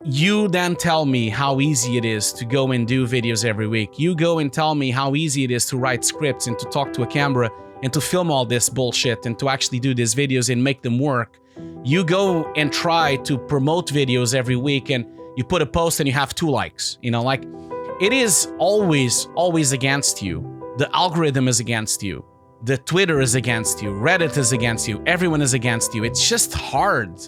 You then tell me how easy it is to go and do videos every week. You go and tell me how easy it is to write scripts and to talk to a camera and to film all this bullshit and to actually do these videos and make them work. You go and try to promote videos every week and you put a post and you have 2 likes. Like, it is always against you. The algorithm is against you. The Twitter is against you. Reddit is against you. Everyone is against you. It's just hard.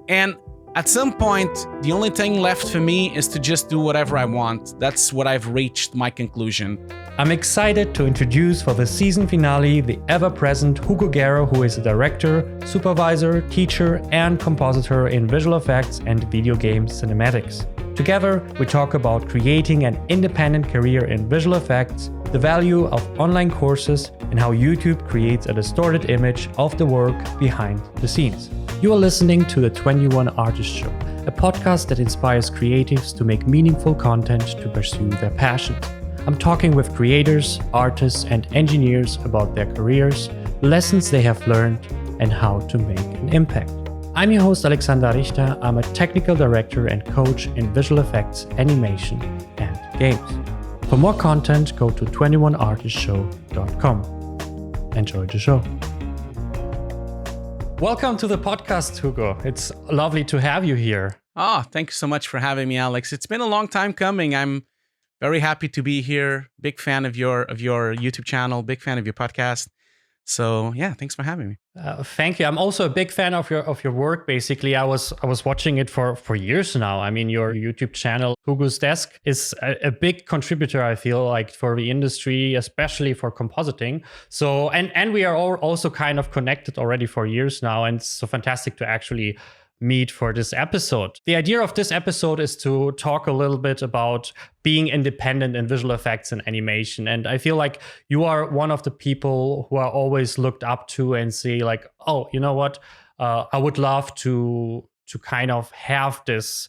And at some point, the only thing left for me is to just do whatever I want. That's what I've reached my conclusion. I'm excited to introduce for the season finale the ever-present Hugo Guerra, who is a director, supervisor, teacher, and compositor in visual effects and video game cinematics. Together, we talk about creating an independent career in visual effects, the value of online courses, and how YouTube creates a distorted image of the work behind the scenes. You are listening to the 21 Artist Show, a podcast that inspires creatives to make meaningful content to pursue their passions. I'm talking with creators, artists, and engineers about their careers, lessons they have learned, and how to make an impact. I'm your host, Alexander Richter. I'm a technical director and coach in visual effects, animation, and games. For more content, go to 21artistshow.com. Enjoy the show. Welcome to the podcast, Hugo. It's lovely to have you here. Thank you so much for having me, Alex. It's been a long time coming. I'm very happy to be here. Big fan of your YouTube channel. Big fan of your podcast. So yeah, thanks for having me. Thank you. I'm also a big fan of your work. Basically, I was watching it for years now. I mean, your YouTube channel, Hugo's Desk, is a big contributor, I feel like, for the industry, especially for compositing. So and we are all also kind of connected already for years now, and it's so fantastic to actually meet for this episode. The idea of this episode is to talk a little bit about being independent in visual effects and animation. And I feel like you are one of the people who are always looked up to and say like, oh, you know what? I would love to kind of have this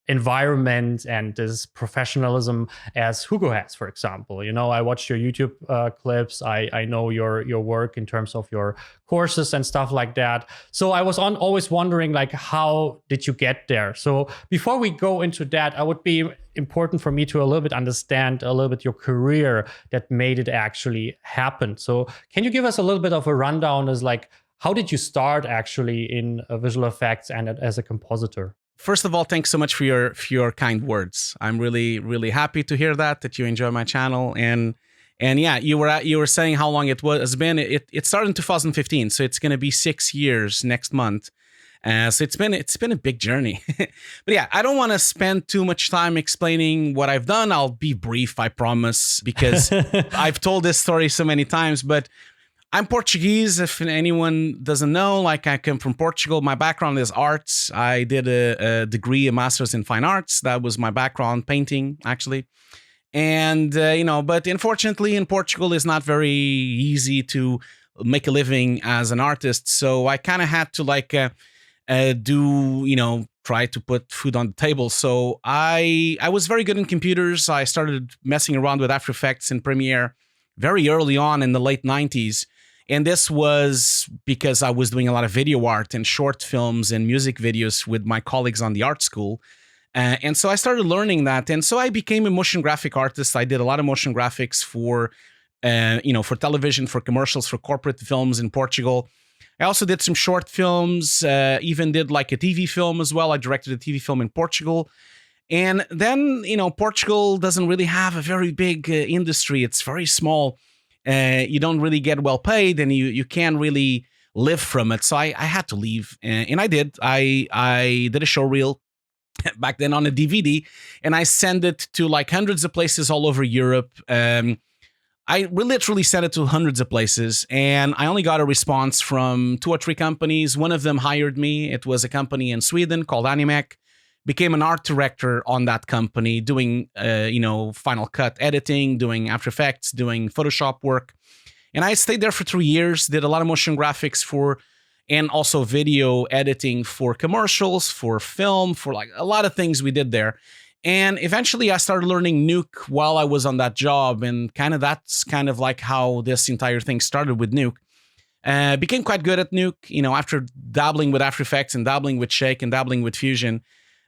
environment and this professionalism as Hugo has, for example. I watched your YouTube clips. I know your work in terms of your courses and stuff like that. So I was always wondering, like, how did you get there? So before we go into that, it would be important for me to a little bit understand a little bit your career that made it actually happen. So can you give us a little bit of a rundown as like, how did you start actually in visual effects and as a compositor? First of all, thanks so much for your kind words. I'm really, really happy to hear that you enjoy my channel. And yeah, you were saying how long it has been. It started in 2015, so it's going to be 6 years next month. So it's been a big journey. But yeah, I don't want to spend too much time explaining what I've done. I'll be brief, I promise, because I've told this story so many times. But I'm Portuguese, if anyone doesn't know. Like, I come from Portugal. My background is arts. I did a degree, a master's in fine arts. That was my background, painting, actually. And, but unfortunately in Portugal, it's not very easy to make a living as an artist. So I kind of had to try to put food on the table. So I was very good in computers. I started messing around with After Effects and Premiere very early on in the late 90s. And this was because I was doing a lot of video art and short films and music videos with my colleagues on the art school. And so I started learning that. And so I became a motion graphic artist. I did a lot of motion graphics for television, for commercials, for corporate films in Portugal. I also did some short films, even did like a TV film as well. I directed a TV film in Portugal. And then, Portugal doesn't really have a very big industry. It's very small. You don't really get well paid, and you can't really live from it. So I had to leave, and I did. I did a show reel back then on a DVD, and I sent it to like hundreds of places all over Europe. I literally sent it to hundreds of places, and I only got a response from 2 or 3 companies. One of them hired me. It was a company in Sweden called Animec. Became an art director on that company, doing, Final Cut editing, doing After Effects, doing Photoshop work. And I stayed there for 3 years, did a lot of motion graphics and also video editing for commercials, for film, for like a lot of things we did there. And eventually I started learning Nuke while I was on that job. And that's kind of like how this entire thing started with Nuke. Became quite good at Nuke, after dabbling with After Effects and dabbling with Shake and dabbling with Fusion.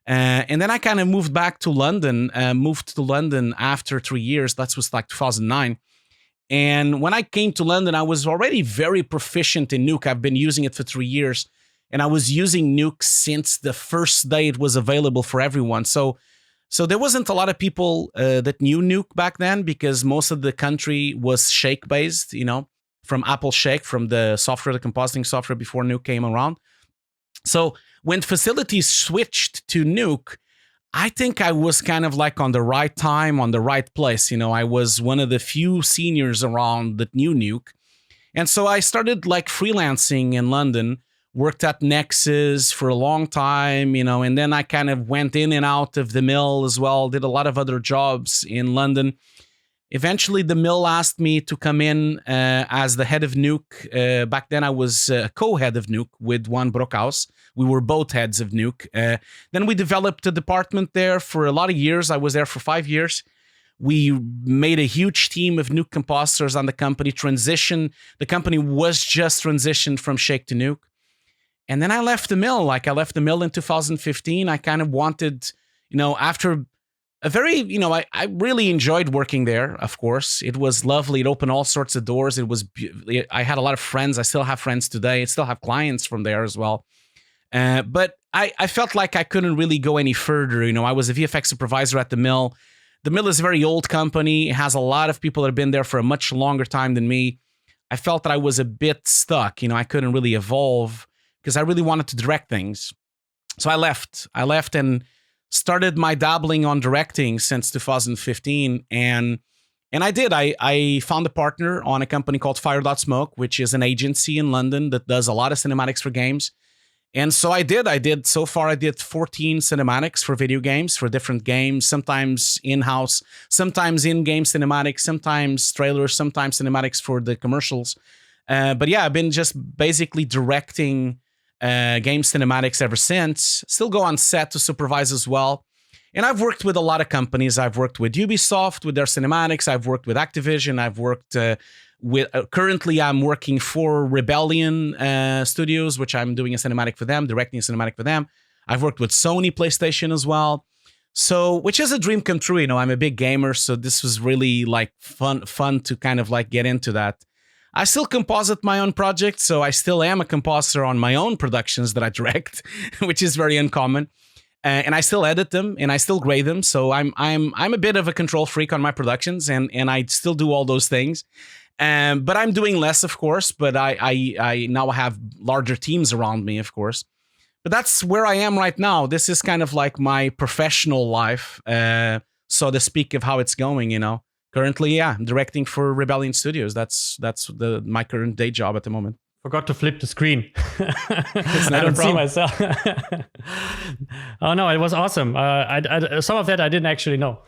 And then I kind of moved back to London, after 3 years. That was like 2009. And when I came to London, I was already very proficient in Nuke. I've been using it for 3 years. And I was using Nuke since the first day it was available for everyone. So there wasn't a lot of people that knew Nuke back then, because most of the country was Shake based, from Apple Shake, from the software, the compositing software before Nuke came around. So when facilities switched to Nuke, I think I was kind of like on the right time, on the right place. I was one of the few seniors around that knew Nuke. And so I started like freelancing in London, worked at Nexus for a long time, and then I kind of went in and out of the mill as well, did a lot of other jobs in London. Eventually, the mill asked me to come in as the head of Nuke. Back then, I was co-head of Nuke with Juan Brockhaus. We were both heads of Nuke. Then we developed a department there for a lot of years. I was there for 5 years. We made a huge team of Nuke compositors on the company. The company was just transitioned from Shake to Nuke. And then I left the mill. I left the mill in 2015. I kind of wanted, after a very, I really enjoyed working there, of course. It was lovely. It opened all sorts of doors. I had a lot of friends. I still have friends today. I still have clients from there as well. But I felt like I couldn't really go any further. I was a VFX supervisor at the mill. The mill is a very old company. It has a lot of people that have been there for a much longer time than me. I felt that I was a bit stuck. I couldn't really evolve because I really wanted to direct things. So I left and started my dabbling on directing since 2015. And I did. I found a partner on a company called Fire.Smoke, which is an agency in London that does a lot of cinematics for games. And so I did. So far, I did 14 cinematics for video games, for different games, sometimes in-house, sometimes in-game cinematics, sometimes trailers, sometimes cinematics for the commercials. But yeah, I've been just basically directing game cinematics ever since. Still go on set to supervise as well. And I've worked with a lot of companies. I've worked with Ubisoft with their cinematics. I've worked with Activision. I've worked currently I'm working for Rebellion Studios, which I'm doing a cinematic for them, directing a cinematic for them. I've worked with Sony PlayStation as well. So, which is a dream come true. I'm a big gamer, so this was really like fun to kind of like get into that. I still composite my own projects, so I still am a compositor on my own productions that I direct, which is very uncommon. And I still edit them and I still grade them. So I'm a bit of a control freak on my productions, and I still do all those things. But I'm doing less, of course. But I now have larger teams around me, of course. But that's where I am right now. This is kind of like my professional life, so to speak, of how it's going. Currently, yeah, I'm directing for Rebellion Studios. That's my current day job at the moment. Forgot to flip the screen. It's not I don't a problem. see myself. Oh no, it was awesome. Some of that I didn't actually know.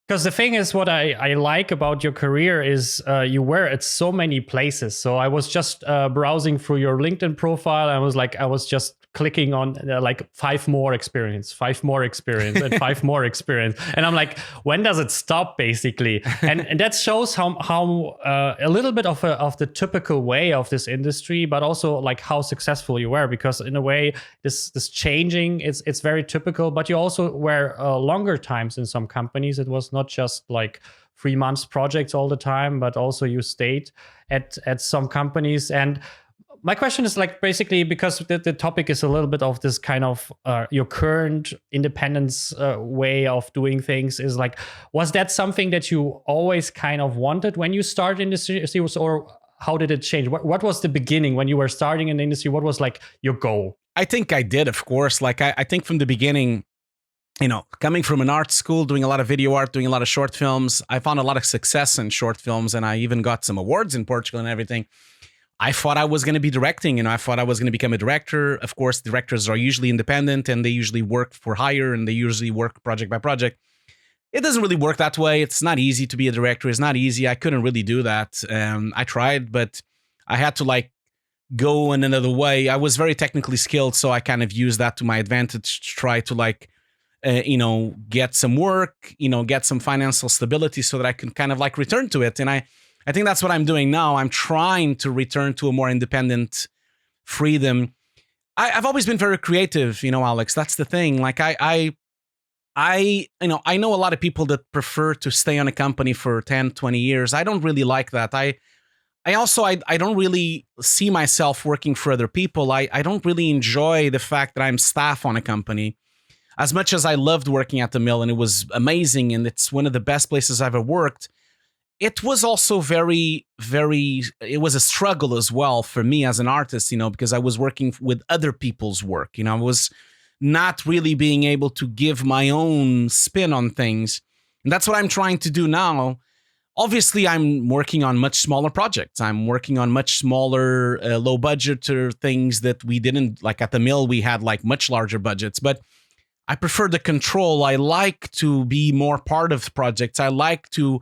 Because the thing is, what I like about your career is you were at so many places. So I was just browsing through your LinkedIn profile. I was just clicking on like 5 more experience, and 5 more experience. And I'm like, when does it stop, basically? And that shows how a little bit of the typical way of this industry, but also like how successful you were, because in a way this changing, it's very typical, but you also were longer times in some companies. It was not just like 3 months projects all the time, but also you stayed at some companies. And my question is like basically because the topic is a little bit of this kind of your current independence way of doing things, is like, was that something that you always kind of wanted when you started in this industry, or how did it change? What was the beginning when you were starting in the industry? What was like your goal? I think I did, of course. Like I think from the beginning, coming from an art school, doing a lot of video art, doing a lot of short films, I found a lot of success in short films, and I even got some awards in Portugal and everything. I thought I was going to be directing, I thought I was going to become a director. Of course, directors are usually independent and they usually work for hire and they usually work project by project. It doesn't really work that way. It's not easy to be a director. It's not easy. I couldn't really do that. I tried, but I had to like go in another way. I was very technically skilled, so I kind of used that to my advantage to try to like, get some work, get some financial stability so that I can kind of like return to it. And I think that's what I'm doing now. I'm trying to return to a more independent freedom. I've always been very creative, Alex. That's the thing. Like I know a lot of people that prefer to stay on a company for 10, 20 years. I don't really like that. I don't really see myself working for other people. I don't really enjoy the fact that I'm staff on a company. As much as I loved working at the mill and it was amazing and it's one of the best places I've ever worked, it was also it was a struggle as well for me as an artist, because I was working with other people's work. I was not really being able to give my own spin on things. And that's what I'm trying to do now. Obviously, I'm working on much smaller projects. I'm working on much smaller, low budget things that we didn't, like at the mill, we had like much larger budgets, but I prefer the control. I like to be more part of projects. I like to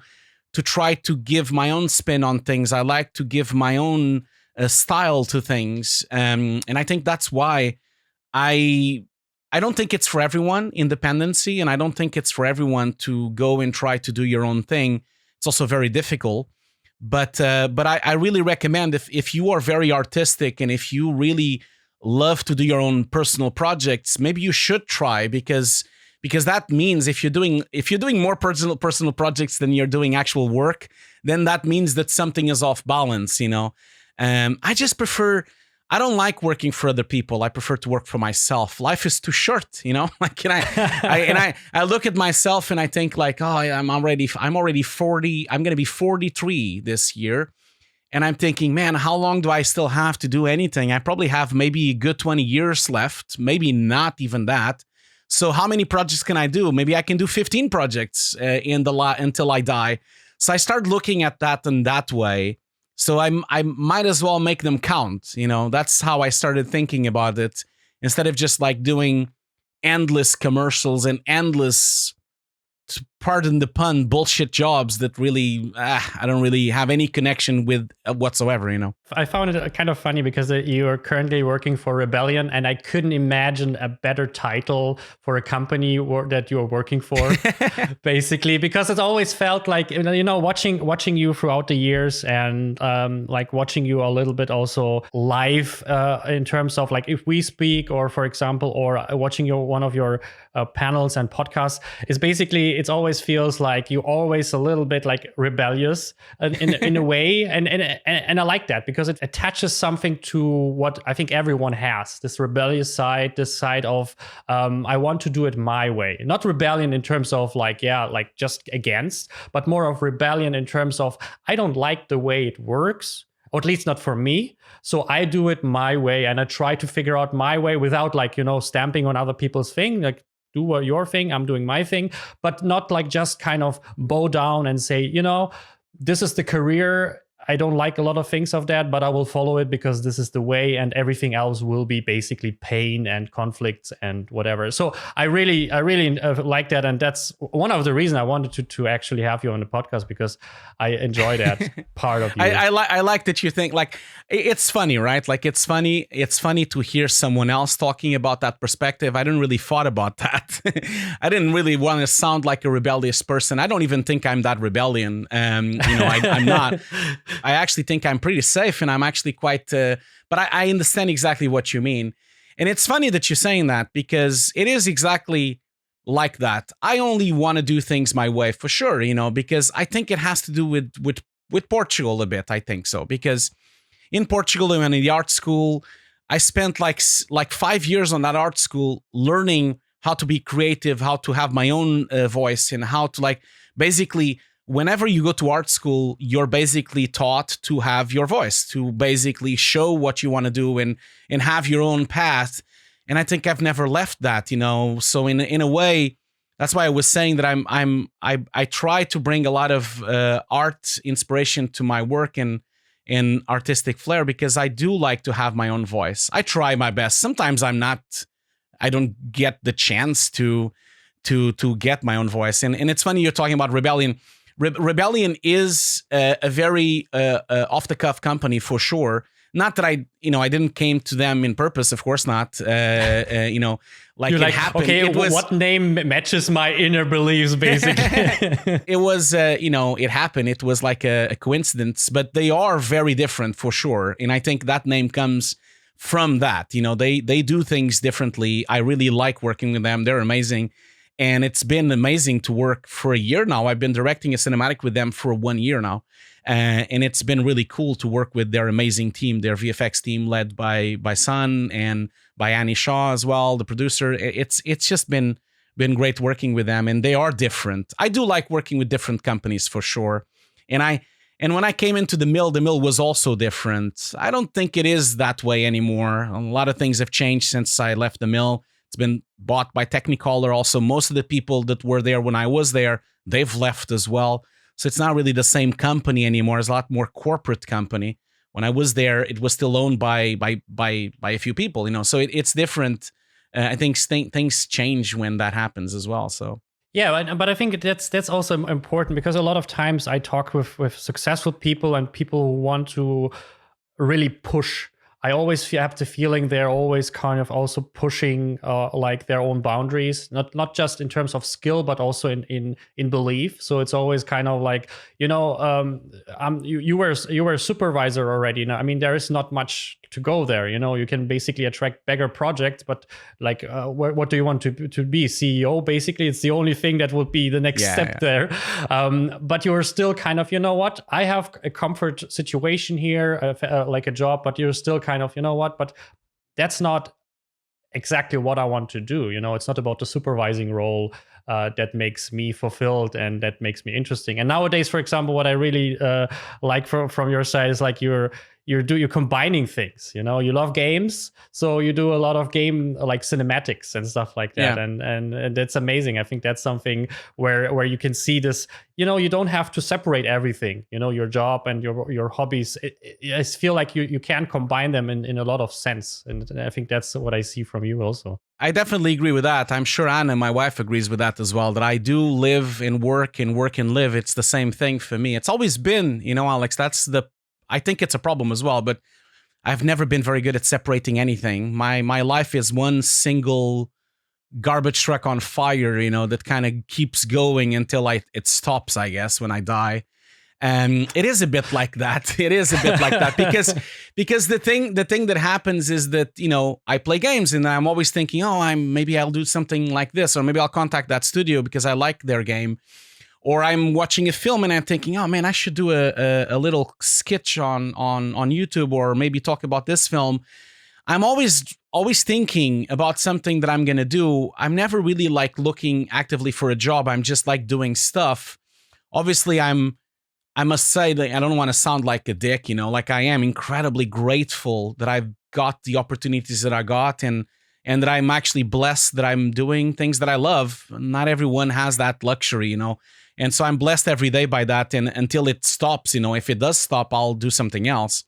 try to give my own spin on things. I like to give my own style to things. And I think that's why I don't think it's for everyone, independency, and I don't think it's for everyone to go and try to do your own thing. It's also very difficult. But I really recommend if you are very artistic and if you really love to do your own personal projects, maybe you should try, because that means if you're doing more personal projects than you're doing actual work, then that means that something is off balance. I just prefer. I don't like working for other people. I prefer to work for myself. Life is too short, Like, I look at myself and I think like, oh, I'm already 40. I'm going to be 43 this year. And I'm thinking, man, how long do I still have to do anything? I probably have maybe a good 20 years left, maybe not even that. So how many projects can I do? Maybe I can do 15 projects until I die. So I start looking at that in that way. So I might as well make them count. That's how I started thinking about it. Instead of just like doing endless commercials and endless, pardon the pun, bullshit jobs that really, I don't really have any connection with whatsoever, I found it kind of funny because you are currently working for Rebellion, and I couldn't imagine a better title for a company that you're working for, basically, because it always felt like, watching you throughout the years and like watching you a little bit also live in terms of like if we speak, or for example, or watching one of your panels and podcasts, is basically, it always feels like you're always a little bit like rebellious in a way, and I like that because it attaches something to what I think everyone has, this rebellious side, this side of I want to do it my way. Not rebellion in terms of like just against, but more of rebellion in terms of I don't like the way it works, or at least not for me. So I do it my way, and I try to figure out my way without like, stamping on other people's thing. Like, do your thing, I'm doing my thing, but not like just kind of bow down and say, this is the career. I don't like a lot of things of that, but I will follow it because this is the way, and everything else will be basically pain and conflicts and whatever. So I really like that, and that's one of the reasons I wanted to actually have you on the podcast, because I enjoy that part of you. I like that you think like it's funny, right? Like it's funny to hear someone else talking about that perspective. I didn't really thought about that. I didn't really want to sound like a rebellious person. I don't even think I'm that rebellion. I'm not. I actually think I'm pretty safe, and I'm actually quite, but I understand exactly what you mean. And it's funny that you're saying that, because it is exactly like that. I only want to do things my way, for sure, because I think it has to do with Portugal a bit. I think so, because in Portugal, when in the art school, I spent like 5 years on that art school learning how to be creative, how to have my own voice, and how to like basically, whenever you go to art school, you're basically taught to have your voice, to basically show what you want to do and have your own path. And I think I've never left that, So in a way, that's why I was saying that I try to bring a lot of art inspiration to my work and artistic flair, because I do like to have my own voice. I try my best. Sometimes I don't get the chance to get my own voice. And it's funny you're talking about Rebellion. Rebellion is a very off-the-cuff company, for sure. Not that I didn't came to them in purpose, of course not. Like You're it like, happened. okay, it was, what name matches my inner beliefs, basically? it was, it happened. It was like a coincidence, but they are very different, for sure. And I think that name comes from that. They do things differently. I really like working with them. They're amazing. And it's been amazing to work for a year now. I've been directing a cinematic with them for 1 year now. And it's been really cool to work with their amazing team, their VFX team led by Sun and by Annie Shaw as well, the producer. It's just been great working with them, and they are different. I do like working with different companies for sure. And when I came into the mill was also different. I don't think it is that way anymore. A lot of things have changed since I left the mill. It's been bought by Technicolor. Also, most of the people that were there when I was there, they've left as well. So it's not really the same company anymore. It's a lot more corporate company. When I was there, it was still owned by a few people, So it's different. I think things change when that happens as well. So. Yeah, but I think that's also important, because a lot of times I talk with successful people and people who want to really push. I always have the feeling they're always kind of also pushing like their own boundaries, not just in terms of skill, but also in belief. So it's always kind of like, you were a supervisor already. Now, I mean, there is not much to go there. You can basically attract bigger projects, but like, what do you want to be? CEO? Basically, it's the only thing that would be the next step there. But you're still kind of, I have a comfort situation here, like a job, but you're still kind of, but that's not exactly what I want to do. It's not about the supervising role that makes me fulfilled and that makes me interesting. And nowadays, for example, what I really like from your side is like you're combining things. You love games, so you do a lot of game like cinematics and stuff like that. Yeah. And that's amazing. I think that's something where you can see this. You don't have to separate everything. Your job and your hobbies. I feel like you can combine them in a lot of sense, and I think that's what I see from you also. I definitely agree with that. I'm sure Anna, my wife, agrees with that as well, that I do live and work and live. It's the same thing for me. It's always been, Alex, I think it's a problem as well, but I've never been very good at separating anything. My life is one single garbage truck on fire, that kind of keeps going until it stops, I guess, when I die. It is a bit like that. It is a bit like that because the thing that happens is that, I play games and I'm always thinking, maybe I'll do something like this, or maybe I'll contact that studio because I like their game. Or I'm watching a film and I'm thinking, oh man, I should do a little sketch on YouTube, or maybe talk about this film. I'm always thinking about something that I'm gonna do. I'm never really like looking actively for a job. I'm just like doing stuff. Obviously, I must say that I don't want to sound like a dick, like I am incredibly grateful that I've got the opportunities that I got, and that I'm actually blessed that I'm doing things that I love. Not everyone has that luxury, And so I'm blessed every day by that. And until it stops, if it does stop, I'll do something else.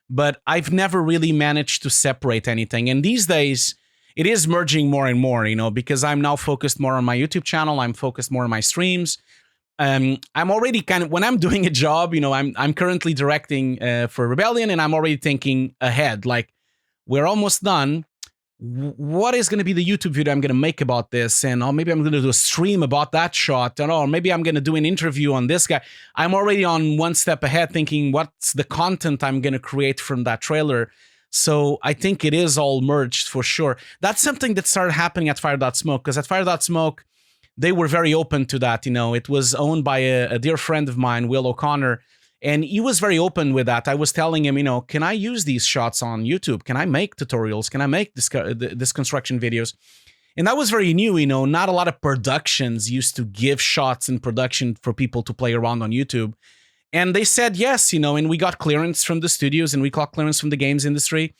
But I've never really managed to separate anything. And these days, it is merging more and more, because I'm now focused more on my YouTube channel. I'm focused more on my streams. I'm already kind of, when I'm doing a job, I'm currently directing for Rebellion, and I'm already thinking ahead, like, we're almost done. What is going to be the YouTube video I'm going to make about this? And maybe I'm going to do a stream about that shot. Or maybe I'm going to do an interview on this guy. I'm already on one step ahead thinking what's the content I'm going to create from that trailer. So I think it is all merged for sure. That's something that started happening at Fire.Smoke, because at Fire.Smoke, they were very open to that. It was owned by a dear friend of mine, Will O'Connor, and he was very open with that. I was telling him, can I use these shots on YouTube? Can I make tutorials? Can I make this construction videos? And that was very new, not a lot of productions used to give shots in production for people to play around on YouTube. And they said yes, and we got clearance from the studios and we got clearance from the games industry.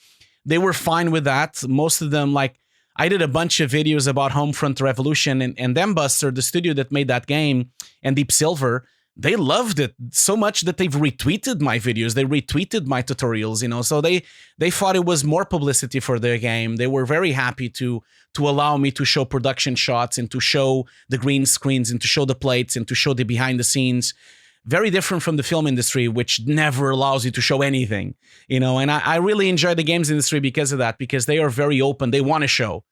They were fine with that. Most of them, like, I did a bunch of videos about Homefront Revolution, and Dambuster, the studio that made that game, and Deep Silver, they loved it so much that they've retweeted my videos. They retweeted my tutorials, so they thought it was more publicity for their game. They were very happy to allow me to show production shots and to show the green screens and to show the plates and to show the behind the scenes. Very different from the film industry, which never allows you to show anything, and I really enjoy the games industry because of that, because they are very open. They want to show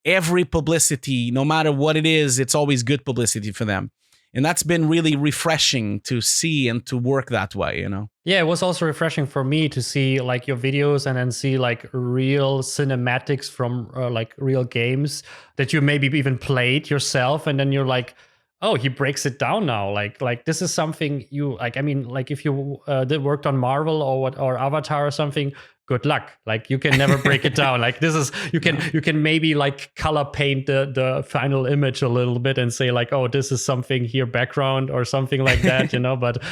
every publicity, no matter what it is. It's always good publicity for them. And that's been really refreshing to see and to work that way, you know? Yeah, it was also refreshing for me to see like your videos and then see like real cinematics from like real games that you maybe even played yourself. And then you're like, oh, he breaks it down now. Like this is something you like. I mean, like if you did worked on Marvel or Avatar or something, good luck. Like you can never break it down. Like this is you can maybe like color paint the final image a little bit and say like, oh, this is something here background or something like that, you know. But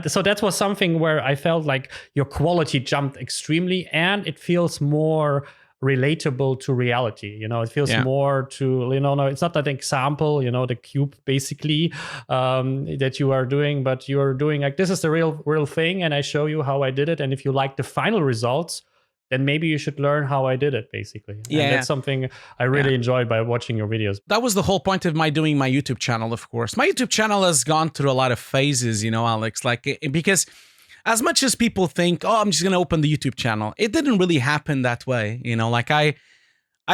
so that was something where I felt like your quality jumped extremely, and it feels more relatable to reality. You know, it feels more to, you know, no, it's not that example, you know, the cube basically that you are doing, but you are doing like, this is the real thing. And I show you how I did it. And if you like the final results, then maybe you should learn how I did it, basically. Yeah. And that's something I really enjoyed by watching your videos. That was the whole point of my doing my YouTube channel, of course. My YouTube channel has gone through a lot of phases, you know, Alex, like, because as much as people think, oh, I'm just going to open the YouTube channel, it didn't really happen that way. You know, like I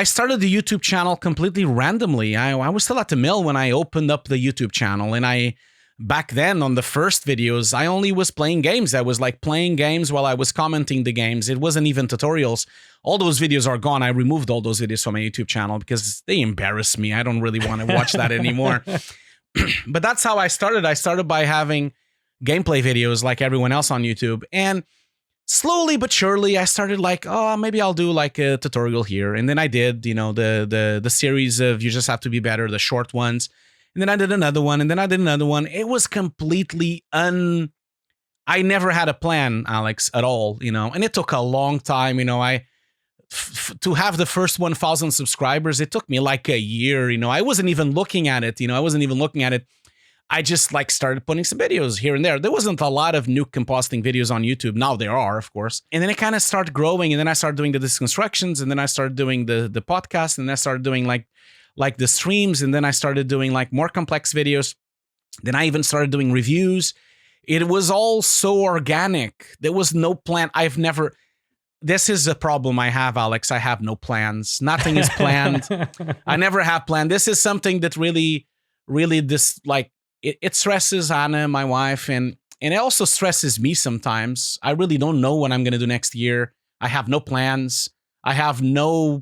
started the YouTube channel completely randomly. I was still at the mill when I opened up the YouTube channel. And back then on the first videos, I only was playing games. I was like playing games while I was commenting the games. It wasn't even tutorials. All those videos are gone. I removed all those videos from my YouTube channel because they embarrass me. I don't really want to watch that anymore. But that's how I started. I started by having gameplay videos like everyone else on YouTube. And slowly but surely, I started like, oh, maybe I'll do like a tutorial here. And then I did, you know, the series of You Just Have to Be Better, the short ones. And then I did another one, and then I did another one. It was completely I never had a plan, Alex, at all, you know. And it took a long time, you know. To have the first 1,000 subscribers, it took me like a year, you know. I wasn't even looking at it, you know. I just like started putting some videos here and there. There wasn't a lot of Nuke compositing videos on YouTube. Now there are, of course. And then it kind of started growing. And then I started doing the disc constructions. And then I started doing the podcast. And then I started doing like the streams. And then I started doing like more complex videos. Then I even started doing reviews. It was all so organic. There was no plan. This is a problem I have, Alex. I have no plans. Nothing is planned. I never have planned. This is something that really this like, it stresses Anna, my wife, and it also stresses me sometimes. I really don't know what I'm going to do next year. I have no plans. I don't know.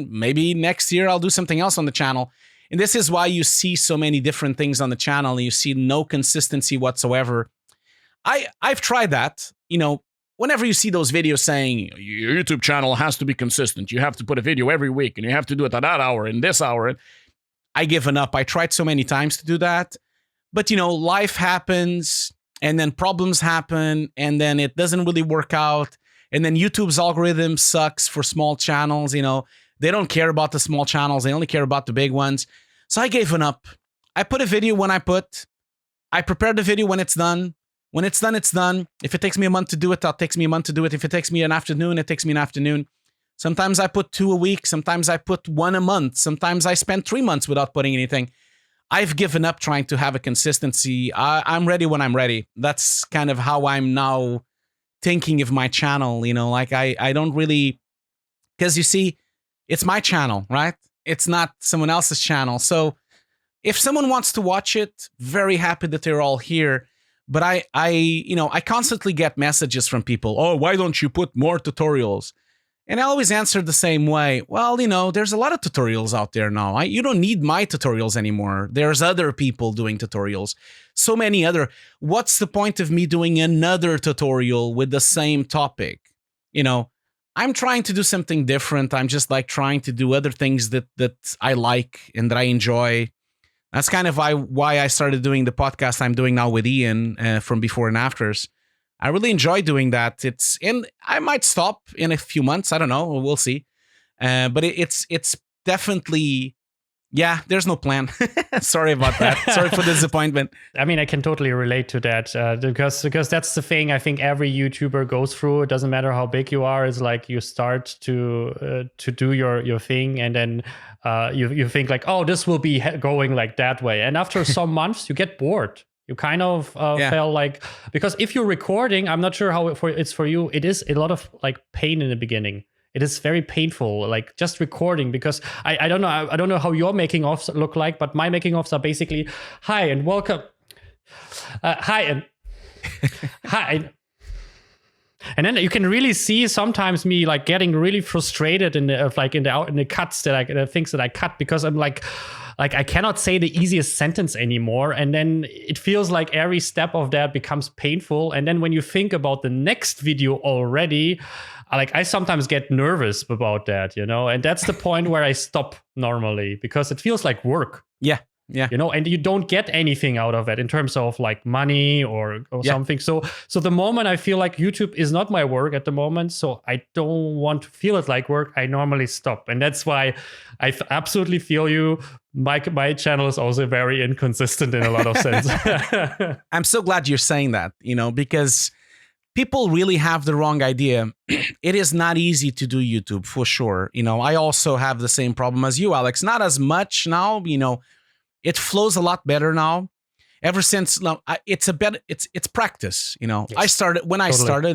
Maybe next year I'll do something else on the channel. And this is why you see so many different things on the channel and you see no consistency whatsoever. I've tried that. You know, whenever you see those videos saying your YouTube channel has to be consistent, you have to put a video every week and you have to do it at that hour and this hour, I given up. I tried so many times to do that. But, you know, life happens and then problems happen and then it doesn't really work out. And then YouTube's algorithm sucks for small channels. You know, they don't care about the small channels. They only care about the big ones. So I gave up. I put a video when I prepare the video when it's done. When it's done, it's done. If it takes me a month to do it, it takes me a month to do it. If it takes me an afternoon, it takes me an afternoon. Sometimes I put 2 a week. Sometimes I put 1 a month. Sometimes I spend 3 months without putting anything. I've given up trying to have a consistency. I'm ready when I'm ready. That's kind of how I'm now thinking of my channel. You know, like I don't really, because you see, it's my channel, right? It's not someone else's channel. So if someone wants to watch it, very happy that they're all here. But I constantly get messages from people. Oh, why don't you put more tutorials? And I always answer the same way. Well, you know, there's a lot of tutorials out there now. You don't need my tutorials anymore. There's other people doing tutorials. So many other. What's the point of me doing another tutorial with the same topic? You know, I'm trying to do something different. I'm just like trying to do other things that I like and that I enjoy. That's kind of why I started doing the podcast I'm doing now with Ian from Before and Afters. I really enjoy doing that. And I might stop in a few months. I don't know. We'll see. But it's definitely, yeah, there's no plan. Sorry about that. Sorry for the disappointment. I mean, I can totally relate to that because that's the thing I think every YouTuber goes through. It doesn't matter how big you are. It's like you start to do your thing and then you think like, oh, this will be going like that way. And after some months, you get bored. You kind of felt like, because if you're recording, I'm not sure how it's for you. It is a lot of like pain in the beginning. it is very painful, like just recording, because I don't know how your making offs look like, but my making offs are basically hi and welcome, hi and hi. And then you can really see sometimes me like getting really frustrated in the cuts the things that I cut, because I'm like I cannot say the easiest sentence anymore. And then it feels like every step of that becomes painful. And then when you think about the next video already, like I sometimes get nervous about that, and that's the point where I stop normally, because it feels like work. Yeah. Yeah. And you don't get anything out of it in terms of like money or something. So the moment I feel like YouTube is not my work at the moment, so I don't want to feel it like work, I normally stop. And that's why I absolutely feel you. My channel is also very inconsistent in a lot of sense. I'm so glad you're saying that, because people really have the wrong idea. It is not easy to do YouTube, for sure. I also have the same problem as you, Alex. Not as much now, it flows a lot better now. Ever since it's practice, Yes, I started,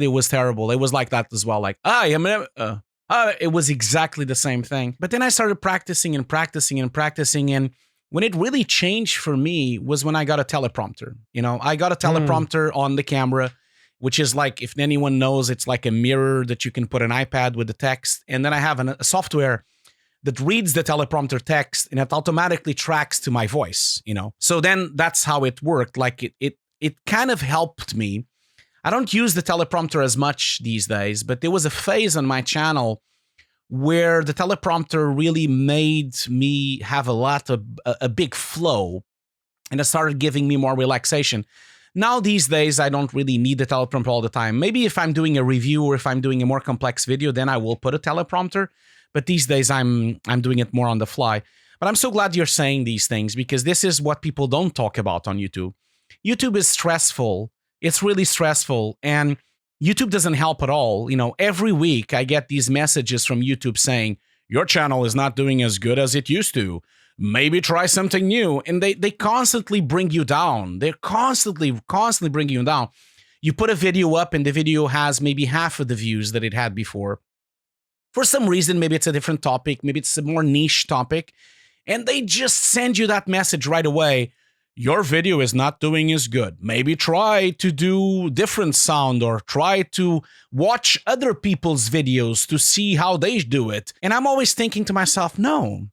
it was terrible. It was like that as well. Like, it was exactly the same thing. But then I started practicing and practicing and practicing. And when it really changed for me was when I got a teleprompter. I got a teleprompter on the camera, which is like, if anyone knows, it's like a mirror that you can put an iPad with the text. And then I have a software that reads the teleprompter text and it automatically tracks to my voice, So then that's how it worked. Like it kind of helped me. I don't use the teleprompter as much these days, but there was a phase on my channel where the teleprompter really made me have a big flow, and it started giving me more relaxation. Now, these days, I don't really need the teleprompter all the time. Maybe if I'm doing a review or if I'm doing a more complex video, then I will put a teleprompter. But these days, I'm doing it more on the fly. But I'm so glad you're saying these things, because this is what people don't talk about on YouTube. YouTube is stressful. It's really stressful. And YouTube doesn't help at all. Every week I get these messages from YouTube saying, your channel is not doing as good as it used to. Maybe try something new. And they constantly bring you down. They're constantly bringing you down. You put a video up and the video has maybe half of the views that it had before. For some reason, maybe it's a different topic, maybe it's a more niche topic, and they just send you that message right away. Your video is not doing as good. Maybe try to do different sound, or try to watch other people's videos to see how they do it. And I'm always thinking to myself, no,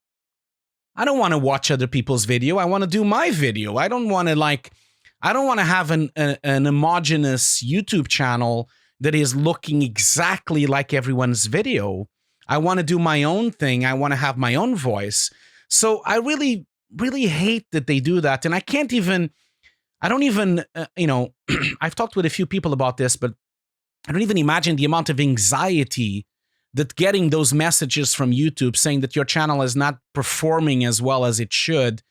I don't want to watch other people's video. I want to do my video. I don't want to have an homogeneous YouTube channel that is looking exactly like everyone's video. I want to do my own thing. I want to have my own voice. So I really, really hate that they do that. And I've talked with a few people about this, but I don't even imagine the amount of anxiety that getting those messages from YouTube saying that your channel is not performing as well as it should.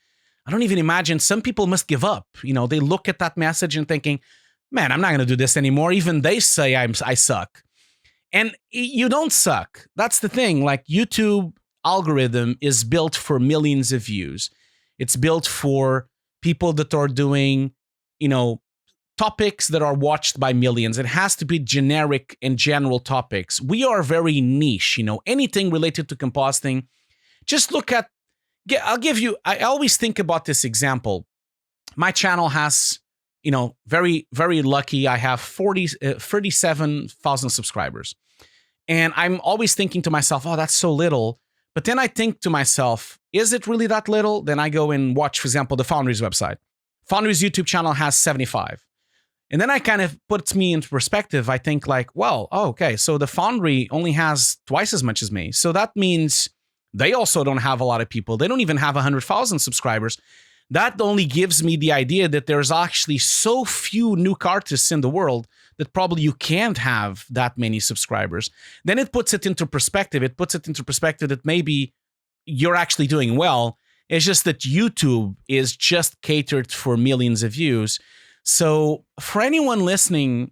I don't even imagine. Some people must give up. They look at that message and thinking, man, I'm not going to do this anymore. Even they say I suck. And you don't suck. That's the thing. Like, YouTube algorithm is built for millions of views. It's built for people that are doing, topics that are watched by millions. It has to be generic and general topics. We are very niche, anything related to compositing. Just look at, I always think about this example. My channel has, very, very lucky. I have 37,000 subscribers. And I'm always thinking to myself, oh, that's so little. But then I think to myself, is it really that little? Then I go and watch, for example, the Foundry's website. Foundry's YouTube channel has 75. And then I kind of puts me into perspective. I think like, well, okay, so the Foundry only has twice as much as me. So that means they also don't have a lot of people. They don't even have 100,000 subscribers. That only gives me the idea that there's actually so few Nuke artists in the world that probably you can't have that many subscribers. Then it puts it into perspective. It puts it into perspective that maybe you're actually doing well. It's just that YouTube is just catered for millions of views. So for anyone listening,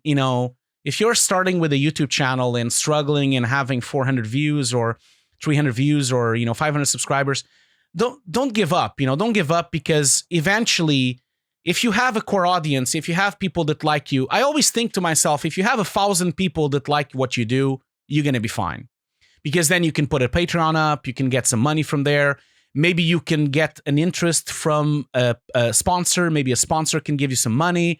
if you're starting with a YouTube channel and struggling and having 400 views or 300 views or, 500 subscribers, don't give up. Don't give up, because eventually, if you have a core audience, if you have people that like you, I always think to myself, if you have 1,000 people that like what you do, you're going to be fine. because then you can put a Patreon up, you can get some money from there. Maybe you can get an interest from a sponsor. Maybe a sponsor can give you some money.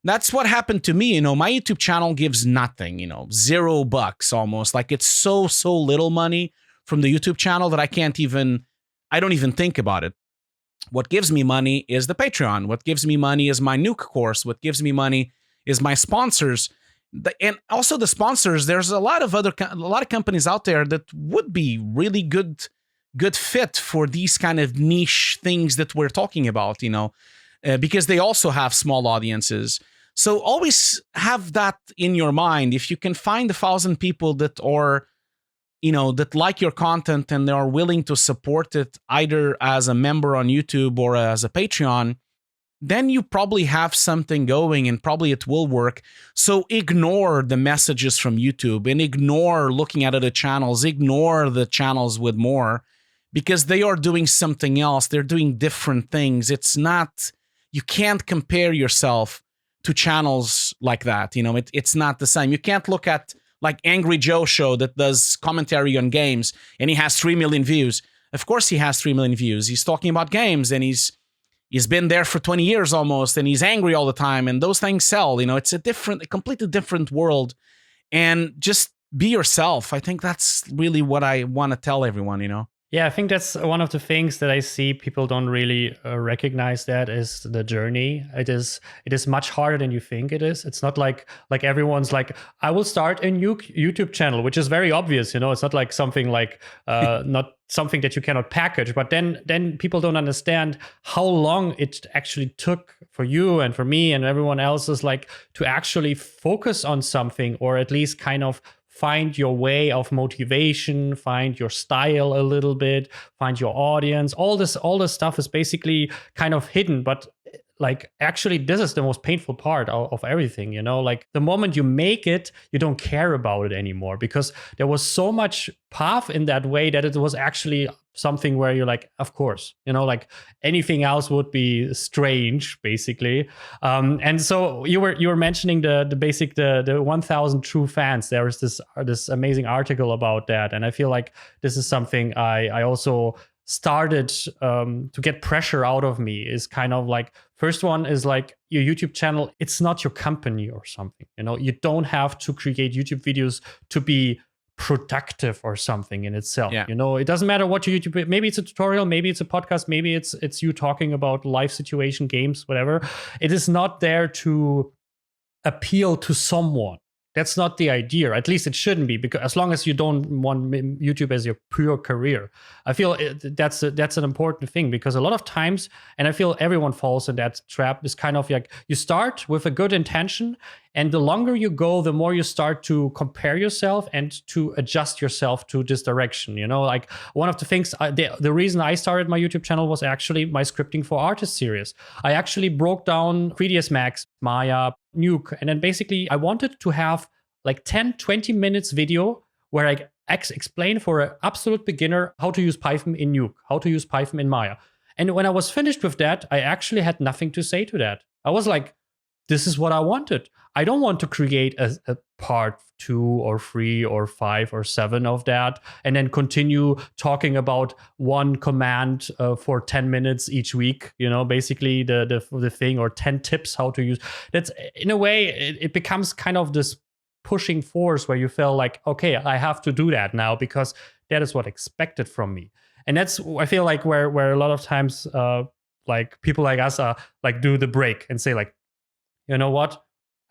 That's what happened to me. My YouTube channel gives nothing, $0 almost. Like it's so little money from the YouTube channel that I don't even think about it. What gives me money is the Patreon. What gives me money is my Nuke course. What gives me money is my sponsors. And also the sponsors, there's a lot of companies out there that would be really good fit for these kind of niche things that we're talking about, because they also have small audiences. So always have that in your mind. If you can find 1,000 people that are, that like your content and they are willing to support it either as a member on YouTube or as a Patreon, then you probably have something going and probably it will work. So ignore the messages from YouTube and ignore looking at other channels, ignore the channels with more, because they are doing something else. They're doing different things. You can't compare yourself to channels like that. It's not the same. You can't look at like Angry Joe show that does commentary on games and he has 3 million views. Of course he has 3 million views. He's talking about games and he's been there for 20 years almost and he's angry all the time and those things sell. It's a completely different world, and just be yourself. I think that's really what I want to tell everyone, Yeah, I think that's one of the things that I see people don't really recognize, that is the journey. It is much harder than you think it is. It's not like everyone's like, I will start a new YouTube channel, which is very obvious, It's not like something like not something that you cannot package. But then people don't understand how long it actually took for you and for me and everyone else is like to actually focus on something, or at least kind of find your way of motivation, find your style a little bit, find your audience. All this stuff is basically kind of hidden, but like actually this is the most painful part of everything, like the moment you make it, you don't care about it anymore, because there was so much path in that way that it was actually something where you're like, of course, like anything else would be strange, basically. And so you were mentioning the 1,000 true fans. There is this amazing article about that, and I feel like this is something I also started to get pressure out of me. Is kind of like, first one is like, your YouTube channel, it's not your company or something. You don't have to create YouTube videos to be productive or something in itself. Yeah. It doesn't matter what your YouTube, maybe it's a tutorial, maybe it's a podcast, maybe it's you talking about life situation, games, whatever. It is not there to appeal to someone. That's not the idea. At least it shouldn't be, because as long as you don't want YouTube as your pure career, I feel that's an important thing, because a lot of times, and I feel everyone falls in that trap, is kind of like you start with a good intention, and the longer you go, the more you start to compare yourself and to adjust yourself to this direction. Like one of the things, the reason I started my YouTube channel was actually my scripting for artists series. I actually broke down 3ds Max, Maya, Nuke, and then basically I wanted to have like 10-20 minutes video where I explain for an absolute beginner how to use Python in Nuke, how to use Python in Maya. And when I was finished with that, I actually had nothing to say to that. I was like, this is what I wanted. I don't want to create a part 2 or 3 or 5 or 7 of that and then continue talking about one command for 10 minutes each week, basically the thing, or 10 tips how to use. That's, in a way, it becomes kind of this pushing force where you feel like, okay, I have to do that now because that is what expected from me. And that's, I feel like, where a lot of times like people like us are like do the break and say like, you know what?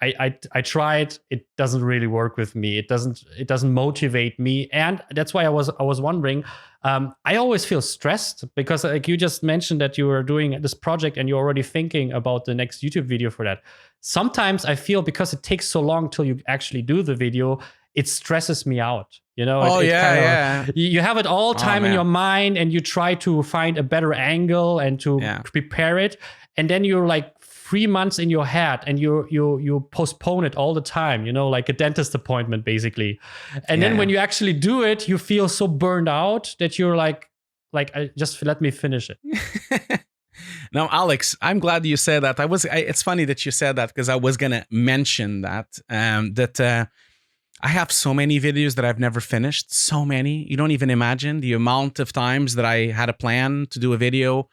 I tried. It doesn't really work with me. It doesn't motivate me, and that's why I was wondering. I always feel stressed because, like you just mentioned, that you were doing this project and you're already thinking about the next YouTube video for that. Sometimes I feel, because it takes so long till you actually do the video, it stresses me out. You have it all time in your mind, and you try to find a better angle and to prepare it, and then you're like 3 months in your head, and you postpone it all the time, like a dentist appointment, basically. And then when you actually do it, you feel so burned out that you're like just let me finish it. Now, Alex, I'm glad you said that. It's funny that you said that, because I was gonna mention that I have so many videos that I've never finished. So many. You don't even imagine the amount of times that I had a plan to do a video,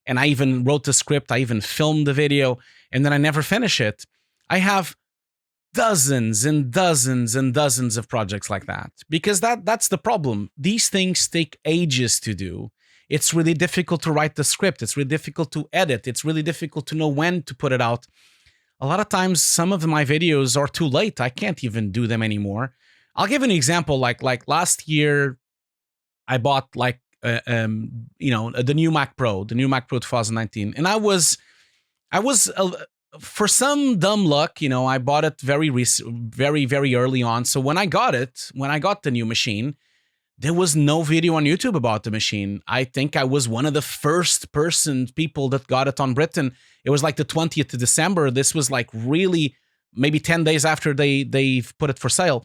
and I even wrote the script, I even filmed the video, and then I never finish it. I have dozens and dozens and dozens of projects like that, because that's the problem. These things take ages to do. It's really difficult to write the script. It's really difficult to edit. It's really difficult to know when to put it out. A lot of times, some of my videos are too late. I can't even do them anymore. I'll give an example. Like last year, I bought the new Mac Pro, 2019, and I was for some dumb luck, I bought it very very early on. So when I got the new machine, there was no video on YouTube about the machine. I think I was one of the first people that got it on Britain. It was like the 20th of December. This was like really maybe 10 days after they've put it for sale.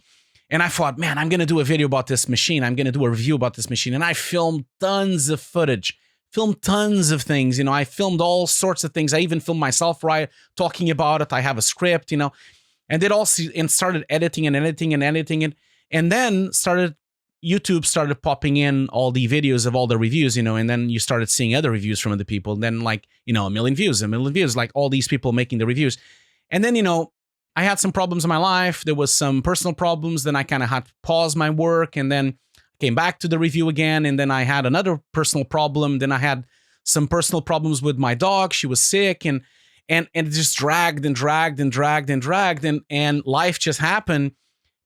And I thought, man, I'm going to do a video about this machine. I'm going to do a review about this machine. And I filmed tons of footage, filmed tons of things. I filmed all sorts of things. I even filmed myself talking about it. I have a script, and started editing and editing and editing it. And then YouTube started popping in all the videos of all the reviews, and then you started seeing other reviews from other people. And then a million views, like all these people making the reviews. And then, I had some problems in my life. There was some personal problems. Then I kind of had to pause my work, and then came back to the review again. And then I had another personal problem. Then I had some personal problems with my dog. She was sick, and it just dragged and dragged and dragged and dragged, and life just happened.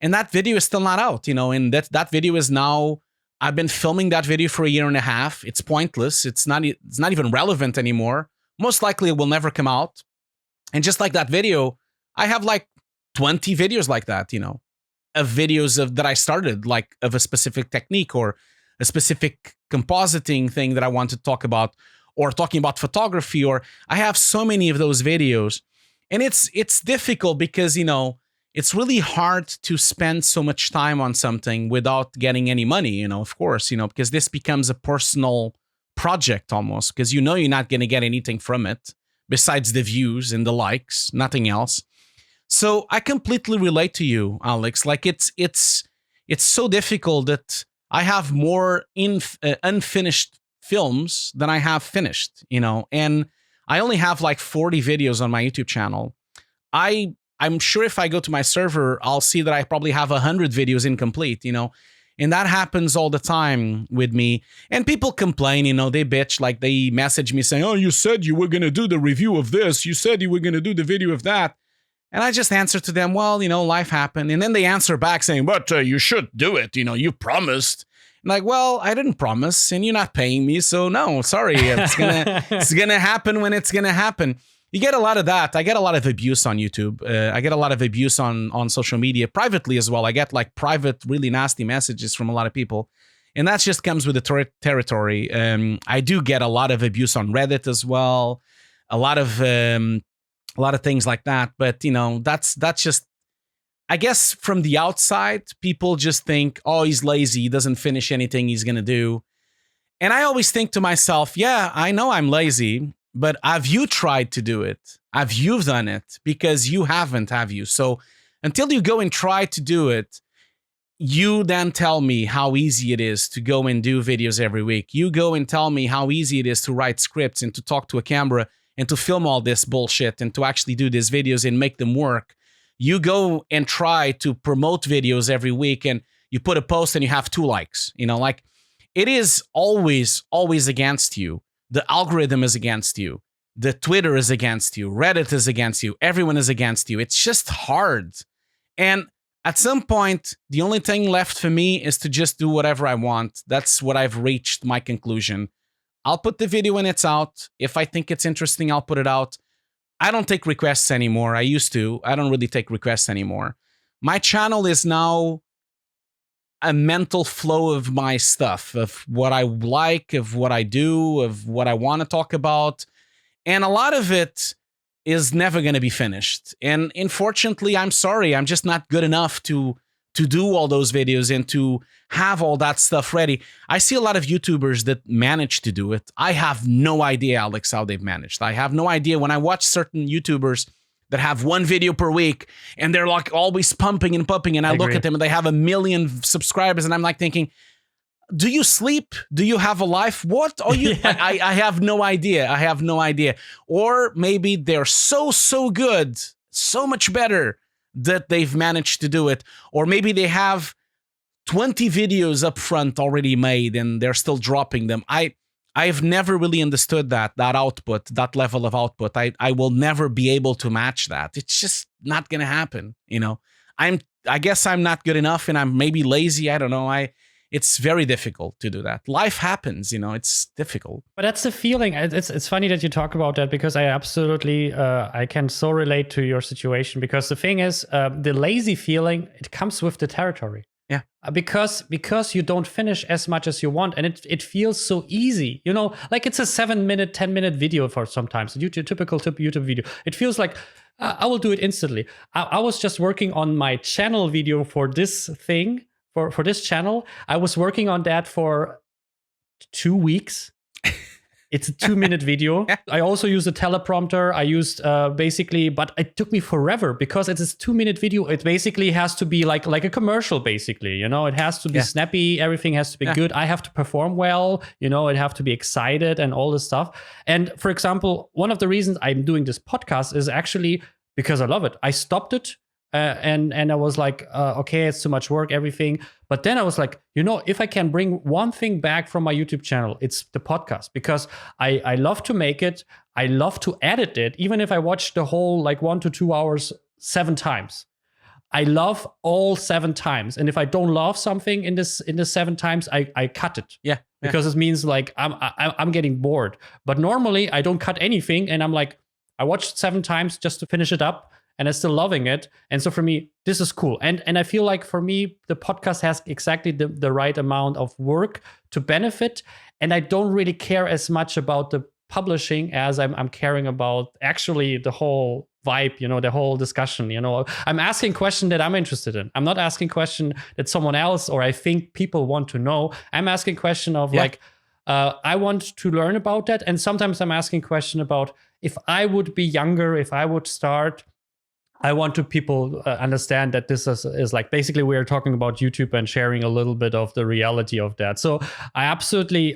And that video is still not out, and that video is now, I've been filming that video for 1.5 years. It's pointless. It's not even relevant anymore. Most likely it will never come out. And just like that video, I have like 20 videos like that, of videos that I started, like of a specific technique or a specific compositing thing that I want to talk about, or talking about photography, or I have so many of those videos. And it's difficult because, it's really hard to spend so much time on something without getting any money, of course, because this becomes a personal project almost, because you're not going to get anything from it besides the views and the likes, nothing else. So I completely relate to you, Alex. Like it's so difficult that I have more unfinished films than I have finished, and I only have like 40 videos on my YouTube channel. I'm sure if I go to my server, I'll see that I probably have 100 videos incomplete, and that happens all the time with me. And people complain, they bitch, like they message me saying, oh, you said you were going to do the review of this. You said you were going to do the video of that. And I just answer to them, well, life happened. And then they answer back saying, but you should do it. You promised. I'm like, well, I didn't promise, and you're not paying me. So no, sorry. It's gonna happen when it's going to happen. You get a lot of that. I get a lot of abuse on YouTube. I get a lot of abuse on social media privately as well. I get like private, really nasty messages from a lot of people. And that just comes with the territory. I do get a lot of abuse on Reddit as well. A lot of things like that. But, that's just, I guess from the outside, people just think, oh, he's lazy. He doesn't finish anything he's going to do. And I always think to myself, yeah, I know I'm lazy. But have you tried to do it? Have you done it? Because you haven't, have you? So until you go and try to do it, you then tell me how easy it is to go and do videos every week. You go and tell me how easy it is to write scripts and to talk to a camera and to film all this bullshit and to actually do these videos and make them work. You go and try to promote videos every week, and you put a post and you have 2 likes. Like it is always against you. The algorithm is against you. The Twitter is against you. Reddit is against you. Everyone is against you. It's just hard. And at some point, the only thing left for me is to just do whatever I want. That's what I've reached my conclusion. I'll put the video when it's out. If I think it's interesting, I'll put it out. I don't take requests anymore. I used to. I don't really take requests anymore. My channel is now a mental flow of my stuff, of what I like, of what I do, of what I want to talk about. And a lot of it is never going to be finished. And unfortunately, I'm sorry, I'm just not good enough to do all those videos and to have all that stuff ready. I see a lot of YouTubers that manage to do it. I have no idea, Alex, how they've managed. I have no idea. When I watch certain YouTubers that have one video per week and they're like always pumping and pumping. And I look at them and they have 1 million subscribers. And I'm like thinking, do you sleep? Do you have a life? What are you? I have no idea. I have no idea. Or maybe they're so good, so much better that they've managed to do it. Or maybe they have 20 videos up front already made and they're still dropping them. I've never really understood that output, that level of output. I will never be able to match that. It's just not going to happen. I guess I'm not good enough and I'm maybe lazy. I don't know. It's very difficult to do that. Life happens, it's difficult. But that's the feeling. It's funny that you talk about that because I absolutely, I can so relate to your situation because the thing is, the lazy feeling, it comes with the territory. Yeah. Because you don't finish as much as you want and it feels so easy, like it's a 7-minute, 10-minute video for sometimes, typical YouTube video. It feels like I will do it instantly. I was just working on my channel video for this thing. For this channel, I was working on that for 2 weeks. It's a 2-minute video. I also used a teleprompter. I used but it took me forever because it's a 2-minute video. It basically has to be like a commercial, basically. It has to be snappy. Everything has to be good. I have to perform well. I have to be excited and all this stuff. And for example, one of the reasons I'm doing this podcast is actually because I love it. I stopped it. And I was like, okay, it's too much work, everything. But then I was like, if I can bring one thing back from my YouTube channel, it's the podcast because I love to make it. I love to edit it. Even if I watch the whole 1 to 2 hours 7 times, I love all 7 times. And if I don't love something in this 7 times, I cut it. Yeah. Because it means I'm getting bored. But normally I don't cut anything. And I'm like, I watched 7 times just to finish it up. And I'm still loving it. And so for me, this is cool. And I feel like for me, the podcast has exactly the right amount of work to benefit. And I don't really care as much about the publishing as I'm caring about actually the whole vibe, the whole discussion. I'm asking questions that I'm interested in. I'm not asking question that someone else or I think people want to know. I'm asking question of I want to learn about that. And sometimes I'm asking question about if I would be younger, if I would start, I want to people understand that this is like basically we are talking about YouTube and sharing a little bit of the reality of that. So I absolutely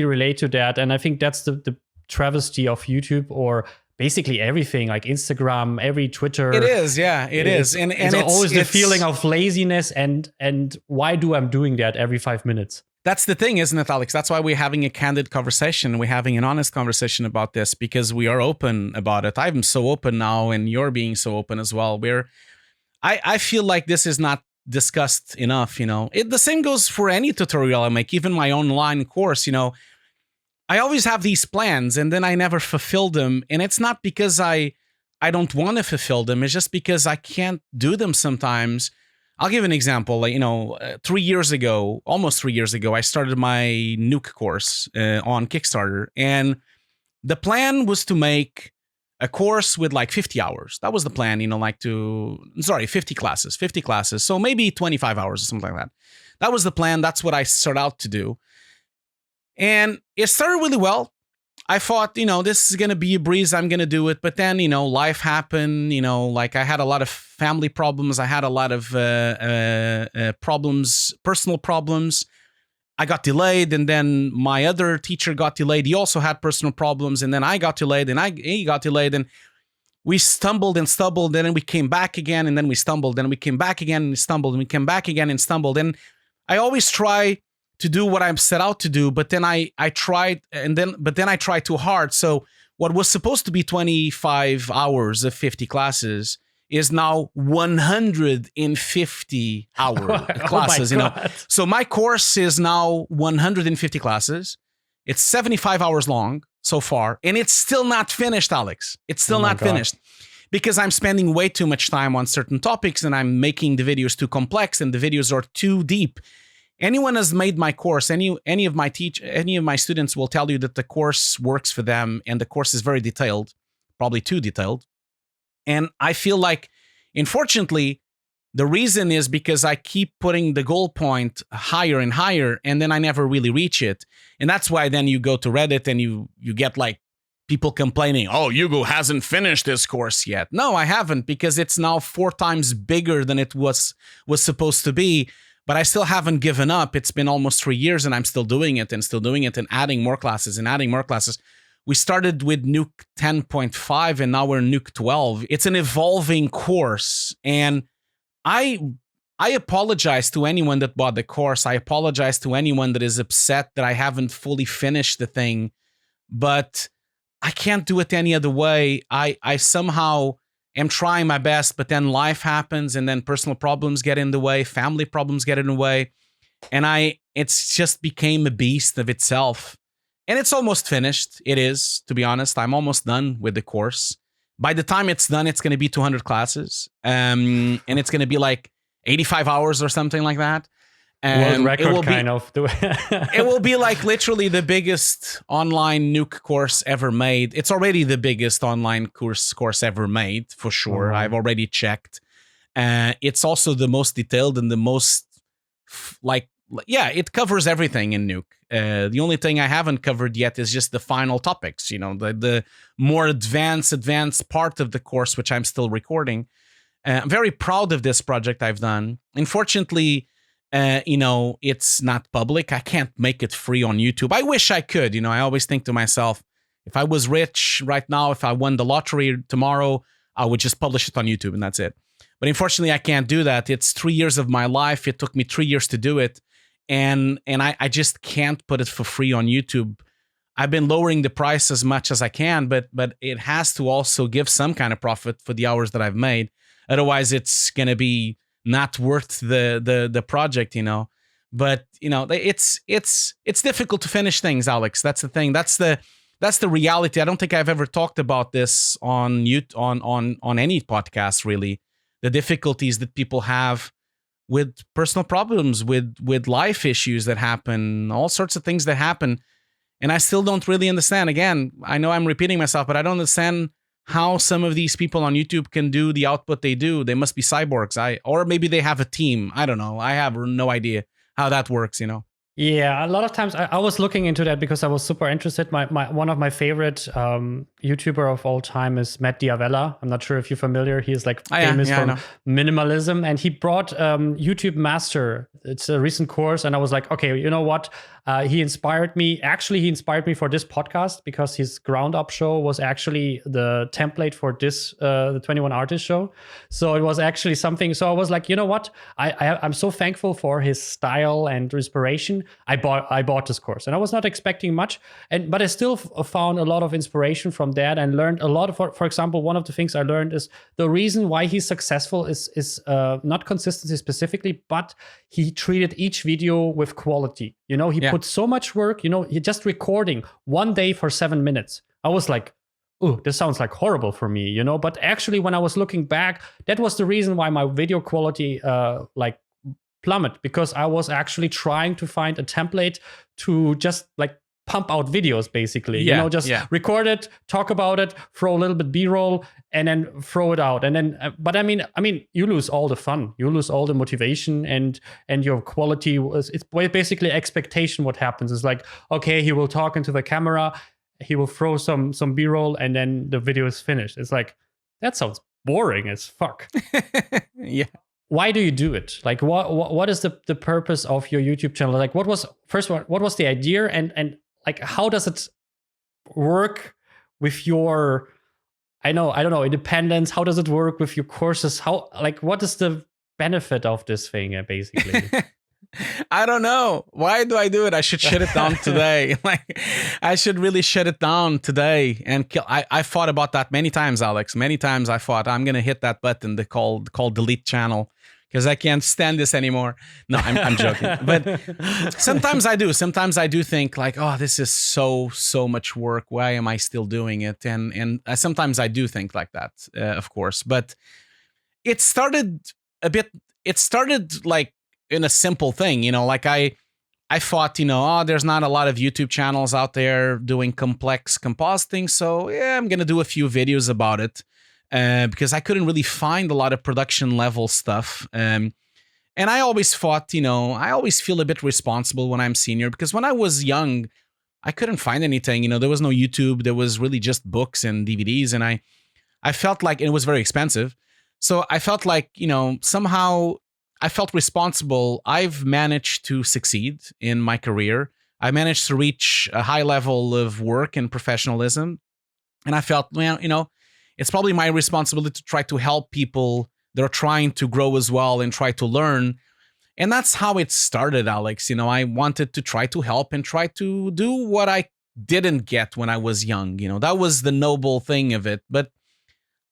relate to that. And I think that's the travesty of YouTube or basically everything like Instagram, every Twitter. It is, yeah, it is. And it's always the feeling of laziness and why do I'm doing that every 5 minutes? That's the thing, isn't it, Alex? That's why we're having a candid conversation. We're having an honest conversation about this because we are open about it. I'm so open now, and you're being so open as well. I feel like this is not discussed enough, The same goes for any tutorial I make, even my online course, I always have these plans, and then I never fulfill them. And it's not because I don't want to fulfill them. It's just because I can't do them sometimes. I'll give an example. 3 years ago, almost 3 years ago, I started my Nuke course on Kickstarter. And the plan was to make a course with 50 hours. That was the plan, 50 classes. So maybe 25 hours or something like that. That was the plan. That's what I set out to do. And it started really well. I thought, this is going to be a breeze. I'm going to do it. But then, life happened, I had a lot of family problems. I had a lot of problems, personal problems. I got delayed. And then my other teacher got delayed. He also had personal problems. And then I got delayed and he got delayed. And we stumbled and stumbled. And then we came back again. And then we stumbled. And we came back again and stumbled. And we came back again and stumbled. And I always try to do what I'm set out to do, but then I tried I tried too hard. So what was supposed to be 25 hours of 50 classes is now 150 hour classes, So my course is now 150 classes. It's 75 hours long so far, and it's still not finished, Alex. It's still not finished because I'm spending way too much time on certain topics and I'm making the videos too complex and the videos are too deep. Anyone has made my course, any of my students will tell you that the course works for them and the course is very detailed, probably too detailed. And I feel like, unfortunately, the reason is because I keep putting the goal point higher and higher, and then I never really reach it. And that's why then you go to Reddit and you get people complaining, oh, Hugo hasn't finished this course yet. No, I haven't, because it's now 4 times bigger than it was supposed to be. But I still haven't given up. It's been almost 3 years and I'm still doing it and adding more classes and adding more classes. We started with Nuke 10.5 and now we're Nuke 12. It's an evolving course. And I apologize to anyone that bought the course. I apologize to anyone that is upset that I haven't fully finished the thing. But I can't do it any other way. I somehow am trying my best, but then life happens and then personal problems get in the way, family problems get in the way. And it's just became a beast of itself. And it's almost finished. It is, to be honest. I'm almost done with the course. By the time it's done, it's going to be 200 classes. And it's going to be like 85 hours or something like that. World record, it will kind be, of. It will be like literally the biggest online Nuke course ever made. It's already the biggest online course ever made, for sure. I've already checked. It's also the most detailed and the most, it covers everything in Nuke. The only thing I haven't covered yet is just the final topics, the more advanced part of the course, which I'm still recording. I'm very proud of this project I've done. Unfortunately, it's not public. I can't make it free on YouTube. I wish I could. I always think to myself, if I was rich right now, if I won the lottery tomorrow, I would just publish it on YouTube and that's it. But unfortunately, I can't do that. It's 3 years of my life. It took me 3 years to do it. And I just can't put it for free on YouTube. I've been lowering the price as much as I can, but it has to also give some kind of profit for the hours that I've made. Otherwise, it's going to be not worth the project, But it's difficult to finish things, Alex. That's the thing. That's the reality. I don't think I've ever talked about this on any podcast, really. The difficulties that people have with personal problems, with life issues that happen, all sorts of things that happen. And I still don't really understand. Again, I know I'm repeating myself, but I don't understand how some of these people on YouTube can do the output they do. They must be cyborgs. Or maybe they have a team. I don't know. I have no idea how that works, Yeah, a lot of times I was looking into that because I was super interested. One of my favorite YouTuber of all time is Matt Diavella. I'm not sure if you're familiar. He is famous for minimalism, and he brought YouTube Master. It's a recent course, and I was like, okay, you know what? He inspired me. Actually, he inspired me for this podcast because his Ground Up show was actually the template for this the 21 Artist show. So it was actually something. So I was like, you know what? I'm so thankful for his style and inspiration. I bought this course, and I was not expecting much, but I still found a lot of inspiration from that and learned a lot of. For example, one of the things I learned is the reason why he's successful is not consistency specifically, but he treated each video with quality. He put so much work. He just recording one day for 7 minutes. I was like, oh, this sounds like horrible for me, But actually, when I was looking back, that was the reason why my video quality plummet, because I was actually trying to find a template to just pump out videos, basically. Record it, talk about it, throw a little bit B-roll, and then throw it out. And then, but I mean, you lose all the fun, you lose all the motivation, and your quality it's basically expectation. What happens is okay, he will talk into the camera, he will throw some B-roll, and then the video is finished. It's like, that sounds boring as fuck. Yeah. Why do you do it? What is the purpose of your YouTube channel? What was the idea, and how does it work with your, I don't know, independence? How does it work with your courses? What is the benefit of this thing, basically? I don't know. Why do I do it? I should shut it down today. I should really shut it down today and kill. I thought about that many times, Alex. Many times I thought I'm going to hit that button called delete channel because I can't stand this anymore. No, I'm joking. But sometimes I do. Sometimes I do think oh, this is so much work. Why am I still doing it? And sometimes I do think like that, of course. But it started in a simple thing, I thought, there's not a lot of YouTube channels out there doing complex compositing. So yeah, I'm going to do a few videos about it because I couldn't really find a lot of production level stuff. And I always thought, I always feel a bit responsible when I'm senior because when I was young, I couldn't find anything. There was no YouTube. There was really just books and DVDs. And I felt like it was very expensive. So I felt like, somehow I felt responsible. I've managed to succeed in my career. I managed to reach a high level of work and professionalism. And I felt, well, it's probably my responsibility to try to help people that are trying to grow as well and try to learn. And that's how it started, Alex. I wanted to try to help and try to do what I didn't get when I was young. That was the noble thing of it. But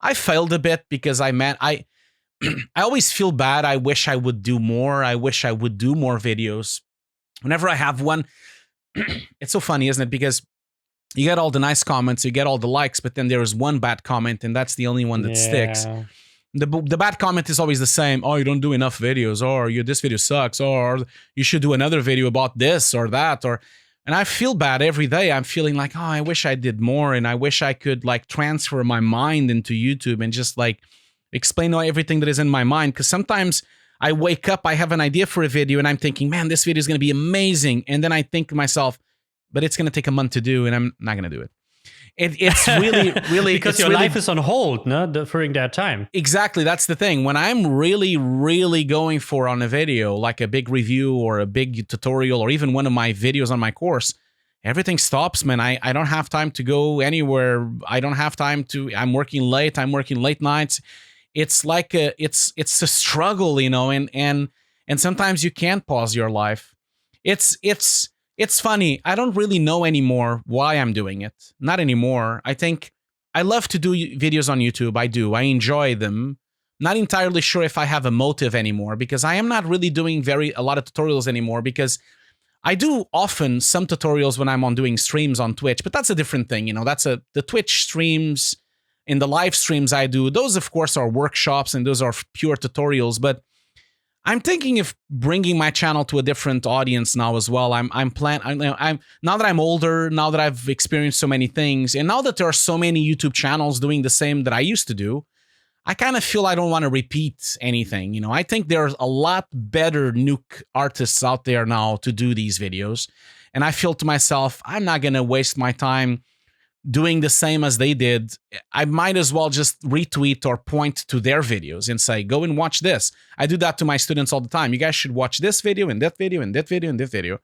I failed a bit because I always feel bad. I wish I would do more. I wish I would do more videos. Whenever I have one, it's so funny, isn't it? Because you get all the nice comments, you get all the likes, but then there is one bad comment, and that's the only one that sticks. The bad comment is always the same. Oh, you don't do enough videos, or this video sucks, or you should do another video about this or that, and I feel bad every day. I'm feeling like, oh, I wish I did more, and I wish I could transfer my mind into YouTube and just explain everything that is in my mind. Because sometimes I wake up, I have an idea for a video, and I'm thinking, man, this video is going to be amazing, and then I think to myself, but it's going to take a month to do, and I'm not going to do it. It's really, really... because your life is on hold, no? During that time. Exactly, that's the thing. When I'm really, really going for on a video, like a big review or a big tutorial or even one of my videos on my course, everything stops, man. I don't have time to go anywhere. I don't have time to... I'm working late nights. It's like it's a struggle, and sometimes you can't pause your life. It's funny. I don't really know anymore why I'm doing it. Not anymore. I think I love to do videos on YouTube. I do. I enjoy them. Not entirely sure if I have a motive anymore, because I am not really doing a lot of tutorials anymore, because I do often some tutorials when I'm doing streams on Twitch, but that's a different thing. That's the Twitch streams. In the live streams I do, those of course are workshops and those are pure tutorials, but I'm thinking of bringing my channel to a different audience now as well. I'm now that I'm older, now that I've experienced so many things, and now that there are so many YouTube channels doing the same that I used to do, I kind of feel I don't want to repeat anything. I think there's a lot better Nuke artists out there now to do these videos, and I feel to myself, I'm not going to waste my time doing the same as they did. I might as well just retweet or point to their videos and say, go and watch this. I do that to my students all the time. You guys should watch this video and that video and that video and that video.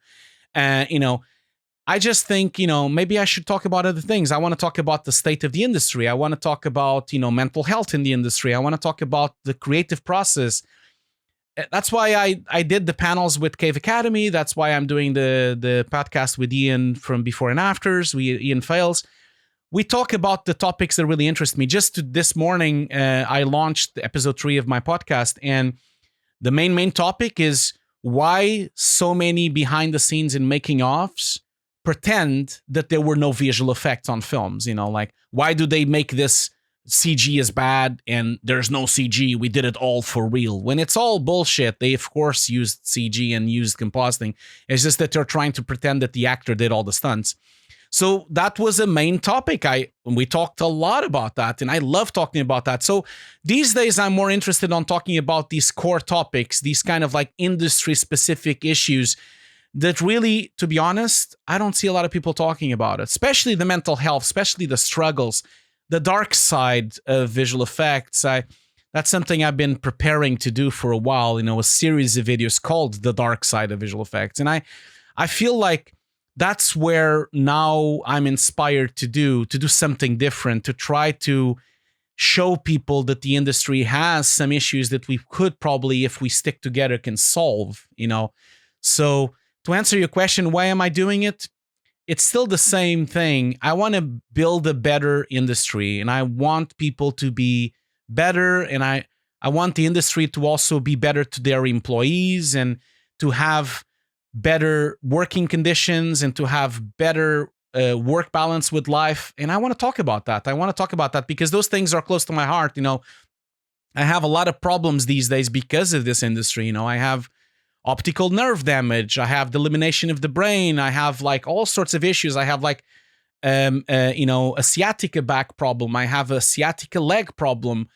I just think, maybe I should talk about other things. I want to talk about the state of the industry. I want to talk about, mental health in the industry. I want to talk about the creative process. That's why I did the panels with Cave Academy. That's why I'm doing the podcast with Ian from Before and Afters. Ian Fails. We talk about the topics that really interest me. This morning, I launched episode 3 of my podcast, and the main topic is why so many behind the scenes and making offs pretend that there were no visual effects on films. Why do they make this CG is bad and there's no CG? We did it all for real. When it's all bullshit, they of course used CG and used compositing. It's just that they're trying to pretend that the actor did all the stunts. So that was a main topic. We talked a lot about that, and I love talking about that. So these days, I'm more interested on talking about these core topics, these kind of industry-specific issues that really, to be honest, I don't see a lot of people talking about it, especially the mental health, especially the struggles, the dark side of visual effects. That's something I've been preparing to do for a while, a series of videos called The Dark Side of Visual Effects. And I feel like that's where now I'm inspired to do something different, to try to show people that the industry has some issues that we could probably, if we stick together, can solve, So to answer your question, why am I doing it? It's still the same thing. I want to build a better industry, and I want people to be better, and I want the industry to also be better to their employees and to have better working conditions and to have better work balance with life. And I want to talk about that. Because those things are close to my heart. I have a lot of problems these days because of this industry. I have optical nerve damage. I have the elimination of the brain. I have all sorts of issues. I have a sciatica back problem. I have a sciatica leg problem.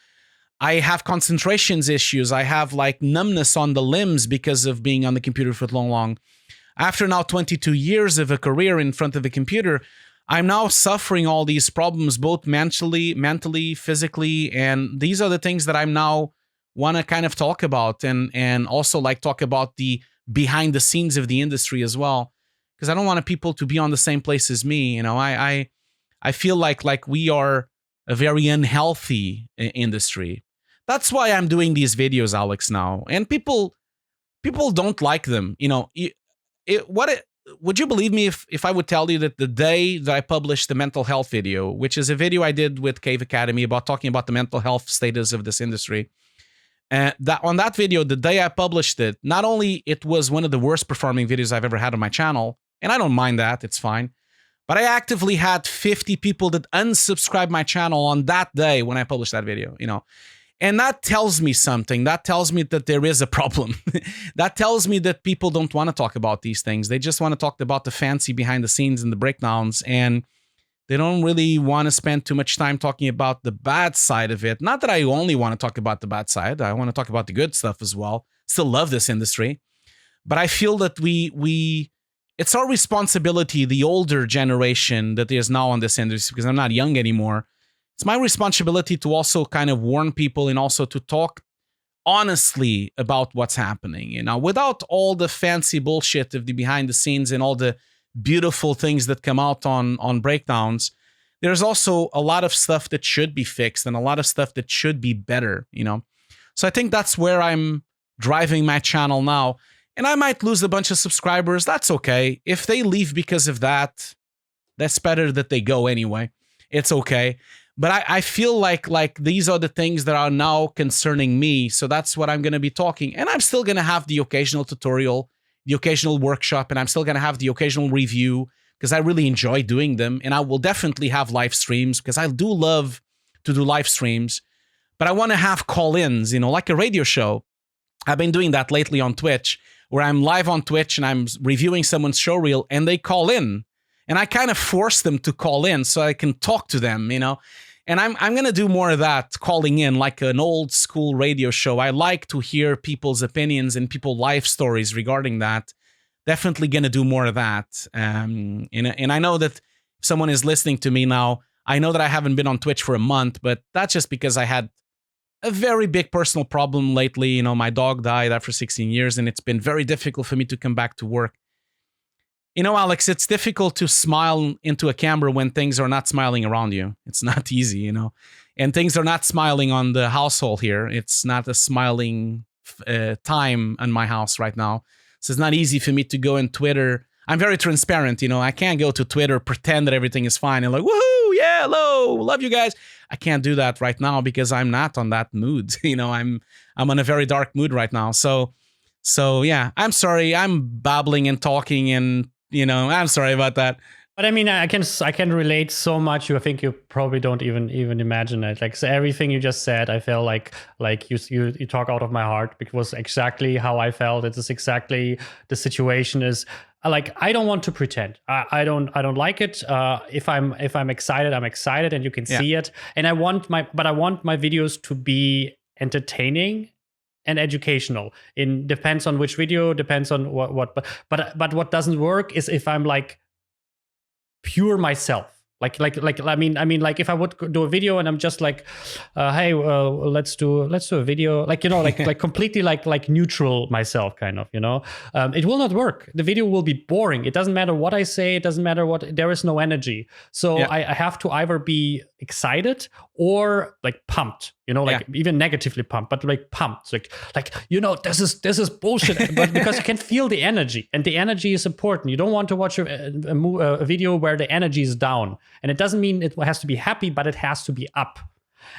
I have concentrations issues. I have numbness on the limbs because of being on the computer for long. after now 22 years of a career in front of a computer, I'm now suffering all these problems, both mentally, physically, and these are the things that I'm now want to kind of talk about, and also like talk about the behind the scenes of the industry as well, because I don't want people to be on the same place as me. You know, I feel like we are a very unhealthy industry. That's why I'm doing these videos, Alex, now, and people don't like them. You know, would you believe me if I would tell you that the day that I published the mental health video, which is a video I did with Cave Academy about talking about the mental health status of this industry, that on that video, the day I published it, not only it was one of the worst performing videos I've ever had on my channel, and I don't mind that, it's fine, but I actively had 50 people that unsubscribed my channel on that day when I published that video, you know. And that tells me something. That tells me that there is a problem. That tells me that people don't want to talk about these things. They just want to talk about the fancy behind the scenes and the breakdowns, and they don't really want to spend too much time talking about the bad side of it. Not that I only want to talk about the bad side. I want to talk about the good stuff as well. Still love this industry. But I feel that it's our responsibility, the older generation that is now on this industry, because I'm not young anymore. It's my responsibility to also kind of warn people and also to talk honestly about what's happening, you know, without all the fancy bullshit of the behind the scenes and all the beautiful things that come out on breakdowns. There's also a lot of stuff that should be fixed and a lot of stuff that should be better, you know. So I think that's where I'm driving my channel now. And I might lose a bunch of subscribers. That's okay. If they leave because of that, that's better that they go anyway. It's okay. But I feel like these are the things that are now concerning me. So that's what I'm going to be talking. And I'm still going to have the occasional tutorial, the occasional workshop, and I'm still going to have the occasional review because I really enjoy doing them. And I will definitely have live streams because I do love to do live streams. But I want to have call-ins, you know, like a radio show. I've been doing that lately on Twitch, where I'm live on Twitch and I'm reviewing someone's show reel and they call in. And I kind of force them to call in so I can talk to them, you know. And I'm going to do more of that, calling in like an old school radio show. I like to hear people's opinions and people's life stories regarding that. Definitely going to do more of that. And I know that if someone is listening to me now, I know that I haven't been on Twitch for a month, but that's just because I had a very big personal problem lately. You know, my dog died after 16 years, and it's been very difficult for me to come back to work. You know, Alex, it's difficult to smile into a camera when things are not smiling around you. It's not easy, you know. And things are not smiling on the household here. It's not a smiling time in my house right now. So it's not easy for me to go on Twitter. I'm very transparent, you know. I can't go to Twitter, pretend that everything is fine and like, woohoo, yeah, hello, love you guys. I can't do that right now because I'm not on that mood. You know, I'm on a very dark mood right now. So yeah, I'm sorry. I'm babbling and talking and, you know, I'm sorry about that. But I mean, I can relate so much. I think you probably don't even imagine it. Like, so everything you just said, I feel like you talk out of my heart, because exactly how I felt. It is exactly the situation is. Like, I don't want to pretend. I don't like it. If I'm excited, I'm excited, and you can see it. And I want my videos to be entertaining and educational. It depends on which video, depends on what. But what doesn't work is if I'm like pure myself. Like I mean, like if I would do a video and I'm just like, hey, let's do a video, like, you know, like completely like neutral myself, kind of, you know, it will not work. The video will be boring. It doesn't matter what I say. It doesn't matter what. There is no energy. So I have to either be excited or like pumped, you know, like even negatively pumped, but like pumped, like you know, this is bullshit, but because you can feel the energy, and the energy is important. You don't want to watch a video where the energy is down. And it doesn't mean it has to be happy, but it has to be up.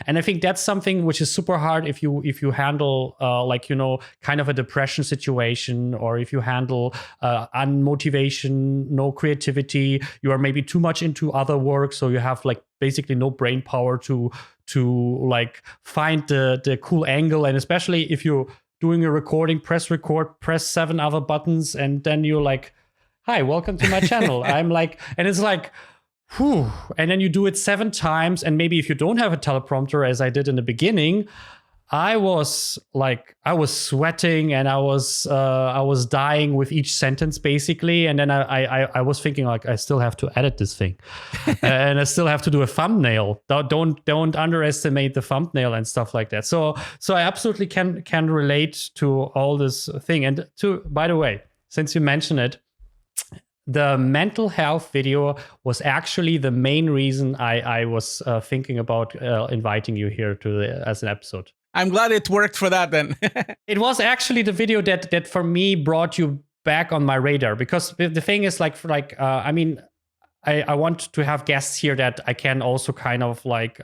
And I think that's something which is super hard if you handle like, you know, kind of a depression situation, or if you handle unmotivation, no creativity. You are maybe too much into other work, so you have like basically no brain power to like find the cool angle. And especially if you're doing a recording, press record, press 7 other buttons, and then you're like, hi, welcome to my channel. I'm like, and it's like, whew. And then you do it 7 times, and maybe if you don't have a teleprompter, as I did in the beginning, I was sweating and I was dying with each sentence basically. And then I was thinking like, I still have to edit this thing and I still have to do a thumbnail. Don't underestimate the thumbnail and stuff like that. So I absolutely can relate to all this thing. And by the way, since you mentioned it, the mental health video was actually the main reason I was thinking about inviting you here as an episode. I'm glad it worked for that then. It was actually the video that for me brought you back on my radar, because the thing is I mean, I want to have guests here that I can also kind of like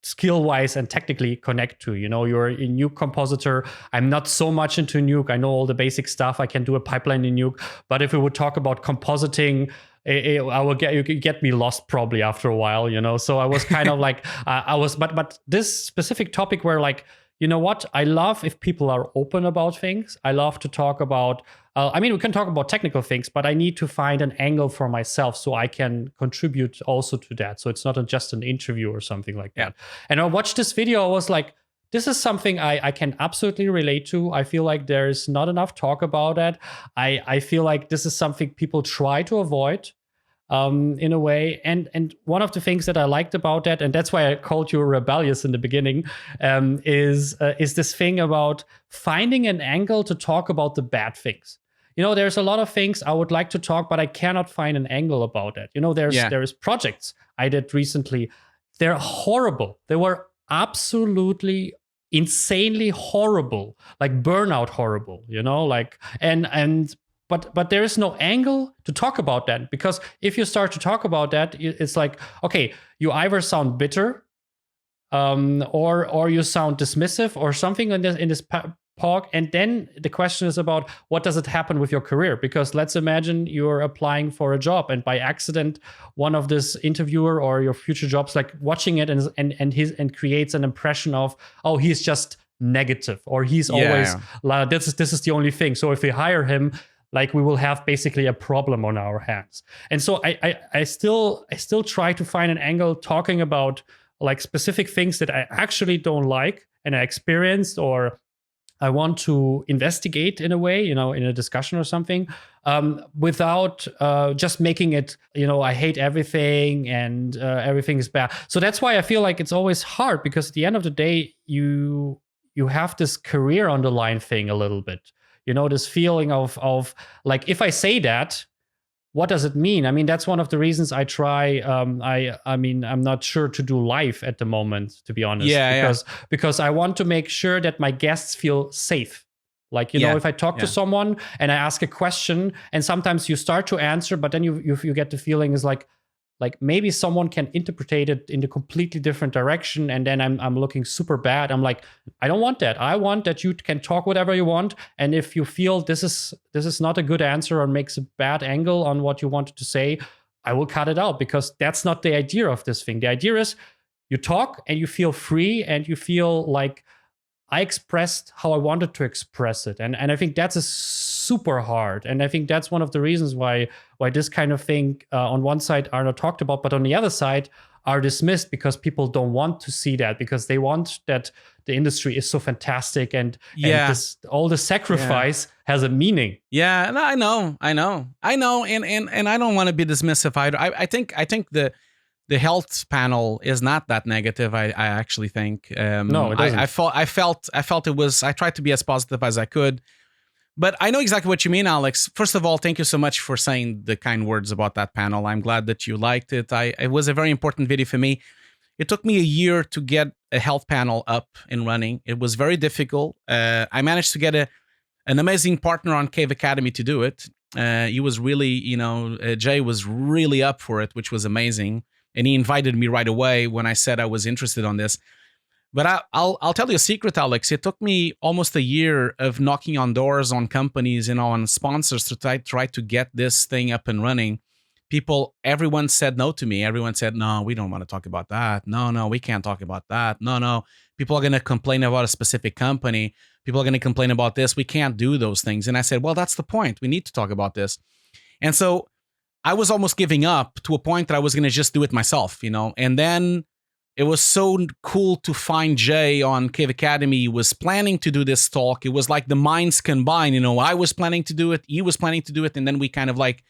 skill-wise and technically connect to. You know, you're in Nuke Compositor. I'm not so much into Nuke. I know all the basic stuff. I can do a pipeline in Nuke. But if we would talk about compositing, I will get me lost probably after a while, you know. So I was kind of like, but this specific topic where like, you know what? I love if people are open about things. I love to talk about, I mean, we can talk about technical things, but I need to find an angle for myself so I can contribute also to that. So it's not just an interview or something like that. And I watched this video. I was like, this is something I can absolutely relate to. I feel like there's not enough talk about it. I feel like this is something people try to avoid. In a way, and one of the things that I liked about that, and that's why I called you rebellious in the beginning, is this thing about finding an angle to talk about the bad things. You know, there's a lot of things I would like to talk, but I cannot find an angle about it. You know, there's projects I did recently. They're horrible. They were absolutely insanely horrible, like burnout horrible. You know, like But there is no angle to talk about that, because if you start to talk about that, it's like, okay, you either sound bitter, or you sound dismissive or something in this talk, and then the question is about what does it happen with your career? Because let's imagine you're applying for a job, and by accident, one of this interviewer or your future jobs like watching it and creates an impression of, oh, he's just negative, or he's always like, this is the only thing. So if we hire him, like we will have basically a problem on our hands. And so I still try to find an angle talking about like specific things that I actually don't like and I experienced, or I want to investigate in a way, you know, in a discussion or something, without just making it, you know, I hate everything and everything is bad. So that's why I feel like it's always hard, because at the end of the day, you have this career on the line thing a little bit. You know, this feeling of like, if I say that, what does it mean? I mean, that's one of the reasons I try. I mean, I'm not sure to do live at the moment, to be honest. Because I want to make sure that my guests feel safe. Like, you know, if I talk to someone and I ask a question, and sometimes you start to answer, but then you get the feeling is like maybe someone can interpret it in a completely different direction, and then I'm looking super bad. I'm like, I don't want that. I want that you can talk whatever you want, and if you feel this is not a good answer or makes a bad angle on what you wanted to say, I will cut it out, because that's not the idea of this thing. The idea is you talk and you feel free and you feel like I expressed how I wanted to express it, and I think that's super hard, and I think that's one of the reasons why this kind of thing on one side are not talked about, but on the other side are dismissed, because people don't want to see that, because they want that the industry is so fantastic and all the sacrifice has a meaning. Yeah, I know, and I don't want to be dismissive either. I think the health panel is not that negative. I actually think. No, it doesn't. I felt it was. I tried to be as positive as I could, but I know exactly what you mean, Alex. First of all, thank you so much for saying the kind words about that panel. I'm glad that you liked it. It was a very important video for me. It took me a year to get a health panel up and running. It was very difficult. I managed to get an amazing partner on Cave Academy to do it. He was really, Jay was really up for it, which was amazing. And he invited me right away when I said I was interested on this. But I'll tell you a secret, Alex. It took me almost a year of knocking on doors on companies, on sponsors to try to get this thing up and running. Everyone said no to me. Everyone said, no, we don't want to talk about that. No, we can't talk about that. No. People are going to complain about a specific company. People are going to complain about this. We can't do those things. And I said, well, that's the point. We need to talk about this. And so I was almost giving up to a point that I was going to just do it myself, And then it was so cool to find Jay on Cave Academy. He was planning to do this talk. It was like the minds combined. I was planning to do it. He was planning to do it. And then we kind of like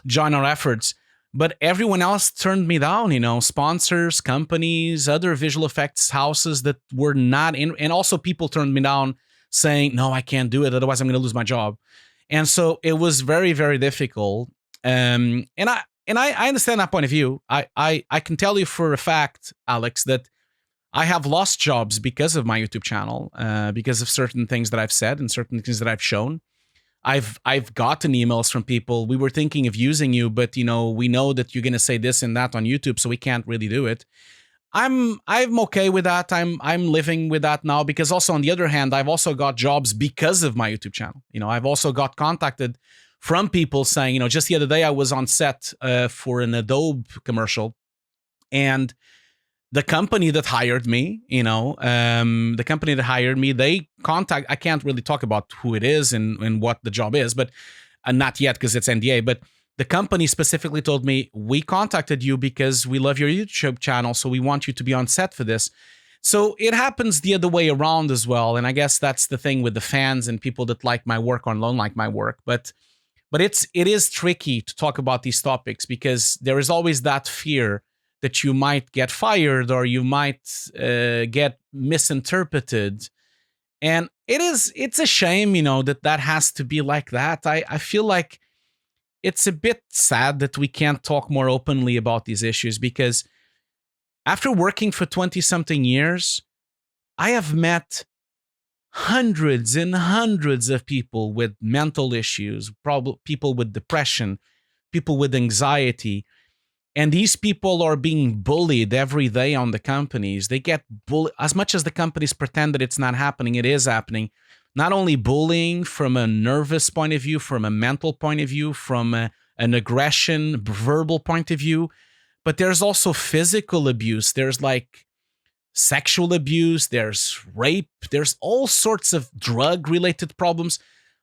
joined our efforts. But everyone else turned me down, sponsors, companies, other visual effects houses that were not in. And also people turned me down saying, no, I can't do it. Otherwise, I'm going to lose my job. And so it was very, very difficult. And I understand that point of view. I can tell you for a fact, Alex, that I have lost jobs because of my YouTube channel, because of certain things that I've said and certain things that I've shown. I've gotten emails from people. We were thinking of using you, but we know that you're going to say this and that on YouTube, so we can't really do it. I'm okay with that. I'm living with that now, because also on the other hand, I've also got jobs because of my YouTube channel. I've also got contacted from people saying, just the other day I was on set for an Adobe commercial, and the company that hired me, I can't really talk about who it is and what the job is, but not yet because it's NDA, but the company specifically told me, we contacted you because we love your YouTube channel, so we want you to be on set for this. So it happens the other way around as well. And I guess that's the thing with the fans and people that like my work or don't like my work. But it is tricky to talk about these topics because there is always that fear that you might get fired or you might get misinterpreted. And it's a shame, that has to be like that. I feel like it's a bit sad that we can't talk more openly about these issues, because after working for 20-something years, I have met hundreds and hundreds of people with mental issues, people with depression, people with anxiety. And these people are being bullied every day on the companies. They get bullied. As much as the companies pretend that it's not happening, it is happening. Not only bullying from a nervous point of view, from a mental point of view, from an aggression, verbal point of view, but there's also physical abuse. There's like sexual abuse, there's rape, there's all sorts of drug-related problems.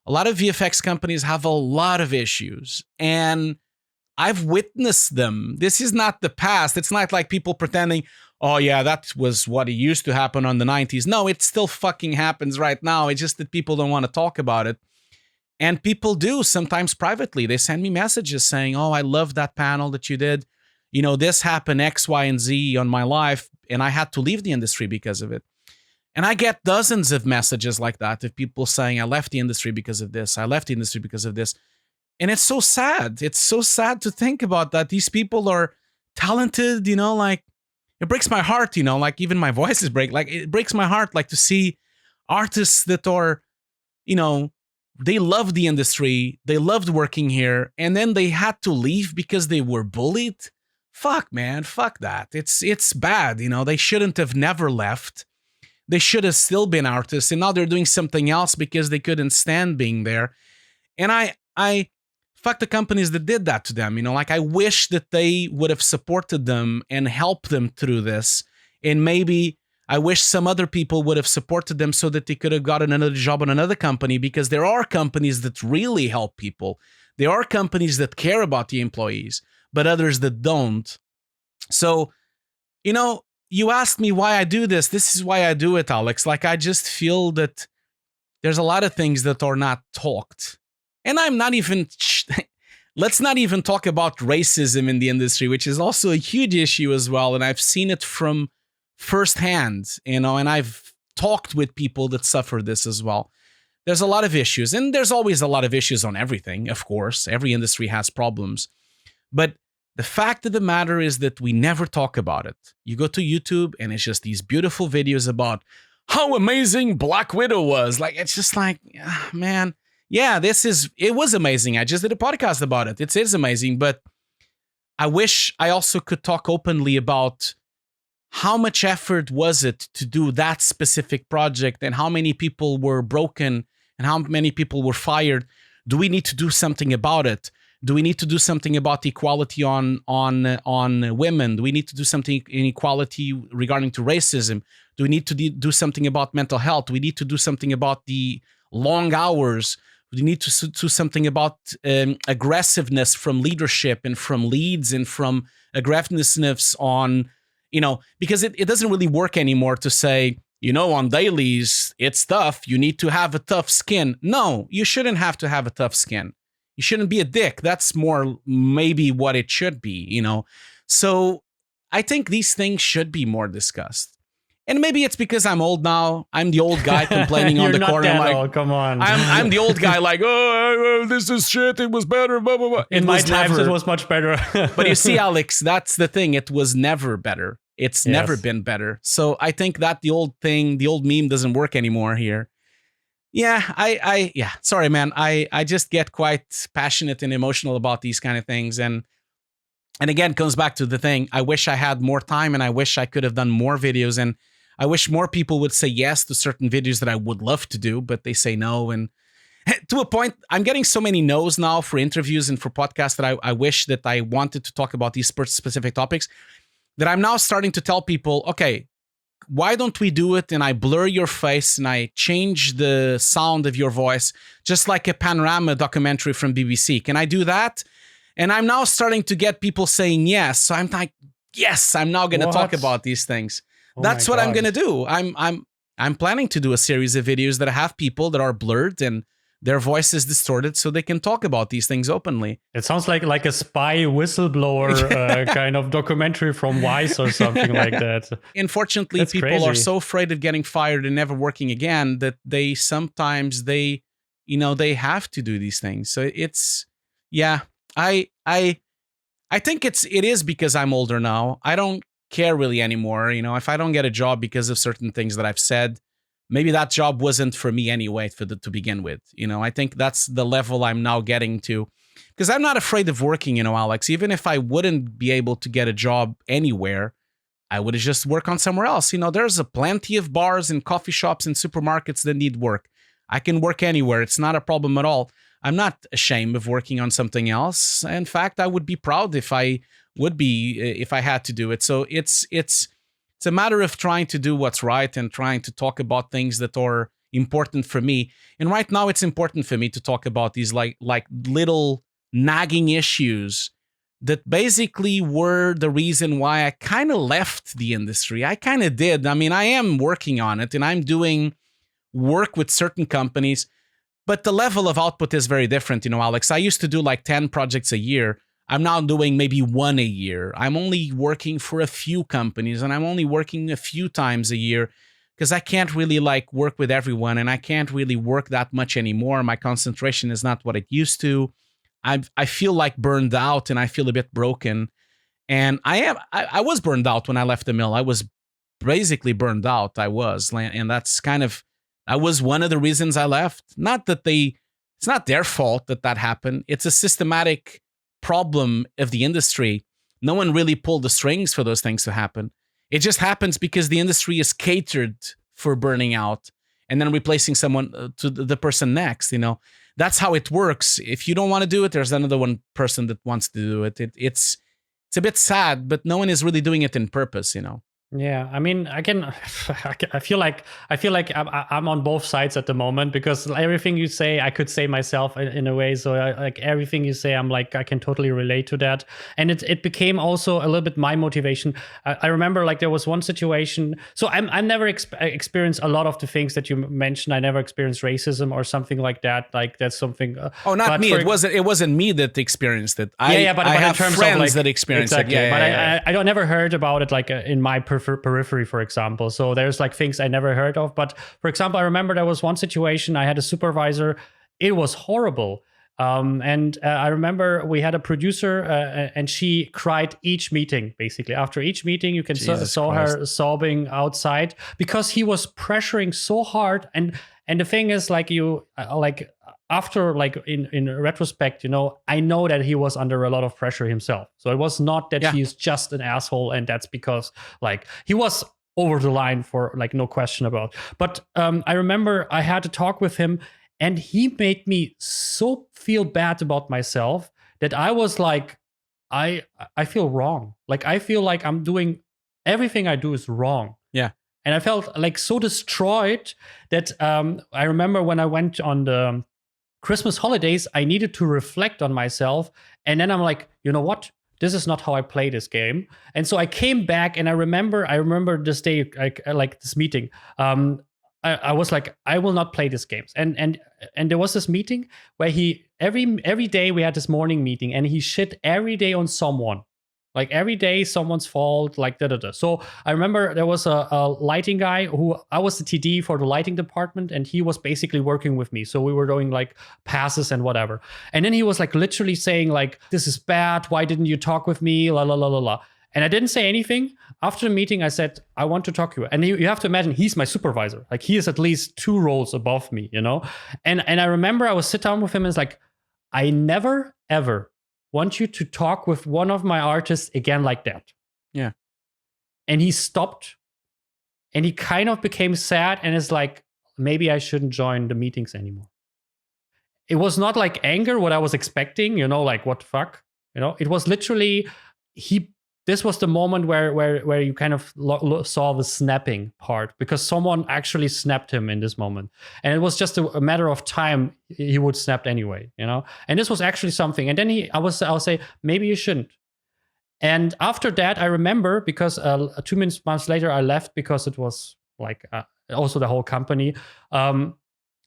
A lot of VFX companies have a lot of issues, and I've witnessed them. This is not the past. It's not like people pretending, oh yeah, that was what it used to happen on the 90s. No, it still fucking happens right now. It's just that people don't want to talk about it. And people do, sometimes privately. They send me messages saying, oh, I love that panel that you did. This happened X, Y, and Z on my life, and I had to leave the industry because of it. And I get dozens of messages like that of people saying, I left the industry because of this. I left the industry because of this. And it's so sad. It's so sad to think about that. These people are talented, like it breaks my heart, like even my voice is break. Like it breaks my heart, like to see artists that are, they love the industry. They loved working here. And then they had to leave because they were bullied. Fuck, man. Fuck that. It's bad. They shouldn't have never left. They should have still been artists. And now they're doing something else because they couldn't stand being there. And I fuck the companies that did that to them. Like I wish that they would have supported them and helped them through this. And maybe I wish some other people would have supported them so that they could have gotten another job on another company, because there are companies that really help people. There are companies that care about the employees, but others that don't. So, you asked me why I do this. This is why I do it, Alex. Like, I just feel that there's a lot of things that are not talked. And I'm not even, let's not even talk about racism in the industry, which is also a huge issue as well. And I've seen it from firsthand, and I've talked with people that suffer this as well. There's a lot of issues, and there's always a lot of issues on everything, of course. Every industry has problems. But the fact of the matter is that we never talk about it. You go to YouTube, and it's just these beautiful videos about how amazing Black Widow was. Like, it's just like, man, yeah, it was amazing. I just did a podcast about it. It is amazing, but I wish I also could talk openly about how much effort was it to do that specific project, and how many people were broken and how many people were fired. Do we need to do something about it? Do we need to do something about equality on women? Do we need to do something in equality regarding to racism? Do we need to do something about mental health? Do we need to do something about the long hours? Do we need to do something about aggressiveness from leadership and from leads and from aggressiveness on, because it doesn't really work anymore to say, on dailies, it's tough. You need to have a tough skin. No, you shouldn't have to have a tough skin. You shouldn't be a dick. That's more maybe what it should be, So I think these things should be more discussed. And maybe it's because I'm old now. I'm the old guy complaining on the corner. You're not that old, come on. I'm the old guy like, oh, this is shit. It was better, blah, blah, blah. In my times, it was much better. But you see, Alex, that's the thing. It was never better. It's never been better. So I think that the old meme doesn't work anymore here. Yeah, sorry, man. I just get quite passionate and emotional about these kind of things. And again, it comes back to the thing. I wish I had more time and I wish I could have done more videos. And I wish more people would say yes to certain videos that I would love to do, but they say no. And to a point, I'm getting so many no's now for interviews and for podcasts that I wish that I wanted to talk about these specific topics, that I'm now starting to tell people, okay, why don't we do it? And I blur your face and I change the sound of your voice, just like a panorama documentary from BBC. Can I do that? And I'm now starting to get people saying yes. So I'm like, yes, I'm now going to talk about these things. That's what I'm going to do. I'm planning to do a series of videos that have people that are blurred and their voice is distorted so they can talk about these things openly. It sounds like a spy whistleblower kind of documentary from Vice or something like that. Unfortunately, That's people crazy. are so afraid of getting fired and never working again that they sometimes they have to do these things. So it's, yeah, I think it is because I'm older now. I don't care really anymore. If I don't get a job because of certain things that I've said, maybe that job wasn't for me anyway to begin with. I think that's the level I'm now getting to, because I'm not afraid of working, Alex. Even if I wouldn't be able to get a job anywhere, I would just work on somewhere else. There's a plenty of bars and coffee shops and supermarkets that need work. I can work anywhere. It's not a problem at all. I'm not ashamed of working on something else. In fact, I would be proud if I had to do it. So it's a matter of trying to do what's right and trying to talk about things that are important for me. And right now, it's important for me to talk about these like little nagging issues that basically were the reason why I kind of left the industry. I kind of did. I mean, I am working on it and I'm doing work with certain companies, but the level of output is very different. Alex, I used to do like 10 projects a year. I'm now doing maybe one a year. I'm only working for a few companies and I'm only working a few times a year because I can't really work with everyone and I can't really work that much anymore. My concentration is not what it used to. I feel like burned out and I feel a bit broken. And I was burned out when I left the mill. I was basically burned out. And that was one of the reasons I left. Not that it's not their fault that happened. It's a systematic problem of the industry. No one really pulled the strings for those things to happen. It just happens because the industry is catered for burning out and then replacing someone to the person next. That's how it works. If you don't want to do it, there's another one person that wants to do it. It's a bit sad, but no one is really doing it in purpose. Yeah, I mean, I feel like I'm on both sides at the moment because everything you say, I could say myself in a way. So everything you say, I'm like, I can totally relate to that. And it became also a little bit my motivation. I remember there was one situation. So I never experienced a lot of the things that you mentioned. I never experienced racism or something like that. That's something. Not me. It wasn't me that experienced it. But I have in terms friends of that experienced it. Exactly. I don't never heard about it in my periphery, for example. So there's things I never heard of. But for example, I remember there was one situation. I had a supervisor. It was horrible. And I remember we had a producer and she cried each meeting, basically. After each meeting, you can saw her sobbing outside because he was pressuring so hard. And the thing is, after in retrospect, I know that he was under a lot of pressure himself. So it was not that he's just an asshole and that's because he was over the line for no question about. But I remember I had to talk with him and he made me so feel bad about myself that I was I feel wrong. I feel like I'm doing everything I do is wrong. Yeah. And I felt so destroyed that I remember when I went on the Christmas holidays, I needed to reflect on myself. And then I'm like, you know what? this is not how I play this game. And so I came back, and I remember this day, like this meeting. I was like, I will not play these games. And there was this meeting where he every day we had this morning meeting, and he shit every day on someone. Like every day, someone's fault, like da. So I remember there was a lighting guy who I was the TD for the lighting department, and he was basically working with me. So we were doing like passes and whatever. And then he was like literally saying like, this is bad. Why didn't you talk with me? La la la la la. And I didn't say anything. After the meeting, I said, I want to talk to you. And you have to imagine, he's my supervisor. Like he is at least 2 roles above me, you know? And I remember I was sit down with him and it's like, I never, ever want you to talk with one of my artists again like that. Yeah. And he stopped, and he kind of became sad, and is like, maybe I shouldn't join the meetings anymore. It was not like anger, what I was expecting, you know, like what the fuck, you know? It was literally, this was the moment where you kind of saw the snapping part, because someone actually snapped him in this moment. And it was just a matter of time he would snap anyway, you know? And this was actually something. And then I'll say, maybe you shouldn't. And after that, I remember, because 2 months later, I left because it was like also the whole company. I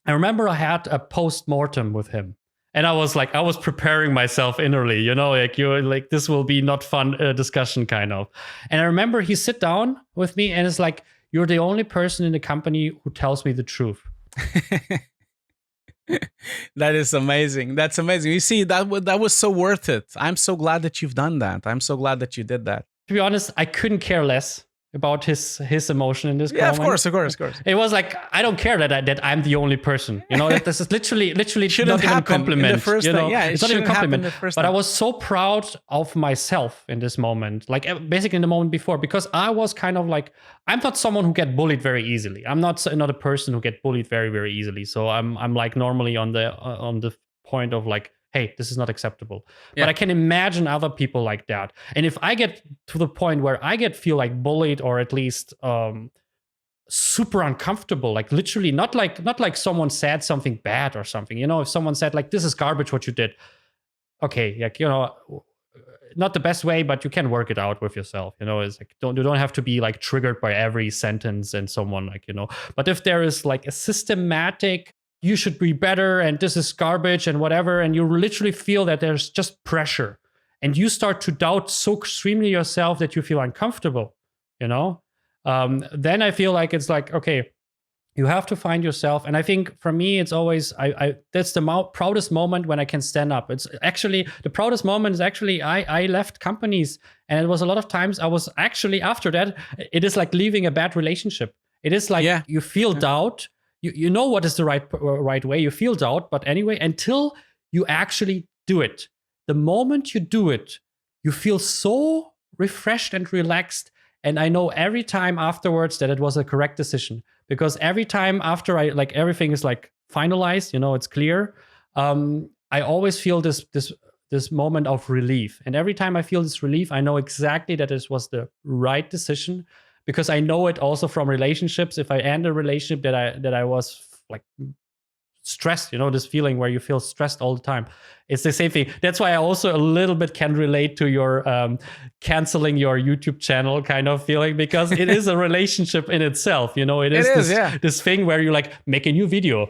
remember I had a post-mortem with him. And I was preparing myself innerly, you know, like you're like, this will be not fun discussion kind of. And I remember he sit down with me and it's like, you're the only person in the company who tells me the truth. That is amazing. That's amazing. You see, that was so worth it. I'm so glad that you've done that. I'm so glad that you did that. To be honest, I couldn't care less about his emotion in this moment. Of course. It was like, I don't care that I'm the only person. You know, this is literally shouldn't not even a compliment. In the first you know? Yeah, it's not even a compliment. But I was so proud of myself in this moment, like basically in the moment before, because I was kind of like, I'm not someone who get bullied very easily. I'm not a person who get bullied very, very easily. So I'm like normally on the point of like, hey, this is not acceptable. Yeah. But I can imagine other people like that. And if I get to the point where I feel like bullied, or at least super uncomfortable, like literally not like someone said something bad or something, you know, if someone said like, this is garbage what you did. Okay, like, you know, not the best way, but you can work it out with yourself. You know, it's like, you don't have to be like triggered by every sentence and someone like, you know, but if there is like a systematic, you should be better and this is garbage and whatever, and you literally feel that there's just pressure and you start to doubt so extremely yourself that you feel uncomfortable, you know, then I feel like it's like, okay, you have to find yourself. And I think for me, it's always, that's the proudest moment when I can stand up. It's actually, the proudest moment is actually, I left companies, and it was a lot of times I was actually, after that, it is like leaving a bad relationship. It is like, you feel doubt. You know what is the right way. You feel doubt, but anyway, until you actually do it. The moment you do it, you feel so refreshed and relaxed. And I know every time afterwards that it was a correct decision, because every time after everything is like finalized, you know, it's clear. I always feel this moment of relief, and every time I feel this relief, I know exactly that this was the right decision. Because I know it also from relationships. If I end a relationship that I was like stressed, you know, this feeling where you feel stressed all the time. It's the same thing. That's why I also a little bit can relate to your canceling your YouTube channel kind of feeling, because it is a relationship in itself. You know, it is this thing where you like make a new video,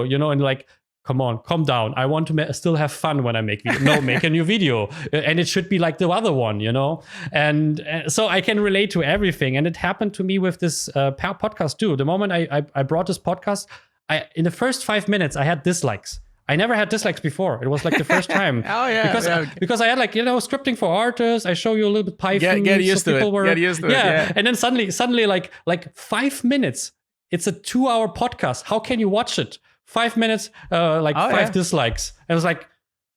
you know, and like, come on, calm down. I want to still have fun when I make video. No, make a new video. And it should be like the other one, you know? And so I can relate to everything. And it happened to me with this podcast too. The moment I brought this podcast, in the first 5 minutes, I had dislikes. I never had dislikes before. It was like the first time. Because I had like, you know, scripting for artists. I show you a little bit Python. Get used to it. Get used to it. Yeah. And then suddenly like 5 minutes. It's a 2-hour podcast. How can you watch it? 5 minutes, 5 dislikes. I was like,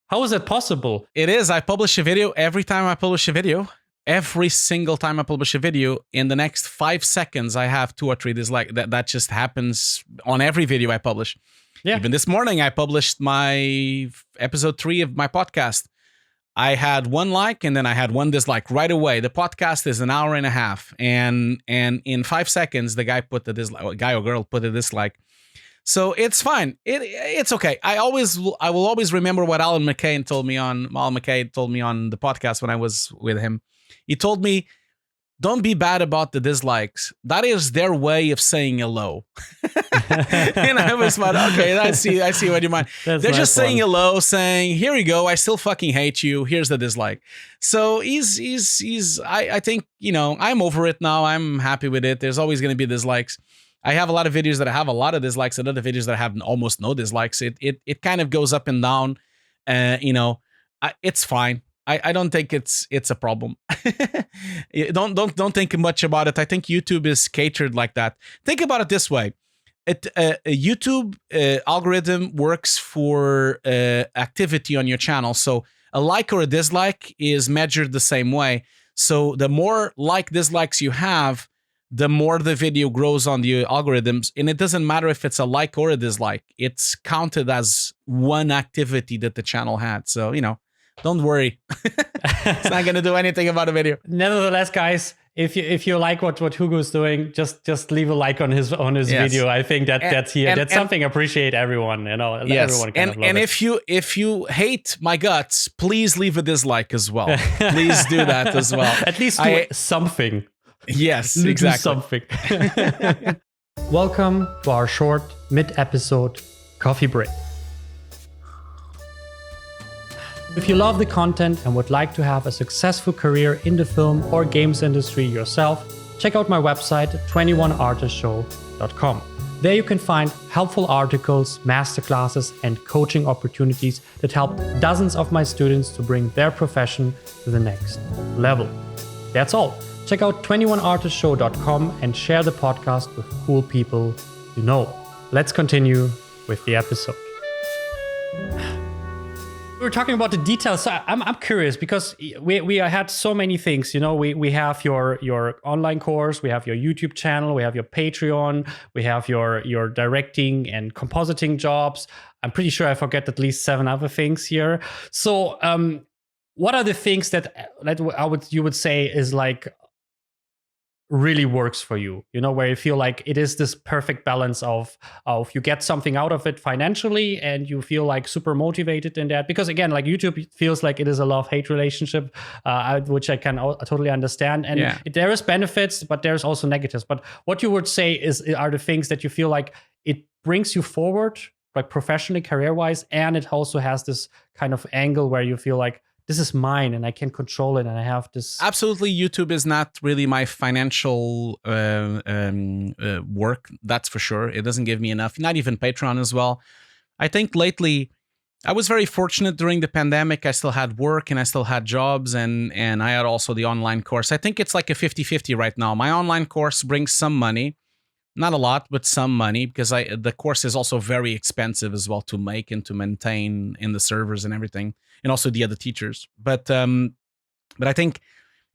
how is that possible? It is. I publish a video. Every time I publish a video, every single time I publish a video, in the next 5 seconds, I have 2 or 3 dislikes. That just happens on every video I publish. Yeah. Even this morning, I published my episode 3 of my podcast. I had 1 like, and then I had 1 dislike right away. The podcast is an hour and a half. And in 5 seconds, the guy or girl put a dislike. So it's fine. It's okay. I will always remember what Alan McKay told me on the podcast when I was with him. He told me, don't be bad about the dislikes. That is their way of saying hello. And I was like, okay, I see what you mean. They're just saying hello, saying, here you go, I still fucking hate you. Here's the dislike. So I think, I'm over it now. I'm happy with it. There's always going to be dislikes. I have a lot of videos that have a lot of dislikes and other videos that have almost no dislikes. It kind of goes up and down. It's fine. I don't think it's a problem. Don't think much about it. I think YouTube is catered like that. Think about it this way. YouTube algorithm works for activity on your channel. So a like or a dislike is measured the same way. So the more dislikes you have, the more the video grows on the algorithms. And it doesn't matter if it's a like or a dislike. It's counted as one activity that the channel had. So, don't worry. It's not going to do anything about the video. Nevertheless, guys, if you like what Hugo's doing, just leave a like on his yes. video. I think that's something I appreciate everyone. Yes. Everyone kind of love and it. if you hate my guts, please leave a dislike as well. Please do that as well. At least do something. Yes, exactly. Do something. Welcome to our short mid-episode coffee break. If you love the content and would like to have a successful career in the film or games industry yourself, check out my website 21artistshow.com. There you can find helpful articles, masterclasses, and coaching opportunities that help dozens of my students to bring their profession to the next level. That's all. Check out 21artistshow.com and share the podcast with cool people you know. Let's continue with the episode. We're talking about the details. So I'm curious because we had so many things. We have your online course, we have your YouTube channel, we have your Patreon, we have your directing and compositing jobs. I'm pretty sure I forget at least 7 other things here. So what are the things that you would say is like really works for you, where you feel like it is this perfect balance of you get something out of it financially and you feel like super motivated in that? Because again, like YouTube feels like it is a love-hate relationship, which I can totally understand. And there is benefits, but there's also negatives. But what you would say are the things that you feel like it brings you forward, like professionally, career-wise, and it also has this kind of angle where you feel like, this is mine and I can control it and I have this. Absolutely. YouTube is not really my financial work. That's for sure. It doesn't give me enough, not even Patreon as well. I think lately I was very fortunate during the pandemic. I still had work and I still had jobs and I had also the online course. I think it's like a 50-50 right now. My online course brings some money, not a lot, but some money because the course is also very expensive as well to make and to maintain in the servers and everything. And also the other teachers. But I think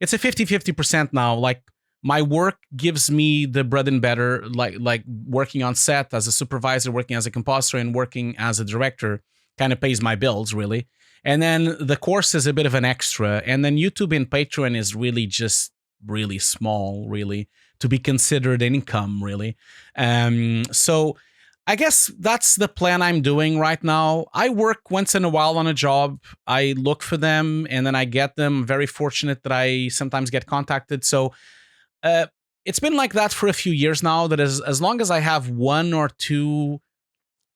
it's a 50-50% now. Like my work gives me the bread and butter, like working on set as a supervisor, working as a compositor, and working as a director kind of pays my bills, really. And then the course is a bit of an extra. And then YouTube and Patreon is really just really small, really, to be considered income, really. So I guess that's the plan I'm doing right now. I work once in a while on a job. I look for them and then I get them. Very fortunate that I sometimes get contacted. So it's been like that for a few years now, that as long as I have 1 or 2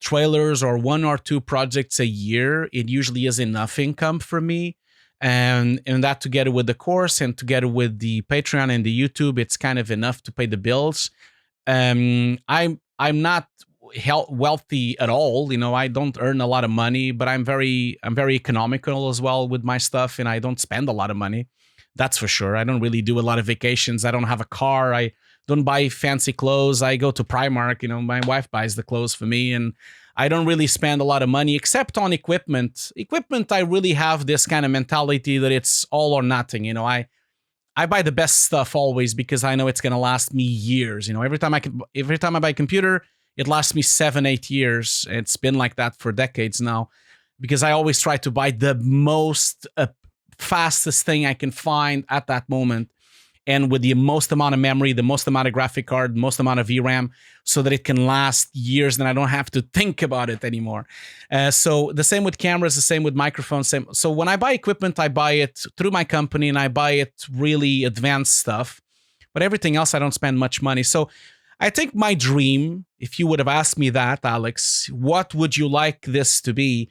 trailers or 1 or 2 projects a year, it usually is enough income for me. And that together with the course and together with the Patreon and the YouTube, it's kind of enough to pay the bills. I'm not wealthy at all. I don't earn a lot of money, but I'm very economical as well with my stuff, and I don't spend a lot of money. That's for sure. I don't really do a lot of vacations. I don't have a car. I don't buy fancy clothes. I go to Primark. My wife buys the clothes for me, and I don't really spend a lot of money except on equipment. Equipment, I really have this kind of mentality that it's all or nothing. I buy the best stuff always because I know it's going to last me years. Every time I buy a computer, it lasts me 7-8 years. It's been like that for decades now because I always try to buy the most fastest thing I can find at that moment. and with the most amount of memory, the most amount of graphic card, most amount of VRAM, so that it can last years and I don't have to think about it anymore. So the same with cameras, the same with microphones. Same. So when I buy equipment, I buy it through my company and I buy it really advanced stuff. But everything else, I don't spend much money. So I think my dream, if you would have asked me that, Alex, what would you like this to be?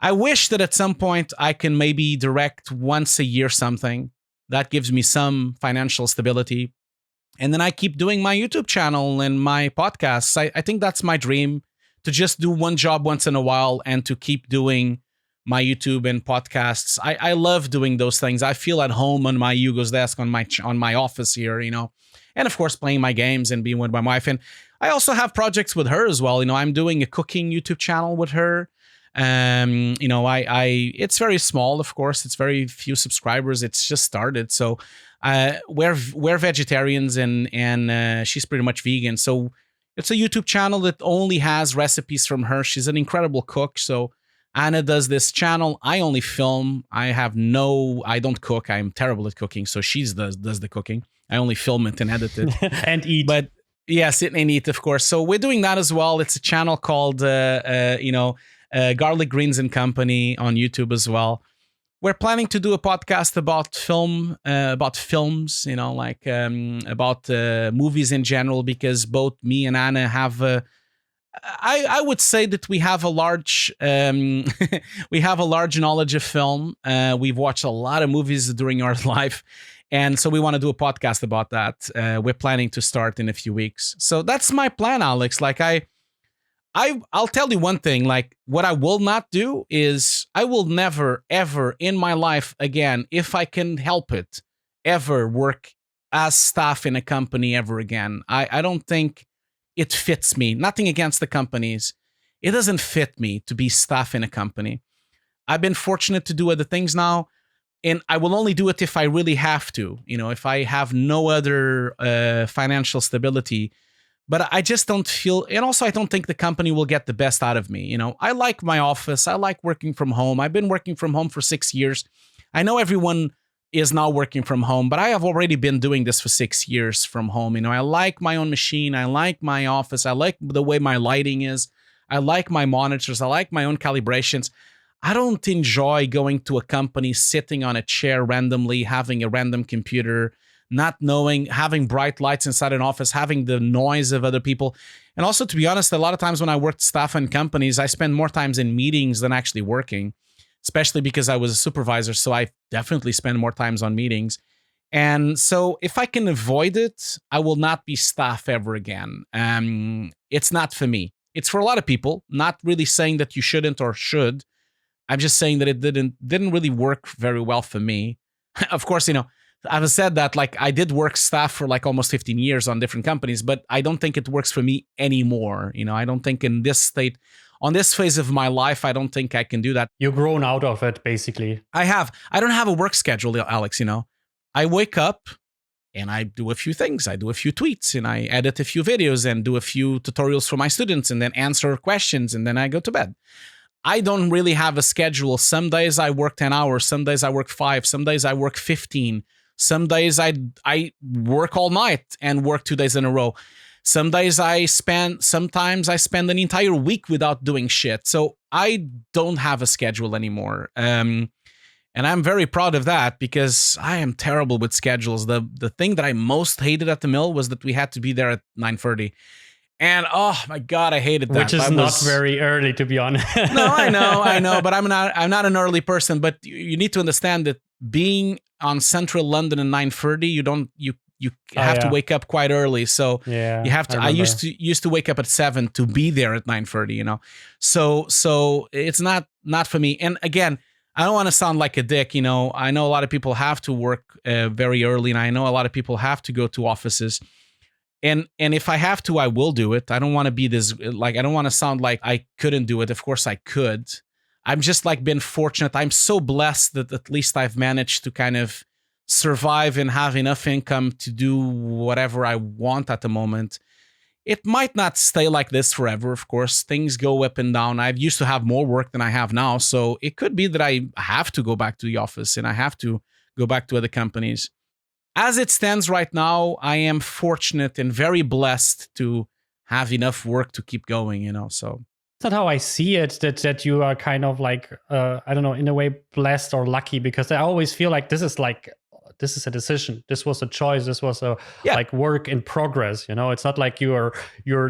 I wish that at some point I can maybe direct once a year something that gives me some financial stability. And then I keep doing my YouTube channel and my podcasts. I think that's my dream, to just do one job once in a while and to keep doing my YouTube and podcasts. I love doing those things. I feel at home on my Hugos desk, on my office here, and of course playing my games and being with my wife. And I also have projects with her as well. I'm doing a cooking YouTube channel with her. It's very small, of course. It's very few subscribers. It's just started. So we're vegetarians and she's pretty much vegan. So it's a YouTube channel that only has recipes from her. She's an incredible cook. So Anna does this channel. I only film. I don't cook. I'm terrible at cooking. So she does the cooking. I only film it and edit it. And eat. But yes, and eat, of course. So we're doing that as well. It's a channel called, Garlic Greens and Company on YouTube as well. We're planning to do a podcast about films, about movies in general, because both me and Anna have, I would say that we have a large, we have a large knowledge of film. We've watched a lot of movies during our life. And so we want to do a podcast about that. We're planning to start in a few weeks. So that's my plan, Alex. I'll tell you one thing, what I will not do is I will never, ever in my life again, if I can help it, ever work as staff in a company ever again. I don't think it fits me. Nothing against the companies. It doesn't fit me to be staff in a company. I've been fortunate to do other things now, and I will only do it if I really have to, if I have no other financial stability. But I just don't feel, and also I don't think the company will get the best out of me. I like my office. I like working from home. I've been working from home for 6 years. I know everyone is now working from home, but I have already been doing this for 6 years from home. I like my own machine. I like my office. I like the way my lighting is. I like my monitors. I like my own calibrations. I don't enjoy going to a company, sitting on a chair randomly, having a random computer, not knowing, having bright lights inside an office, having the noise of other people. And also, to be honest, a lot of times when I worked staff in companies, I spend more times in meetings than actually working, especially because I was a supervisor. So I definitely spend more times on meetings. And so if I can avoid it, I will not be staff ever again. It's not for me. It's for a lot of people, not really saying that you shouldn't or should. I'm just saying that it didn't really work very well for me. Of course, I've said that, I did work staff for almost 15 years on different companies, but I don't think it works for me anymore. I don't think in this state, on this phase of my life, I don't think I can do that. You've grown out of it, basically. I don't have a work schedule, Alex. I wake up and I do a few things. I do a few tweets and I edit a few videos and do a few tutorials for my students and then answer questions and then I go to bed. I don't really have a schedule. Some days I work 10 hours. Some days I work 5. Some days I work 15. Some days I work all night and work 2 days in a row. Sometimes I spend an entire week without doing shit. So I don't have a schedule anymore. And I'm very proud of that because I am terrible with schedules. The thing that I most hated at the mill was that we had to be there at 9:30. And oh my God, I hated that. Which is not very early, to be honest. No, I know, but I'm not an early person. But you need to understand that being on central London at 9:30, you have to wake up quite early. So yeah, you have to. I used to wake up at 7 to be there at 9:30. So it's not for me. And again, I don't want to sound like a dick. I know a lot of people have to work very early, and I know a lot of people have to go to offices. And if I have to, I will do it. I don't want to be this, I don't want to sound like I couldn't do it. Of course I could. I'm just been fortunate. I'm so blessed that at least I've managed to kind of survive and have enough income to do whatever I want at the moment. It might not stay like this forever, of course. Things go up and down. I used to have more work than I have now. So it could be that I have to go back to the office and I have to go back to other companies. as it stands right now, I am fortunate and very blessed to have enough work to keep going, so. That's not how I see it, that you are kind of like, I don't know, in a way blessed or lucky, because I always feel like this is a decision. This was a choice. This was a like work in progress. It's not like you're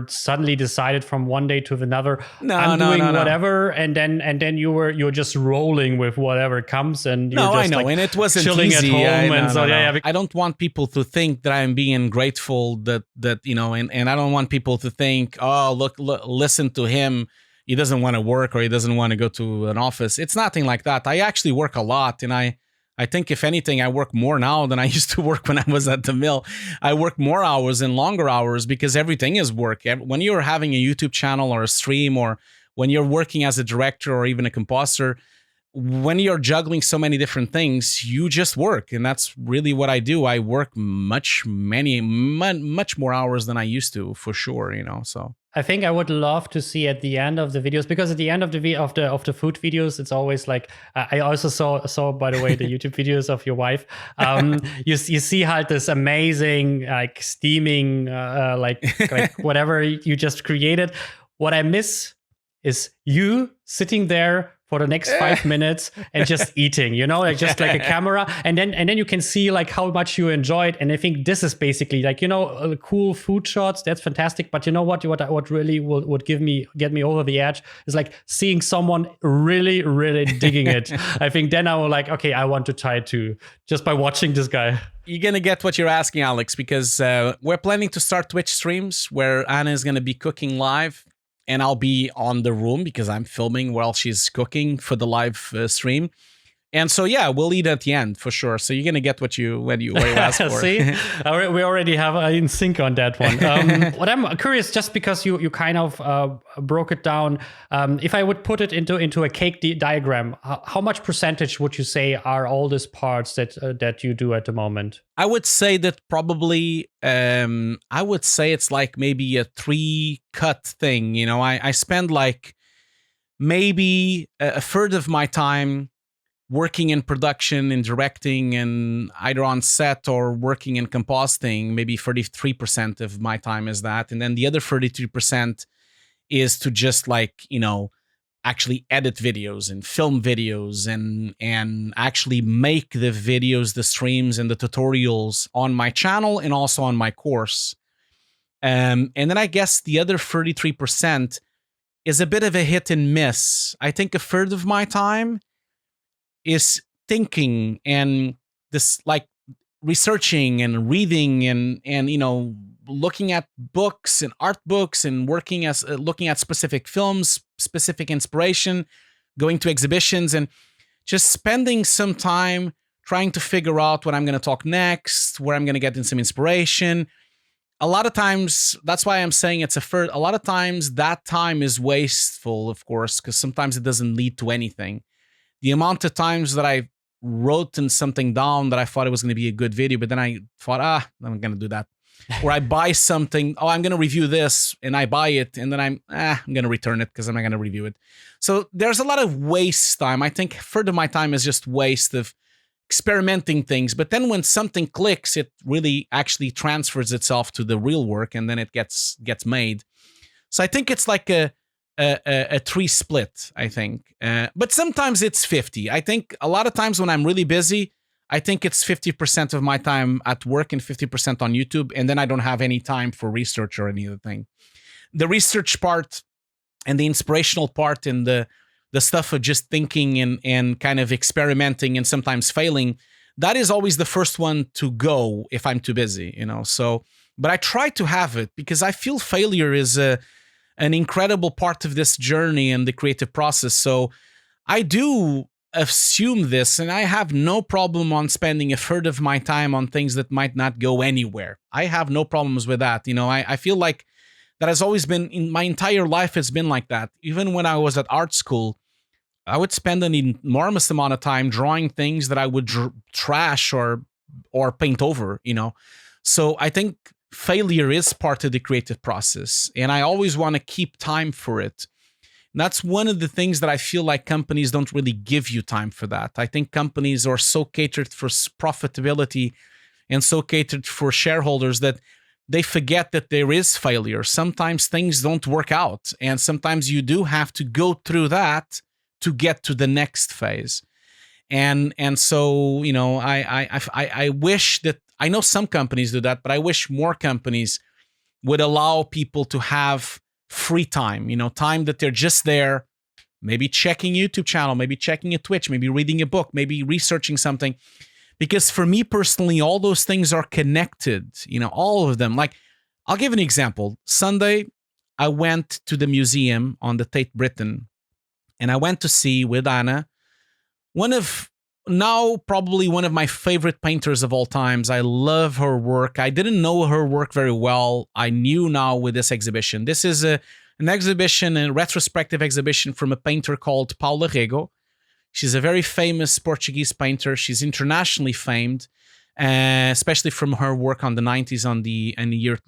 suddenly decided from one day to another. I'm doing whatever, and then you're just rolling with whatever comes, and you're just I know, like and it wasn't chilling easy. at home. I don't want people to think that I'm being grateful that and I don't want people to think, oh, look, listen to him. He doesn't want to work or he doesn't want to go to an office. It's nothing like that. I actually work a lot, and I think if anything, I work more now than I used to work when I was at the mill. I work more hours and longer hours because everything is work. When you're having a YouTube channel or a stream, or when you're working as a director or even a compositor, when you're juggling so many different things, you just work. And that's really what I do. I work much more hours than I used to, for sure, so. I think I would love to see at the end of the videos, because at the end of the food videos, it's always like, I also saw by the way the YouTube videos of your wife. You see how this amazing like steaming like whatever you just created. What I miss is you sitting there for the next 5 minutes and just eating, like just like a camera, and then you can see like how much you enjoy it. And I think this is basically like, cool food shots. That's fantastic. But what really would get me over the edge is like seeing someone really, really digging it. I think then I will like, okay, I want to try too, just by watching this guy. You're going to get what you're asking, Alex, because we're planning to start Twitch streams where Anna is going to be cooking live. And I'll be on the room because I'm filming while she's cooking for the live stream. And so, yeah, we'll eat at the end for sure. So you're going to get what you ask for. See, we already have in sync on that one. What I'm curious, just because you kind of broke it down, if I would put it into a cake diagram, how much percentage would you say are all these parts that you do at the moment? I would say that probably, I would say it's like maybe a 3-cut thing. I spend like maybe a third of my time working in production and directing and either on set or working in compositing. Maybe 33% of my time is that. And then the other 33% is to just like, actually edit videos and film videos and actually make the videos, the streams and the tutorials on my channel and also on my course. And then I guess the other 33% is a bit of a hit and miss. I think a third of my time is thinking and this like researching and reading and looking at books and art books and looking at specific films, specific inspiration, going to exhibitions and just spending some time trying to figure out what I'm going to talk next, where I'm going to get in some inspiration. A lot of times, that's why I'm saying it's a third. A lot of times that time is wasteful, of course, because sometimes it doesn't lead to anything. The amount of times that I wrote something down that I thought it was going to be a good video, but then I thought, I'm going to do that. Or I buy something, I'm going to review this, and I buy it, and then I'm going to return it because I'm not going to review it. So there's a lot of waste time. I think a third of my time is just waste of experimenting things. But then when something clicks, it really actually transfers itself to the real work, and then it gets made. So I think it's like a 3 split, I think. But sometimes it's 50. I think a lot of times when I'm really busy, I think it's 50% of my time at work and 50% on YouTube. And then I don't have any time for research or any other thing. The research part and the inspirational part and the stuff of just thinking and kind of experimenting and sometimes failing, that is always the first one to go if I'm too busy, So, but I try to have it because I feel failure is an incredible part of this journey and the creative process. So I do assume this, and I have no problem on spending a third of my time on things that might not go anywhere. I have no problems with that. I feel like that has always been, in my entire life, it's been like that. Even when I was at art school, I would spend an enormous amount of time drawing things that I would trash or paint over, So I think failure is part of the creative process, and I always want to keep time for it. And that's one of the things that I feel like companies don't really give you time for that. I think companies are so catered for profitability and so catered for shareholders that they forget that there is failure. Sometimes things don't work out, and sometimes you do have to go through that to get to the next phase. And so, you know, I wish that, I know some companies do that, but I wish more companies would allow people to have free time, you know, time that they're just there, maybe checking YouTube channel, maybe checking a Twitch, maybe reading a book, maybe researching something. Because for me personally, all those things are connected, you know, all of them. Like, I'll give an example. Sunday, I went to the museum on the Tate Britain, and I went to see with Anna probably one of my favorite painters of all times. I love her work. I didn't know her work very well. I knew now with this exhibition. This is an exhibition, a retrospective exhibition from a painter called Paula Rego. She's a very famous Portuguese painter. She's internationally famed, especially from her work on the 90s and the year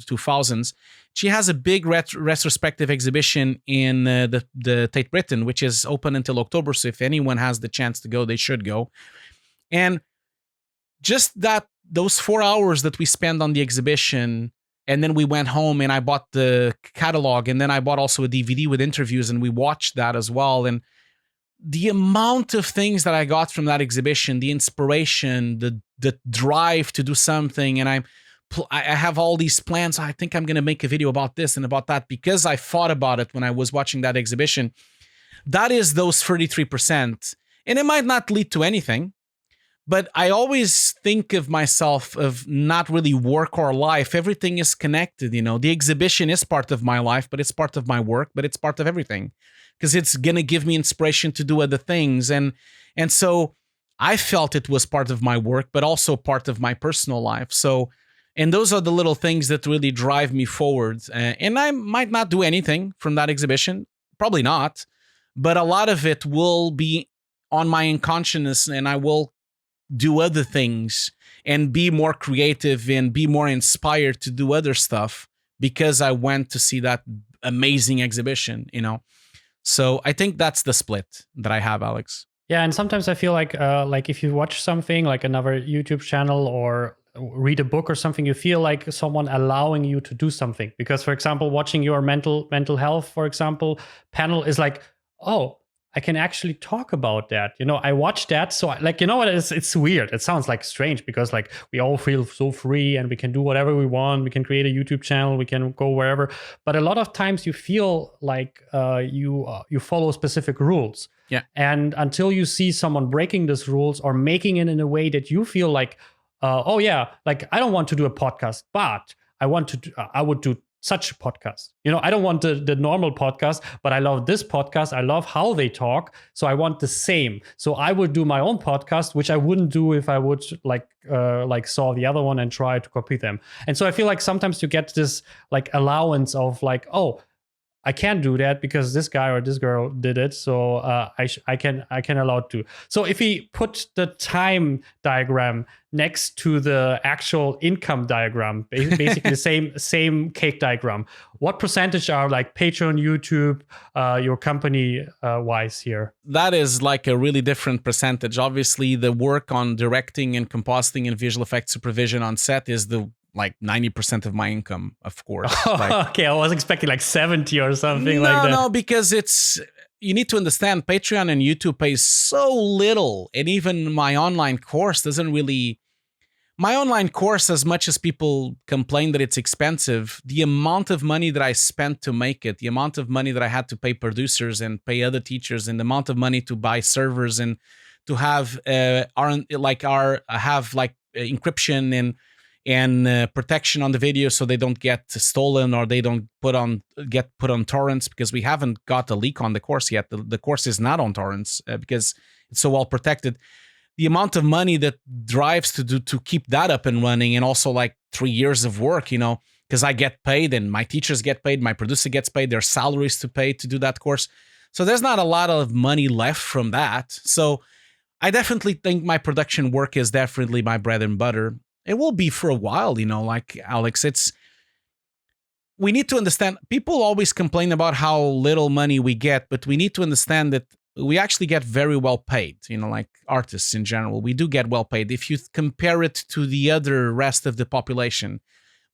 2000s. She has a big retrospective exhibition in the Tate Britain, which is open until October. So if anyone has the chance to go, they should go. And just those 4 hours that we spent on the exhibition, and then we went home and I bought the catalog, and then I bought also a DVD with interviews, and we watched that as well. And the amount of things that I got from that exhibition, the inspiration, the drive to do something, and I have all these plans. I think I'm going to make a video about this and about that because I thought about it when I was watching that exhibition. That is those 33%. And it might not lead to anything, but I always think of myself of not really work or life. Everything is connected, you know. The exhibition is part of my life, but it's part of my work, but it's part of everything because it's going to give me inspiration to do other things. And so I felt it was part of my work, but also part of my personal life. So, and those are the little things that really drive me forward. And I might not do anything from that exhibition, probably not, but a lot of it will be on my unconscious, and I will do other things and be more creative and be more inspired to do other stuff because I went to see that amazing exhibition, you know? So I think that's the split that I have, Alex. Yeah, and sometimes I feel like if you watch something like another YouTube channel or read a book or something, you feel like someone allowing you to do something. Because, for example, watching your mental health, for example, panel is like, oh, I can actually talk about that. You know, I watched that. So like, you know what, it's weird. It sounds like strange because like we all feel so free and we can do whatever we want. We can create a YouTube channel. We can go wherever. But a lot of times you feel like you follow specific rules. Yeah. And until you see someone breaking these rules or making it in a way that you feel like, oh yeah, like I don't want to do a podcast, but I would do such a podcast. You know, I don't want the normal podcast, but I love this podcast. I love how they talk. So I want the same. So I would do my own podcast, which I wouldn't do if I would like saw the other one and try to copy them. And so I feel like sometimes you get this like allowance of like, oh, I can't do that because this guy or this girl did it, so I can allow to. So if we put the time diagram next to the actual income diagram, basically the same cake diagram, what percentage are like Patreon, YouTube, your company wise here? That is like a really different percentage. Obviously, the work on directing and compositing and visual effects supervision on set is the like 90% of my income, of course. Okay, I was expecting like 70 or something like that. No, because you need to understand Patreon and YouTube pays so little. And even my online course doesn't really, my online course, as much as people complain that it's expensive, the amount of money that I spent to make it, the amount of money that I had to pay producers and pay other teachers, and the amount of money to buy servers and to have encryption and protection on the video so they don't get stolen or they don't get put on torrents, because we haven't got a leak on the course yet. The course is not on torrents because it's so well protected. The amount of money that drives to keep that up and running, and also like 3 years of work, you know, because I get paid and my teachers get paid, my producer gets paid, their salaries to pay to do that course. So there's not a lot of money left from that. So I definitely think my production work is definitely my bread and butter. It will be for a while, you know, like Alex, we need to understand, people always complain about how little money we get, but we need to understand that we actually get very well paid, like artists in general. We do get well paid. If you compare it to the other rest of the population,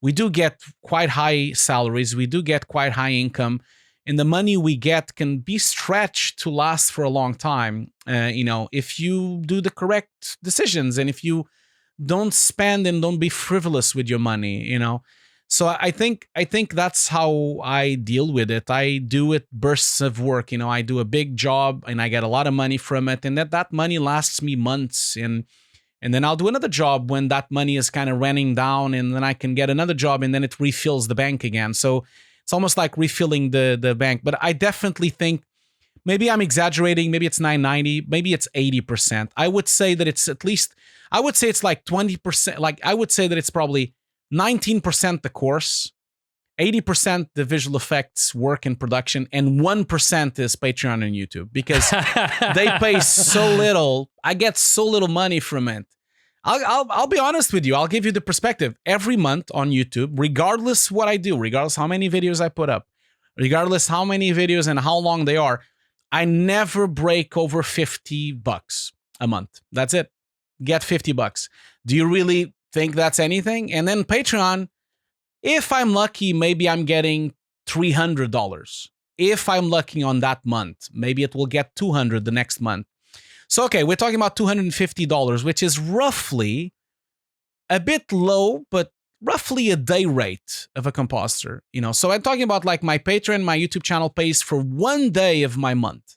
we do get quite high salaries. We do get quite high income. And the money we get can be stretched to last for a long time, if you do the correct decisions and if you don't spend and don't be frivolous with your money, So I think that's how I deal with it. I do it bursts of work. I do a big job and I get a lot of money from it, and that money lasts me months. And then I'll do another job when that money is kind of running down, and then I can get another job, and then it refills the bank again. So it's almost like refilling the bank. But I definitely think, maybe I'm exaggerating, maybe it's 990, maybe it's 80%. I would say that it's I would say it's like 20%. Like, I would say that it's probably 19% the course, 80% the visual effects work in production, and 1% is Patreon and YouTube, because they pay so little. I get so little money from it. I'll be honest with you. I'll give you the perspective. Every month on YouTube, regardless what I do, regardless how many videos I put up, regardless how many videos and how long they are, I never break over $50 a month. That's it. Get $50. Do you really think that's anything? And then Patreon, if I'm lucky, maybe I'm getting $300. If I'm lucky on that month, maybe it will get $200 the next month. So, okay, we're talking about $250, which is roughly a bit low, but roughly a day rate of a compositor. So I'm talking about like my Patreon, my YouTube channel pays for 1 day of my month.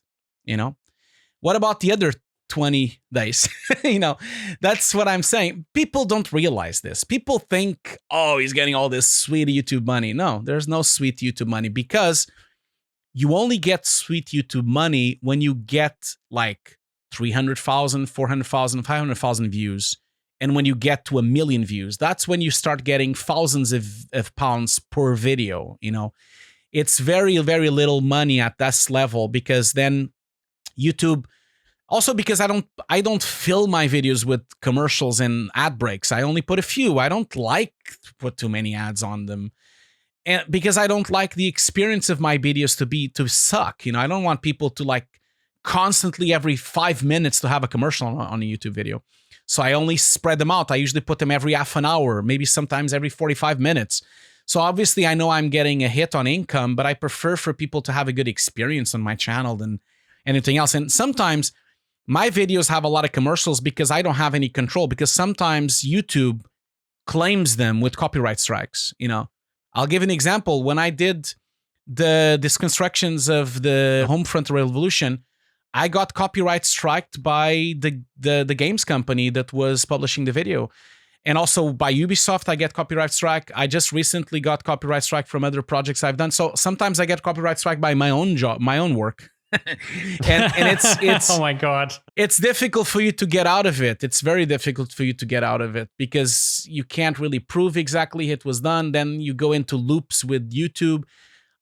What about the other 20 days? That's what I'm saying. People don't realize this. People think, oh, he's getting all this sweet YouTube money. No, there's no sweet YouTube money, because you only get sweet YouTube money when you get like 300,000, 400,000, 500,000 views. And when you get to 1 million views, that's when you start getting thousands of pounds per video. It's very, very little money at this level, because then YouTube, also because I don't fill my videos with commercials and ad breaks. I only put a few. I don't like to put too many ads on them. And because I don't like the experience of my videos to suck. I don't want people to like constantly every 5 minutes to have a commercial on a YouTube video. So I only spread them out. I usually put them every half an hour, maybe sometimes every 45 minutes. So obviously I know I'm getting a hit on income, but I prefer for people to have a good experience on my channel than anything else. And sometimes my videos have a lot of commercials because I don't have any control, because sometimes YouTube claims them with copyright strikes. I'll give an example. When I did the disconstructions of the Homefront Revolution, I got copyright striked by the games company that was publishing the video. And also by Ubisoft, I get copyright strike. I just recently got copyright strike from other projects I've done. So sometimes I get copyright strike by my own job, my own work. and it's oh my God. It's difficult for you to get out of it. It's very difficult for you to get out of it, because you can't really prove exactly it was done. Then you go into loops with YouTube.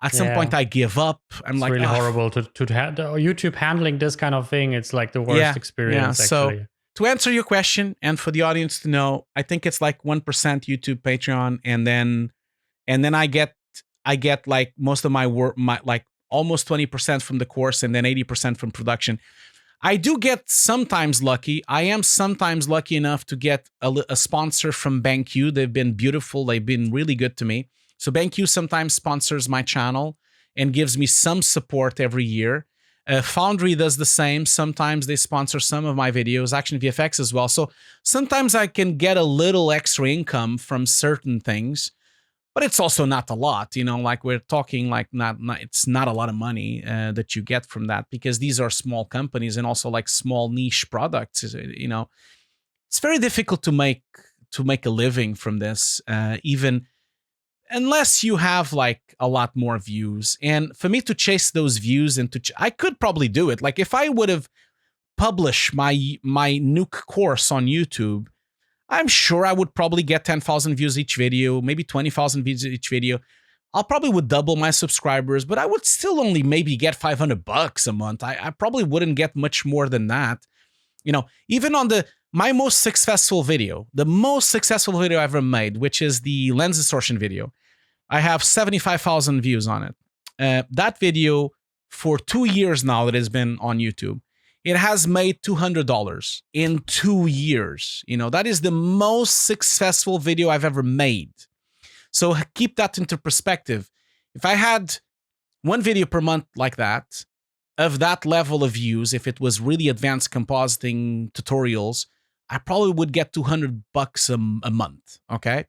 At some point, I give up. It's like, really horrible to YouTube handling this kind of thing. It's like the worst experience. Actually. So to answer your question, and for the audience to know, I think it's like 1% YouTube, Patreon, and then I get like most of my work, like almost 20% from the course, and then 80% from production. I do get sometimes lucky. I am sometimes lucky enough to get a sponsor from BenQ. They've been beautiful. They've been really good to me. So BenQ sometimes sponsors my channel and gives me some support every year. Foundry does the same. Sometimes they sponsor some of my videos, Action VFX as well. So sometimes I can get a little extra income from certain things, but it's also not a lot. Like we're talking like it's not a lot of money that you get from that, because these are small companies and also like small niche products. It's very difficult to make a living from this, even unless you have like a lot more views. And for me to chase those views and I could probably do it. Like if I would have published my Nuke course on YouTube, I'm sure I would probably get 10,000 views each video, maybe 20,000 views each video. I probably would double my subscribers, but I would still only maybe get $500 a month. I probably wouldn't get much more than that. Even on my most successful video, the most successful video I ever made, which is the lens distortion video, I have 75,000 views on it. That video for 2 years now that it's been on YouTube. It has made $200 in 2 years. That is the most successful video I've ever made. So keep that into perspective. If I had one video per month like that, of that level of views, if it was really advanced compositing tutorials, I probably would get $200 a month, okay?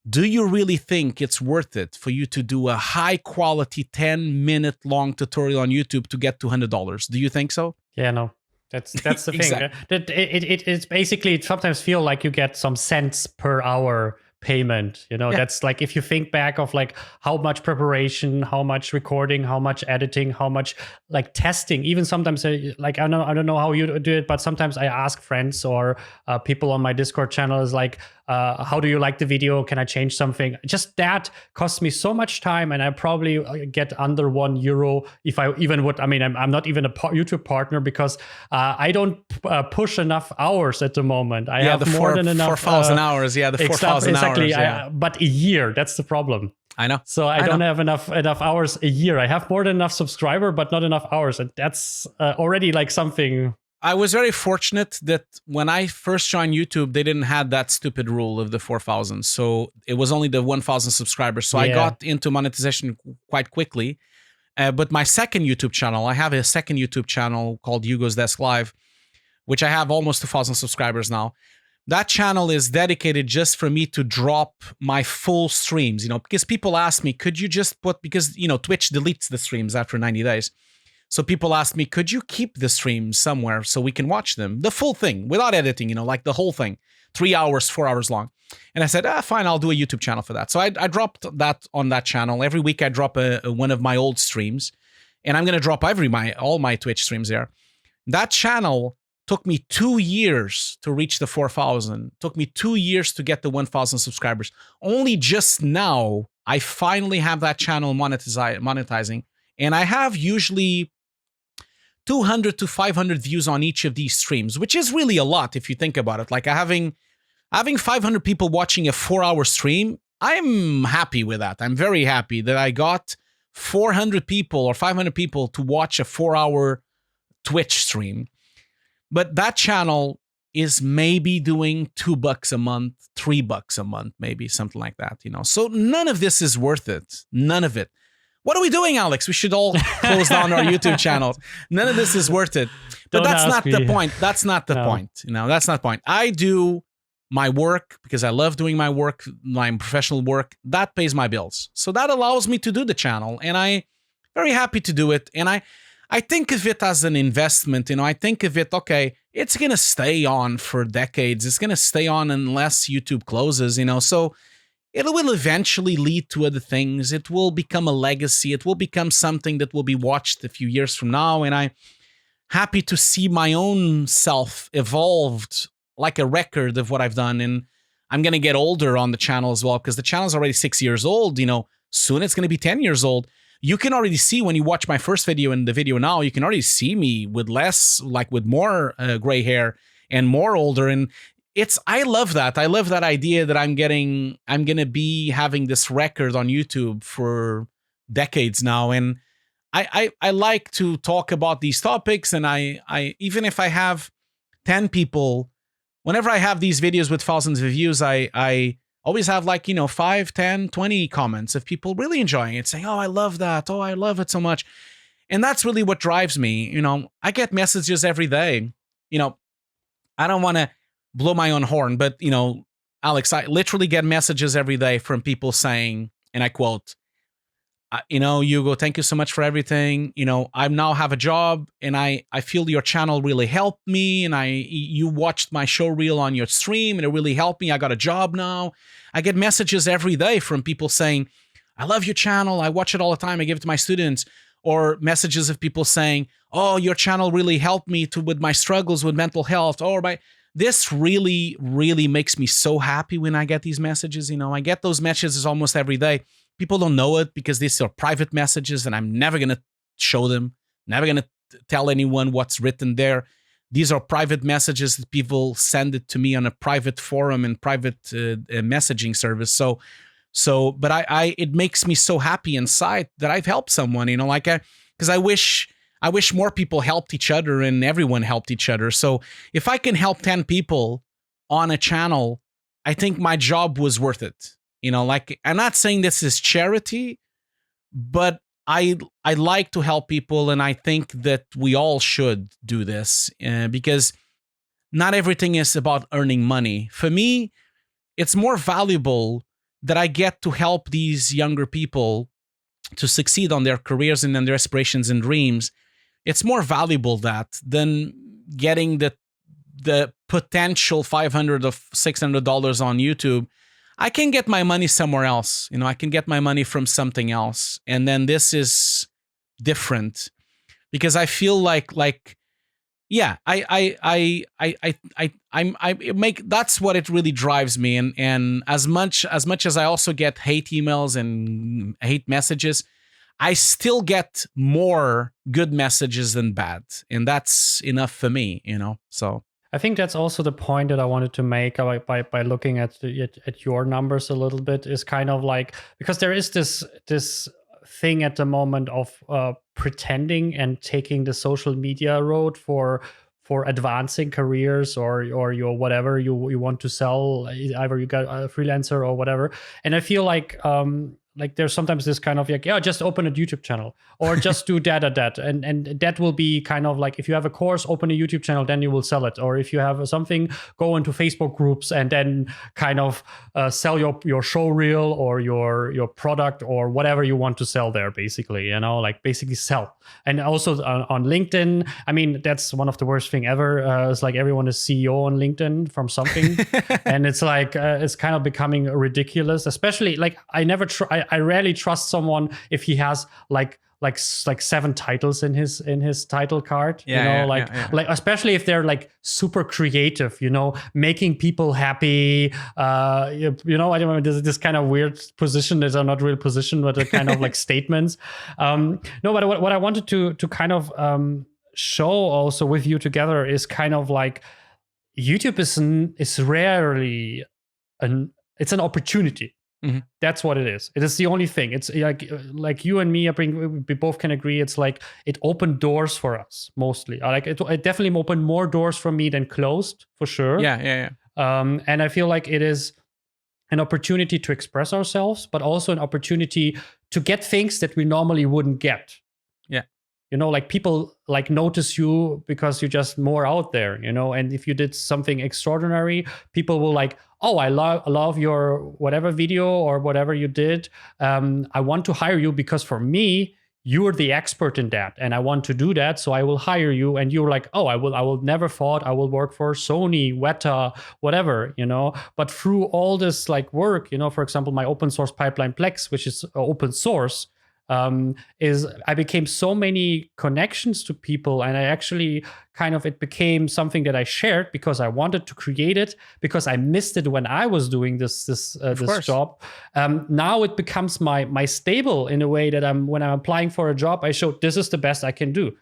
Do you really think it's worth it for you to do a high quality 10-minute long tutorial on YouTube to get $200? Do you think so? Yeah, no. That's the Exactly. thing. It's basically, it sometimes feel like you get some cents per hour payment. Yeah. That's like, if you think back of like how much preparation, how much recording, how much editing, how much like testing. Even sometimes, like I don't know how you do it, but sometimes I ask friends or people on my Discord channel is like, how do you like the video? Can I change something? Just that costs me so much time, and I probably get under €1 if I even would. I mean, I'm not even a YouTube partner because I don't push enough hours at the moment. I have more than enough 4,000 hours. Yeah, the 4,000 exactly, hours. Yeah. But a year, that's the problem. I know. So I don't have enough hours a year. I have more than enough subscriber, but not enough hours, and that's already like something. I was very fortunate that when I first joined YouTube, they didn't have that stupid rule of the 4,000. So it was only the 1,000 subscribers. So I got into monetization quite quickly. But my second YouTube channel, I have a second YouTube channel called Hugo's Desk Live, which I have almost 2,000 subscribers now. That channel is dedicated just for me to drop my full streams, because people ask me, could you just put, because, Twitch deletes the streams after 90 days. So people ask me, could you keep the streams somewhere so we can watch them? The full thing, without editing, like the whole thing, 3 hours, 4 hours long. And I said, fine, I'll do a YouTube channel for that. So I dropped that on that channel. Every week I drop one of my old streams, and I'm going to drop all my Twitch streams there. That channel took me 2 years to reach the 4,000. Took me 2 years to get the 1,000 subscribers. Only just now, I finally have that channel monetizing. And I have usually 200 to 500 views on each of these streams, which is really a lot if you think about it. Like having 500 people watching a 4-hour stream, I'm happy with that. I'm very happy that I got 400 people or 500 people to watch a 4-hour Twitch stream. But that channel is maybe doing $2 a month, $3 a month, maybe something like that, So none of this is worth it. None of it. What are we doing, Alex? We should all close down our YouTube channels. None of this is worth it. But that's not the point. That's not the point. That's not the point. I do my work because I love doing my work, my professional work. That pays my bills. So that allows me to do the channel. And I'm very happy to do it. And I think of it as an investment. I think of it, okay, it's going to stay on for decades. It's going to stay on unless YouTube closes, So it will eventually lead to other things. It will become a legacy. It will become something that will be watched a few years from now. And I'm happy to see my own self evolved like a record of what I've done. And I'm going to get older on the channel as well, because the channel is already 6 years old. Soon it's going to be 10 years old. You can already see when you watch my first video and the video now, you can already see me with with more gray hair and more older. And I love that. I love that idea that I'm going to be having this record on YouTube for decades now. And I like to talk about these topics. And I even if I have 10 people, whenever I have these videos with thousands of views, I always have 5, 10, 20 comments of people really enjoying it, saying, oh, I love that. Oh, I love it so much. And that's really what drives me. I get messages every day. I don't want to blow my own horn, but, Alex, I literally get messages every day from people saying, and I quote, Hugo, thank you so much for everything. I now have a job and I feel your channel really helped me. And you watched my show reel on your stream and it really helped me. I got a job now. I get messages every day from people saying, I love your channel. I watch it all the time. I give it to my students. Or messages of people saying, oh, your channel really helped me with my struggles with mental health. This really, really makes me so happy when I get these messages. I get those messages almost every day. People don't know it because these are private messages and I'm never going to show them, never going to tell anyone what's written there. These are private messages that people send it to me on a private forum and private messaging service. But it makes me so happy inside that I've helped someone, because I wish more people helped each other and everyone helped each other. So if I can help 10 people on a channel, I think my job was worth it. Like, I'm not saying this is charity, but I like to help people, and I think that we all should do this because not everything is about earning money. For me, it's more valuable that I get to help these younger people to succeed on their careers and on their aspirations and dreams. It's more valuable than getting the potential $500 or $600 on YouTube. I can get my money somewhere else. I can get my money from something else. And then this is different because I feel like yeah, that's what it really drives me. And as much as I also get hate emails and hate messages, I still get more good messages than bad. And that's enough for me, so. I think that's also the point that I wanted to make by looking at your numbers a little bit, is kind of like, because there is this thing at the moment of pretending and taking the social media road for advancing careers or your whatever you want to sell, either you got a freelancer or whatever. And I feel like there's sometimes this kind of like, yeah, just open a YouTube channel or just do that. And that will be kind of like, if you have a course, open a YouTube channel, then you will sell it. Or if you have something, go into Facebook groups and then kind of sell your show reel or your product or whatever you want to sell there, basically, like basically sell. And also on LinkedIn, I mean, that's one of the worst thing ever. It's like everyone is CEO on LinkedIn from something. And it's like, it's kind of becoming ridiculous, especially like I rarely trust someone if he has like 7 titles in his title card, like especially if they're like super creative, making people happy, I don't know, this kind of weird position that are not real position, but a kind of like statements. No, but what I wanted to kind of show also with you together is kind of like YouTube is rarely it's an opportunity. Mm-hmm. That's what it is. It is the only thing. It's like you and me, we both can agree. It's like it opened doors for us mostly. Like it definitely opened more doors for me than closed, for sure. Yeah. And I feel like it is an opportunity to express ourselves, but also an opportunity to get things that we normally wouldn't get. Yeah. Like people like notice you because you're just more out there, and if you did something extraordinary, people will like, oh, I love your whatever video or whatever you did. I want to hire you because for me, you're the expert in that and I want to do that. So I will hire you. And you're like, oh, I will never thought I will work for Sony, Weta, whatever, but through all this like work, for example, my open source pipeline Plex, which is open source, is I became so many connections to people, and I actually it became something that I shared because I wanted to create it, because I missed it when I was doing this job. Now it becomes my stable in a way that when I'm applying for a job, I show this is the best I can do.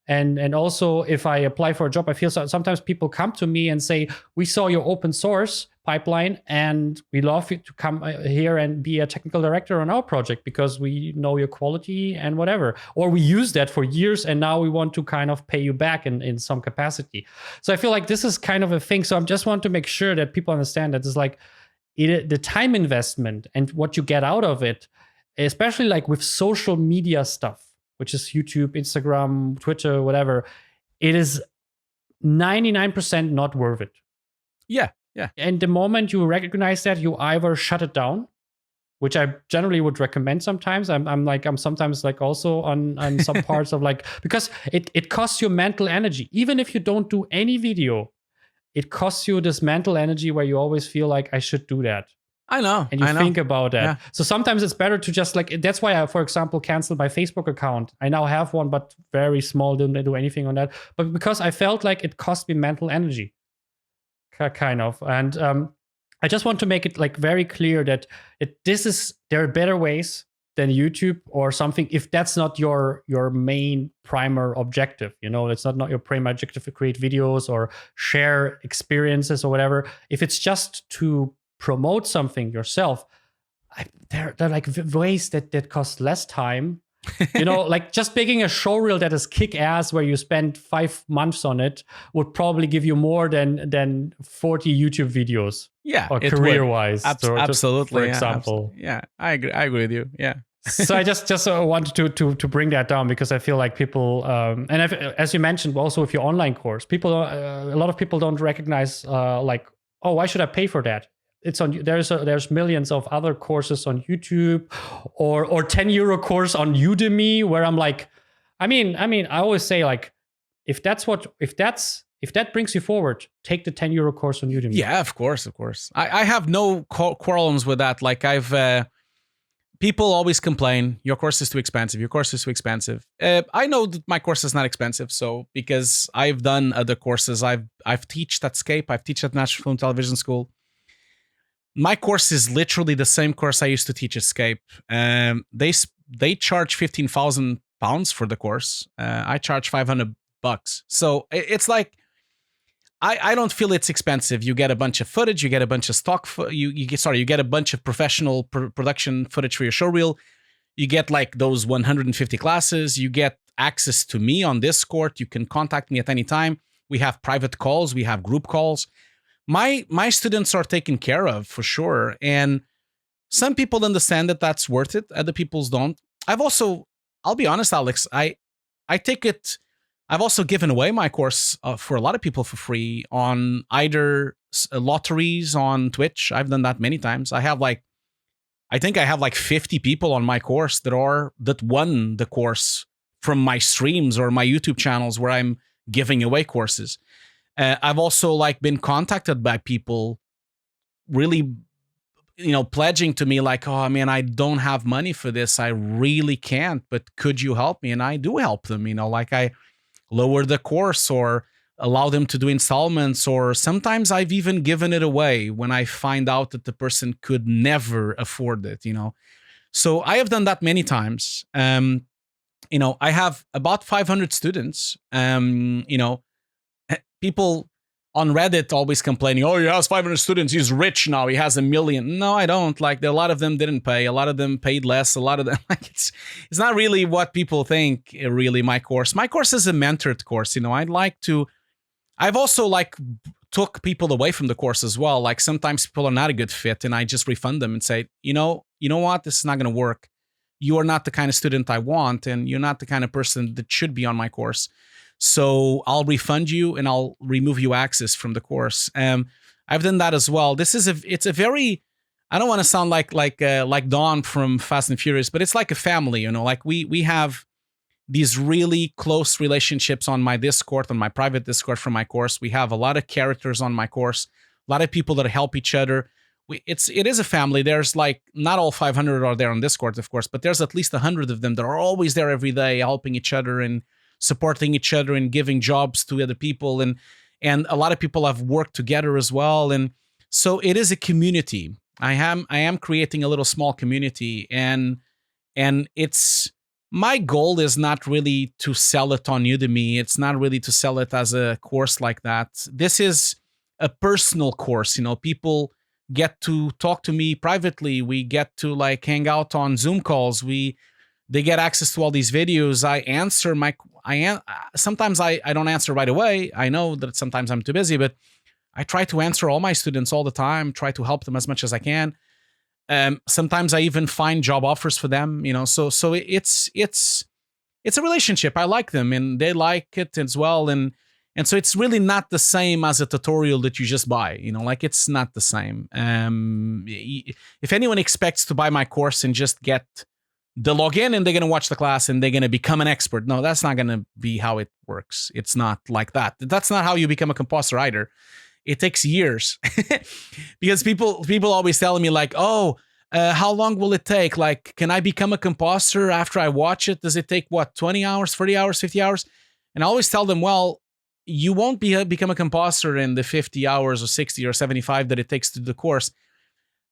And also, if I apply for a job, I feel sometimes people come to me and say, we saw your open source pipeline and we love you to come here and be a technical director on our project because we know your quality and whatever. Or we use that for years and now we want to kind of pay you back in some capacity. So I feel like this is kind of a thing. So I just want to make sure that people understand that it's like the time investment and what you get out of it, especially like with social media stuff, which is YouTube, Instagram, Twitter, whatever, it is 99% not worth it. Yeah. And the moment you recognize that, you either shut it down, which I generally would recommend sometimes. I'm sometimes like also on some parts of like, because it costs you mental energy. Even if you don't do any video, it costs you this mental energy where you always feel like I should do that. I know. And you think about that. Yeah. So sometimes it's better to just like, that's why I, for example, canceled my Facebook account. I now have one, but very small, didn't do anything on that. But because I felt like it cost me mental energy, kind of. And I just want to make it like very clear that there are better ways than YouTube or something, if that's not your main primer objective. It's not your primary objective to create videos or share experiences or whatever. If it's just to promote something yourself, there are like ways that cost less time Like just making a show reel that is kick ass where you spend 5 months on it would probably give you more than 40 YouTube videos. Yeah, or career wise. Absolutely, for example. Yeah, I agree with you. Yeah. So I just wanted to bring that down, because I feel like people, and as you mentioned, also with your online course, people, a lot of people don't recognize like, oh, why should I pay for that? It's on. There's millions of other courses on YouTube, or €10 course on Udemy, where I'm like, I mean, I always say, like, if that brings you forward, take the €10 course on Udemy. Yeah, of course. I have no quarrels with that. Like, people always complain, your course is too expensive. I know that my course is not expensive, so because I've done other courses, I've taught at Scape, I've taught at National Film Television School. My course is literally the same course I used to teach at Scape. They charge £15,000 for the course. I charge $500. So it's like, I don't feel it's expensive. You get a bunch of footage, you get a bunch of stock. You get a bunch of professional production footage for your showreel. You get like those 150 classes. You get access to me on Discord. You can contact me at any time. We have private calls. We have group calls. My students are taken care of for sure. And some people understand that that's worth it. Other people don't. I'll be honest, Alex, I take it. I've also given away my course for a lot of people for free on either lotteries on Twitch. I've done that many times. I think I have like 50 people on my course that won the course from my streams or my YouTube channels where I'm giving away courses. I've also like been contacted by people really, pledging to me like, oh man, I don't have money for this. I really can't, but could you help me? And I do help them, like I lower the course or allow them to do installments, or sometimes I've even given it away when I find out that the person could never afford it, So I have done that many times. I have about 500 students. People on Reddit always complaining, oh, he has 500 students, he's rich now, he has 1 million. No, I don't. Like, a lot of them didn't pay. A lot of them paid less. A lot of them, like, it's not really what people think, really, my course. My course is a mentored course. I've also, like, took people away from the course as well. Like, sometimes people are not a good fit, and I just refund them and say, you know what? This is not going to work. You are not the kind of student I want, and you're not the kind of person that should be on my course. So I'll refund you and I'll remove you access from the course. I've done that as well. It's a very, I don't want to sound like Don from Fast and Furious, but it's like a family, like we have these really close relationships on my Discord, on my private Discord for my course. We have a lot of characters on my course, a lot of people that help each other. It is a family. There's like, not all 500 are there on Discord, of course, but there's at least 100 of them that are always there every day, helping each other and supporting each other and giving jobs to other people. And a lot of people have worked together as well. And so it is a community. I am creating a little small community, and it's, my goal is not really to sell it on Udemy. It's not really to sell it as a course like that. This is a personal course. People get to talk to me privately. We get to like hang out on Zoom calls. They get access to all these videos. Sometimes I don't answer right away. I know that sometimes I'm too busy, but I try to answer all my students all the time, try to help them as much as I can. Sometimes I even find job offers for them, so it's a relationship. I like them and they like it as well. And so it's really not the same as a tutorial that you just buy, like it's not the same. If anyone expects to buy my course and just get the login and they're going to watch the class and they're going to become an expert, no, that's not going to be how it works. It's not like that. That's not how you become a compositor either. It takes years because people always telling me like, oh, how long will it take? Like, can I become a compositor after I watch it? Does it take 20 hours, 40 hours, 50 hours? And I always tell them, well, you won't become a compositor in the 50 hours or 60 or 75 that it takes to do the course.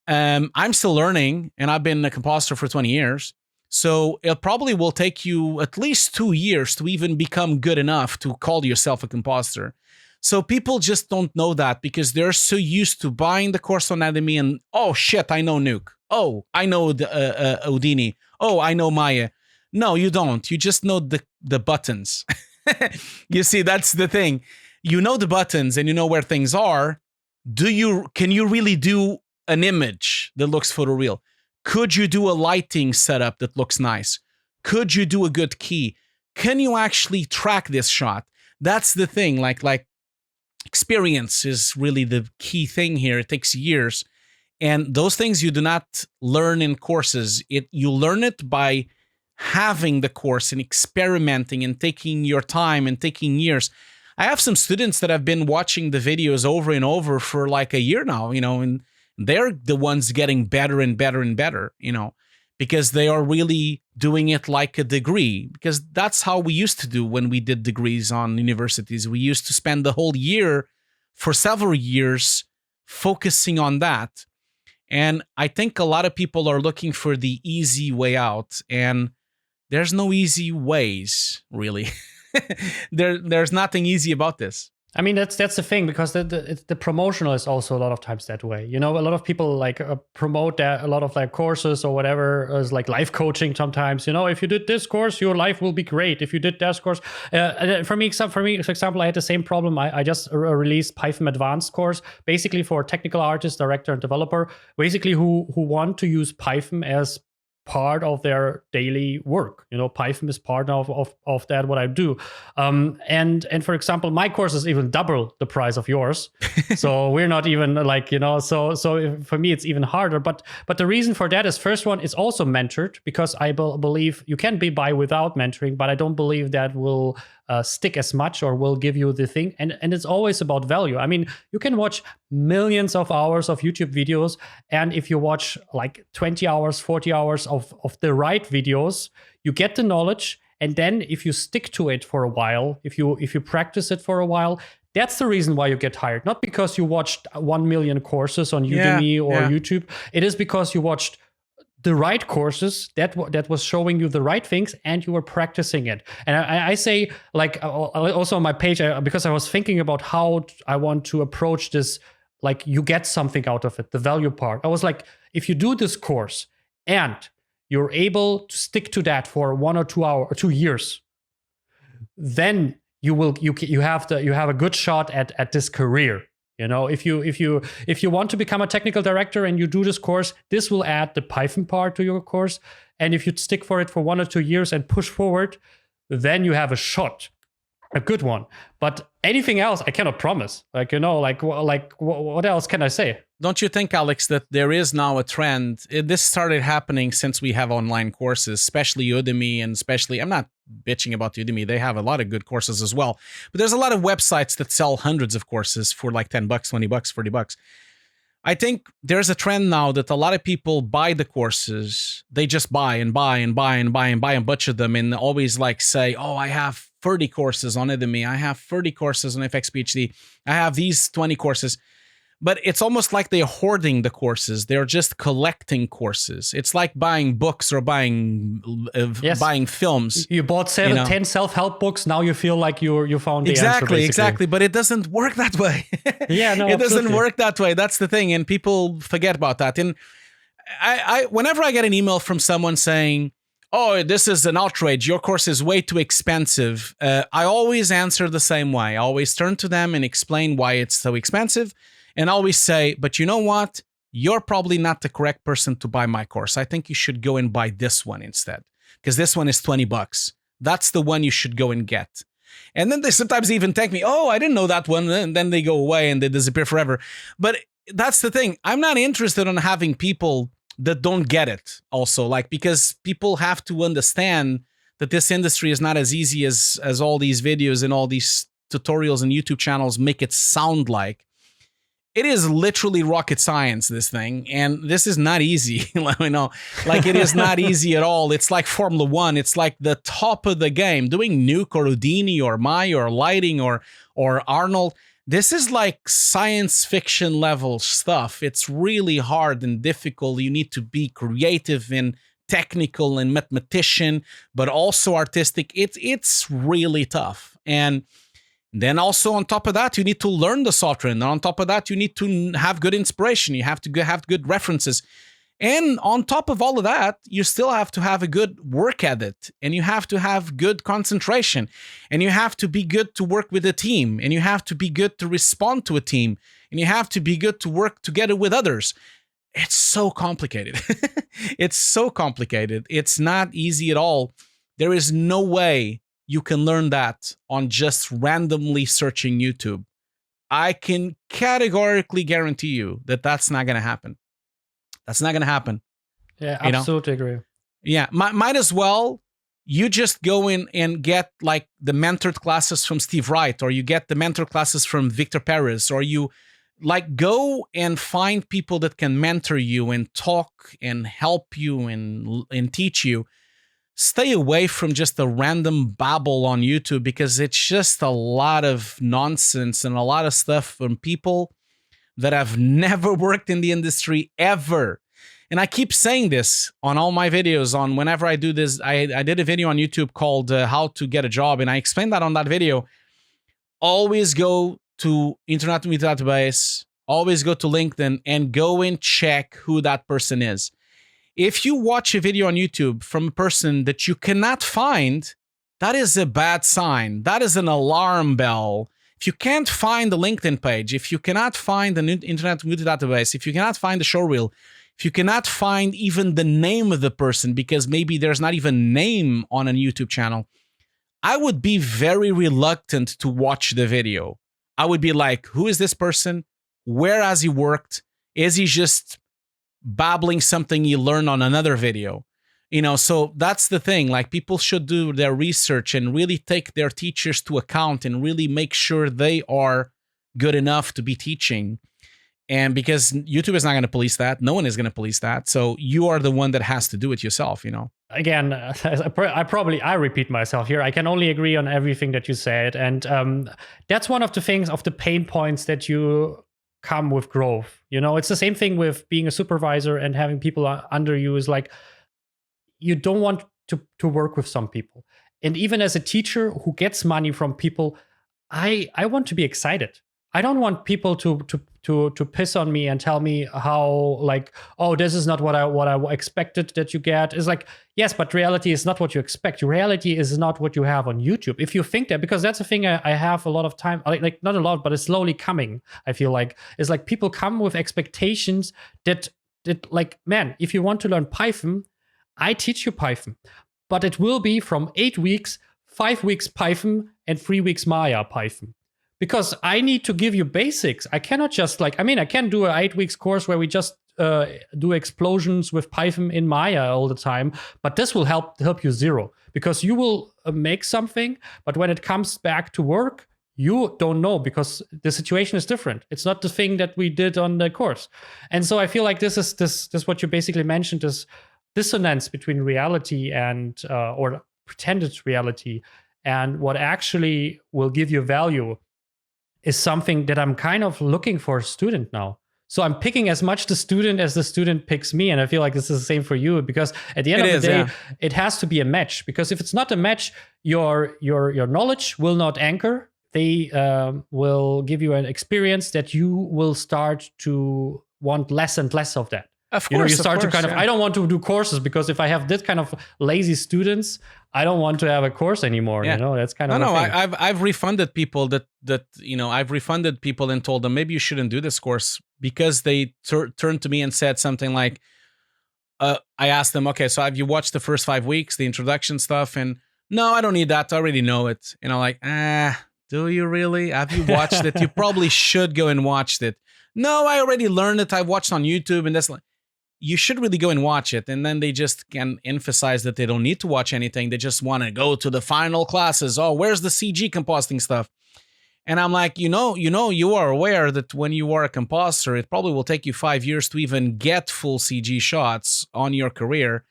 I'm still learning, and I've been a compositor for 20 years. So it probably will take you at least 2 years to even become good enough to call yourself a compositor. So people just don't know that because they're so used to buying the course on Udemy and, oh shit, I know Nuke. Oh, I know the Houdini. Oh, I know Maya. No, you don't. You just know the buttons. You see, that's the thing. You know the buttons and you know where things are. Can you really do an image that looks photoreal? Could you do a lighting setup that looks nice? Could you do a good key? Can you actually track this shot? That's the thing. Like experience is really the key thing here. It takes years. And those things you do not learn in courses. You learn it by having the course and experimenting and taking your time and taking years. I have some students that have been watching the videos over and over for like a year now, and they're the ones getting better and better and better, because they are really doing it like a degree, because that's how we used to do when we did degrees on universities. We used to spend the whole year for several years focusing on that. And I think a lot of people are looking for the easy way out, and there's no easy ways, really. There's nothing easy about this. I mean, that's the thing, because the promotional is also a lot of times that way. A lot of people like promote a lot of their courses or whatever as like life coaching sometimes. If you did this course, your life will be great. If you did this course, for me, for example, I had the same problem. I just released Python Advanced course, basically for technical artists, director, and developer, basically who want to use Python as part of their daily work. Python is part of that, what I do. And for example, my course is even double the price of yours. So we're not even like, so for me, it's even harder. But the reason for that is, first one, it's also mentored, because I believe you can buy without mentoring, but I don't believe that will stick as much or will give you the thing. And it's always about value. I mean, you can watch millions of hours of YouTube videos, and if you watch like 20 hours, 40 hours of the right videos, you get the knowledge. And then if you stick to it for a while, if you practice it for a while, that's the reason why you get hired. Not because you watched 1 million courses on Udemy or YouTube. It is because you watched the right courses that was showing you the right things, and you were practicing it. And I say, like, also on my page, because I was thinking about how I want to approach this, like, you get something out of it, the value part. I was like, if you do this course and you're able to stick to that for 1 or 2 years, then you have a good shot at this career. If you want to become a technical director and you do this course, this will add the Python part to your course. And if you stick for it for 1 or 2 years and push forward, then you have a shot, a good one. But anything else, I cannot promise. What else can I say? Don't you think, Alex, that there is now a trend? This started happening since we have online courses, especially Udemy, and especially, I'm not bitching about Udemy. They have a lot of good courses as well. But there's a lot of websites that sell hundreds of courses for like $10, $20, $40. I think there's a trend now that a lot of people buy the courses. They just buy and buy and buy and buy and buy a bunch of them, and always like say, oh, I have 30 courses on Udemy. I have 30 courses on FXPhD. I have these 20 courses. But it's almost like they're hoarding the courses. They're just collecting courses. It's like buying books or buying films. You bought 10 self-help books. Now you feel like you found the answer, basically. Exactly. But it doesn't work that way. Yeah, no, it doesn't work that way. That's the thing. And people forget about that. And I whenever I get an email from someone saying, oh, this is an outrage, your course is way too expensive, I always answer the same way. I always turn to them and explain why it's so expensive. And I always say, but you know what? You're probably not the correct person to buy my course. I think you should go and buy this one instead, because this one is $20. That's the one you should go and get. And then they sometimes even thank me, oh, I didn't know that one. And then they go away and they disappear forever. But that's the thing. I'm not interested in having people that don't get it also, like, because people have to understand that this industry is not as easy as all these videos and all these tutorials and YouTube channels make it sound like. It is literally rocket science, this thing, and this is not easy. Let me know. Like, it is not easy at all. It's like Formula One. It's like the top of the game. Doing Nuke or Houdini or Maya or lighting or Arnold, this is like science fiction level stuff. It's really hard and difficult. You need to be creative and technical and mathematician, but also artistic. It's really tough. And then also on top of that, you need to learn the software. And on top of that, you need to have good inspiration. You have to have good references. And on top of all of that, you still have to have a good work ethic, and you have to have good concentration, and you have to be good to work with a team, and you have to be good to respond to a team, and you have to be good to work together with others. It's so complicated. It's so complicated. It's not easy at all. There is no way you can learn that on just randomly searching YouTube. I can categorically guarantee you that that's not going to happen. That's not going to happen. Yeah, absolutely agree. Yeah, might as well you just go in and get like the mentored classes from Steve Wright, or you get the mentor classes from Victor Perez, or you like go and find people that can mentor you and talk and help you and teach you. Stay away from just a random babble on YouTube, because it's just a lot of nonsense and a lot of stuff from people that have never worked in the industry ever. And I keep saying this on all my videos. On whenever I do this, I did a video on YouTube called How to Get a Job, and I explained that on that video. Always go to Internet Media Database, always go to LinkedIn, and go and check who that person is. If you watch a video on YouTube from a person that you cannot find, that is a bad sign. That is an alarm bell. If you can't find the LinkedIn page, if you cannot find the Internet Media Database, if you cannot find the showreel, if you cannot find even the name of the person, because maybe there's not even a name on a YouTube channel, I would be very reluctant to watch the video. I would be like, who is this person? Where has he worked? Is he just babbling something you learned on another video? You know, so that's the thing. Like, people should do their research and really take their teachers to account and really make sure they are good enough to be teaching. And because YouTube is not going to police that, no one is going to police that. So you are the one that has to do it yourself, you know? Again, I repeat myself here. I can only agree on everything that you said. And that's one of the things, of the pain points that you come with growth. You know, it's the same thing with being a supervisor and having people under you. Is like, you don't want to work with some people. And even as a teacher who gets money from people, I want to be excited. I don't want people to piss on me and tell me how, like, oh, this is not what I expected that you get. It's like, yes, but reality is not what you expect. Your reality is not what you have on YouTube. If you think that, because that's a thing I have a lot of time, like not a lot, but it's slowly coming. I feel like it's like people come with expectations that like, man, if you want to learn Python, I teach you Python, but it will be from 8 weeks, 5 weeks Python and 3 weeks Maya Python. Because I need to give you basics. I cannot just like, I mean, I can do an 8 weeks course where we just do explosions with Python in Maya all the time, but this will help you zero, because you will make something, but when it comes back to work, you don't know, because the situation is different. It's not the thing that we did on the course. And so I feel like this is what you basically mentioned, is dissonance between reality and or pretended reality and what actually will give you value, is something that I'm kind of looking for a student now. So I'm picking as much the student as the student picks me. And I feel like this is the same for you, because at the end of the day, it has to be a match. Because if it's not a match, your knowledge will not anchor. They will give you an experience that you will start to want less and less of that. Of course, you start to kind of, I don't want to do courses, because if I have this kind of lazy students, I don't want to have a course anymore. Yeah. You know, that's kind of I've refunded people that you know, I've refunded people and told them, maybe you shouldn't do this course, because they turned to me and said something like, I asked them, okay, so have you watched the first 5 weeks, the introduction stuff? And no, I don't need that. I already know it. And I'm like, do you really? Have you watched it? You probably should go and watch it. No, I already learned it. I watched on YouTube, and that's like, you should really go and watch it. And then they just can emphasize that they don't need to watch anything. They just want to go to the final classes. Oh, where's the CG compositing stuff? And I'm like, you are aware that when you are a compositor, it probably will take you 5 years to even get full CG shots on your career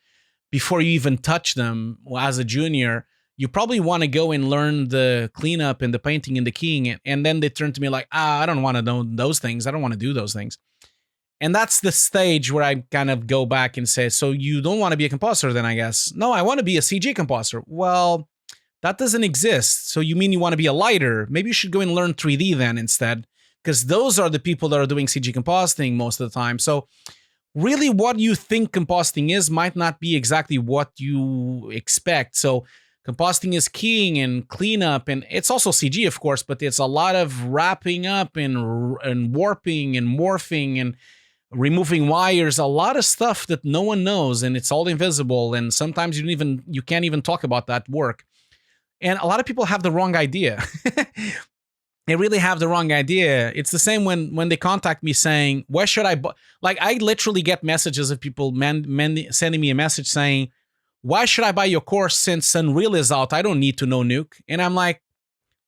before you even touch them as a junior. You probably want to go and learn the cleanup and the painting and the keying. And then they turn to me like, I don't want to know those things. I don't want to do those things. And that's the stage where I kind of go back and say, so you don't want to be a compositor then, I guess? No, I want to be a CG compositor. Well, that doesn't exist. So you mean you want to be a lighter? Maybe you should go and learn 3D then instead, because those are the people that are doing CG compositing most of the time. So really what you think compositing is might not be exactly what you expect. So compositing is keying and cleanup, and it's also CG, of course, but it's a lot of wrapping up and warping and morphing and removing wires, a lot of stuff that no one knows, and it's all invisible. And sometimes you can't even talk about that work. And a lot of people have the wrong idea. They really have the wrong idea. It's the same when they contact me saying, where should I buy? Like, I literally get messages of people sending me a message saying, why should I buy your course since Unreal is out? I don't need to know Nuke. And I'm like,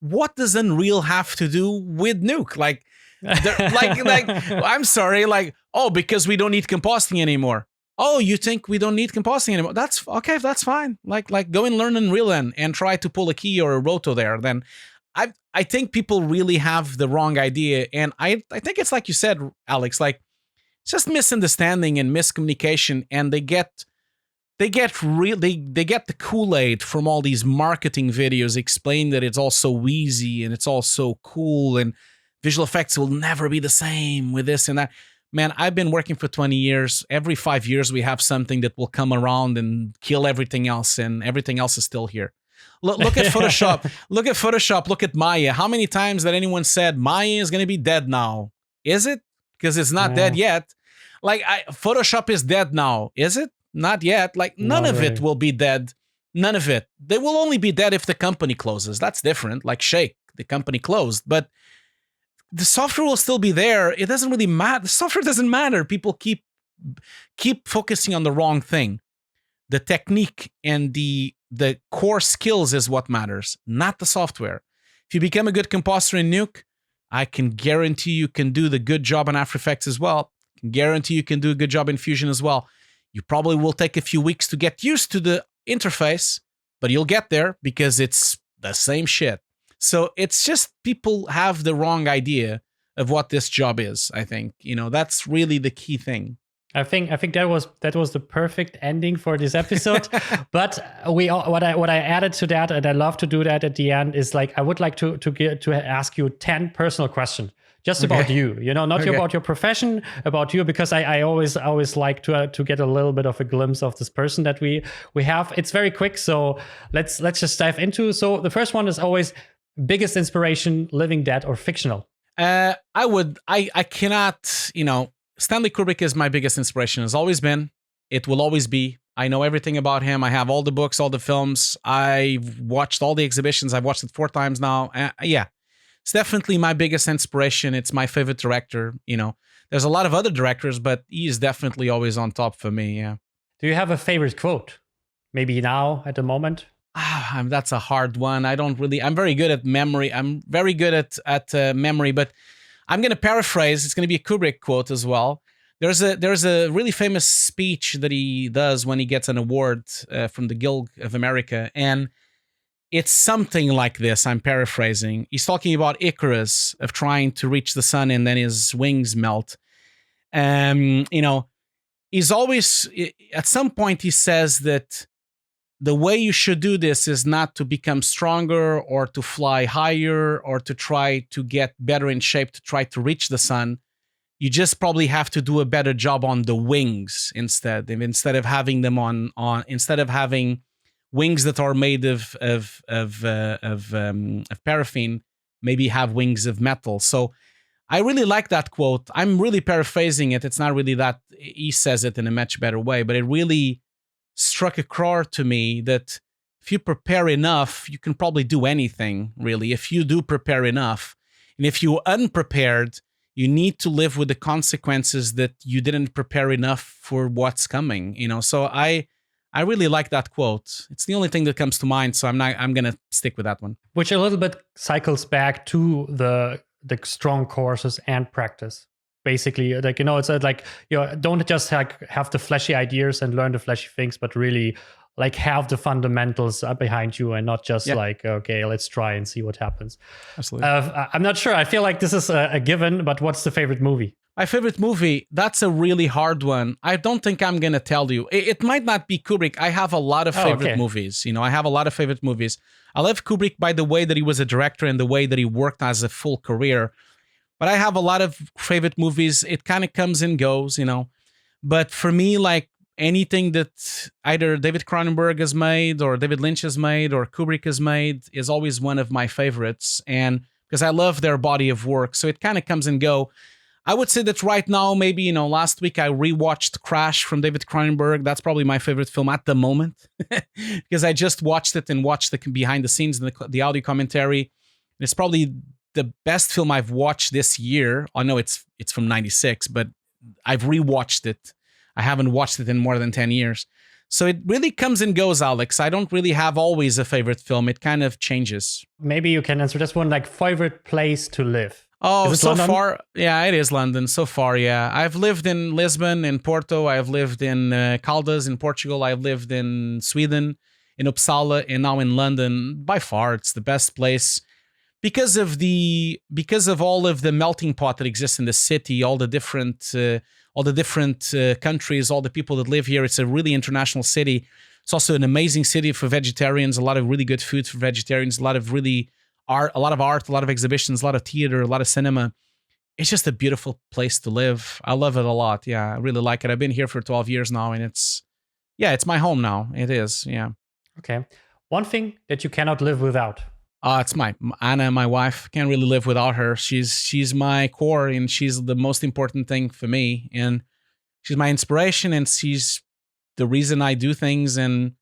what does Unreal have to do with Nuke? Like, I'm sorry, like, oh, because we don't need compositing anymore. Oh, you think we don't need compositing anymore? That's okay, that's fine. Like go and learn Unreal and try to pull a key or a roto there. Then I think people really have the wrong idea. And I think it's like you said, Alex, like it's just misunderstanding and miscommunication, and they get the Kool-Aid from all these marketing videos explain that it's all so easy and it's all so cool and visual effects will never be the same with this and that. Man, I've been working for 20 years. Every 5 years, we have something that will come around and kill everything else, and everything else is still here. Look at Photoshop. Look at Photoshop. Look at Maya. How many times that anyone said Maya is going to be dead now? Is it? Because it's not dead yet. Like, Photoshop is dead now. Is it? Not yet. Like, none of it will be dead. None of it. They will only be dead if the company closes. That's different. Like Shake, the company closed. But the software will still be there. It doesn't really matter. The software doesn't matter. People keep focusing on the wrong thing. The technique and the core skills is what matters, not the software. If you become a good compositor in Nuke, I can guarantee you can do the good job in After Effects as well. I can guarantee you can do a good job in Fusion as well. You probably will take a few weeks to get used to the interface, but you'll get there because it's the same shit. So it's just people have the wrong idea of what this job is. I think, that's really the key thing. I think that was the perfect ending for this episode. But what I added to that, and I love to do that at the end, is like I would like to ask you 10 personal questions just about you. Not about your profession, about you, because I always like to get a little bit of a glimpse of this person that we have. It's very quick, so let's just dive into. So the first one is always biggest inspiration, living, dead, or fictional. I cannot, Stanley Kubrick is my biggest inspiration, has always been. It will always be. I know everything about him. I have all the books, all the films. I've watched all the exhibitions. I've watched it 4 times now. Yeah, it's definitely my biggest inspiration. It's my favorite director. There's a lot of other directors, but he is definitely always on top for me. Yeah. Do you have a favorite quote? Maybe now at the moment? That's a hard one. I'm very good at memory. I'm very good at memory, but I'm going to paraphrase. It's going to be a Kubrick quote as well. There's a really famous speech that he does when he gets an award from the Guild of America, and it's something like this. I'm paraphrasing. He's talking about Icarus, of trying to reach the sun and then his wings melt. He's always, at some point he says that the way you should do this is not to become stronger or to fly higher or to try to get better in shape to try to reach the sun. You just probably have to do a better job on the wings instead of having them instead of having wings that are made of paraffin, maybe have wings of metal. So I really like that quote. I'm really paraphrasing it. It's not really that he says it in a much better way, but it really struck a chord to me that if you prepare enough, you can probably do anything, really, if you do prepare enough. And if you're unprepared, you need to live with the consequences that you didn't prepare enough for what's coming. So I really like that quote. It's the only thing that comes to mind, so I'm going to stick with that one. Which a little bit cycles back to the strong courses and practice. Basically, it's like, don't just have the flashy ideas and learn the flashy things, but really like have the fundamentals behind you and not just okay, let's try and see what happens. Absolutely. I'm not sure. I feel like this is a given, but what's the favorite movie? My favorite movie, that's a really hard one. I don't think I'm going to tell you. It might not be Kubrick. I have a lot of favorite movies. I have a lot of favorite movies. I love Kubrick by the way that he was a director and the way that he worked as a full career. But I have a lot of favorite movies. It kind of comes and goes, But for me, like anything that either David Cronenberg has made or David Lynch has made or Kubrick has made is always one of my favorites. And because I love their body of work. So it kind of comes and go. I would say that right now, maybe, last week I rewatched Crash from David Cronenberg. That's probably my favorite film at the moment because I just watched it and watched the behind the scenes and the audio commentary. It's probably the best film I've watched this year. I know it's from 96, but I've rewatched it. I haven't watched it in more than 10 years. So it really comes and goes, Alex. I don't really have always a favorite film. It kind of changes. Maybe you can answer this one, like favorite place to live. Oh, so London? far, yeah, it is London. So far, yeah. I've lived in Lisbon, in Porto. I've lived in Caldas in Portugal. I've lived in Sweden, in Uppsala, and now in London. By far, it's the best place because of all of the melting pot that exists in the city, all the different countries, all the people that live here. It's a really international city. It's also an amazing city for vegetarians. A lot of really good food for vegetarians. A lot of art, a lot of exhibitions, a lot of theater, a lot of cinema. It's just a beautiful place to live. I love it a lot. Yeah, I really like it. I've been here for 12 years now, and it's my home now. It is, yeah. Okay. One thing that you cannot live without. It's my Anna, my wife. Can't really live without her. She's my core, and she's the most important thing for me. And she's my inspiration, and she's the reason I do things. And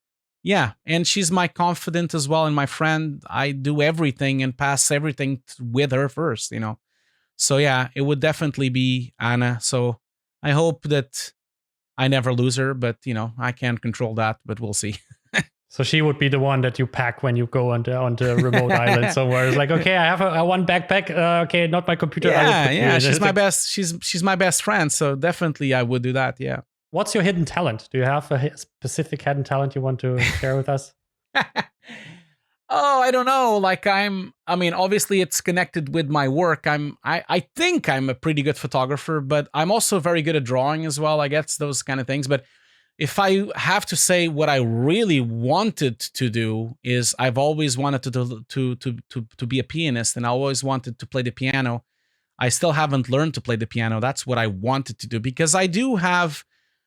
yeah, and she's my confidant as well, and my friend. I do everything and pass everything with her first, So yeah, it would definitely be Anna. So I hope that I never lose her, but I can't control that, but we'll see. So she would be the one that you pack when you go on a remote island somewhere. It's like, okay, I have a one backpack. Okay, not my computer. Yeah. She's my best. She's my best friend. So definitely, I would do that. Yeah. What's your hidden talent? Do you have a specific hidden talent you want to share with us? Oh, I don't know. Like obviously it's connected with my work. I think I'm a pretty good photographer, but I'm also very good at drawing as well. I guess those kind of things. But if I have to say what I really wanted to do is I've always wanted to be a pianist, and I always wanted to play the piano. I still haven't learned to play the piano. That's what I wanted to do because I do have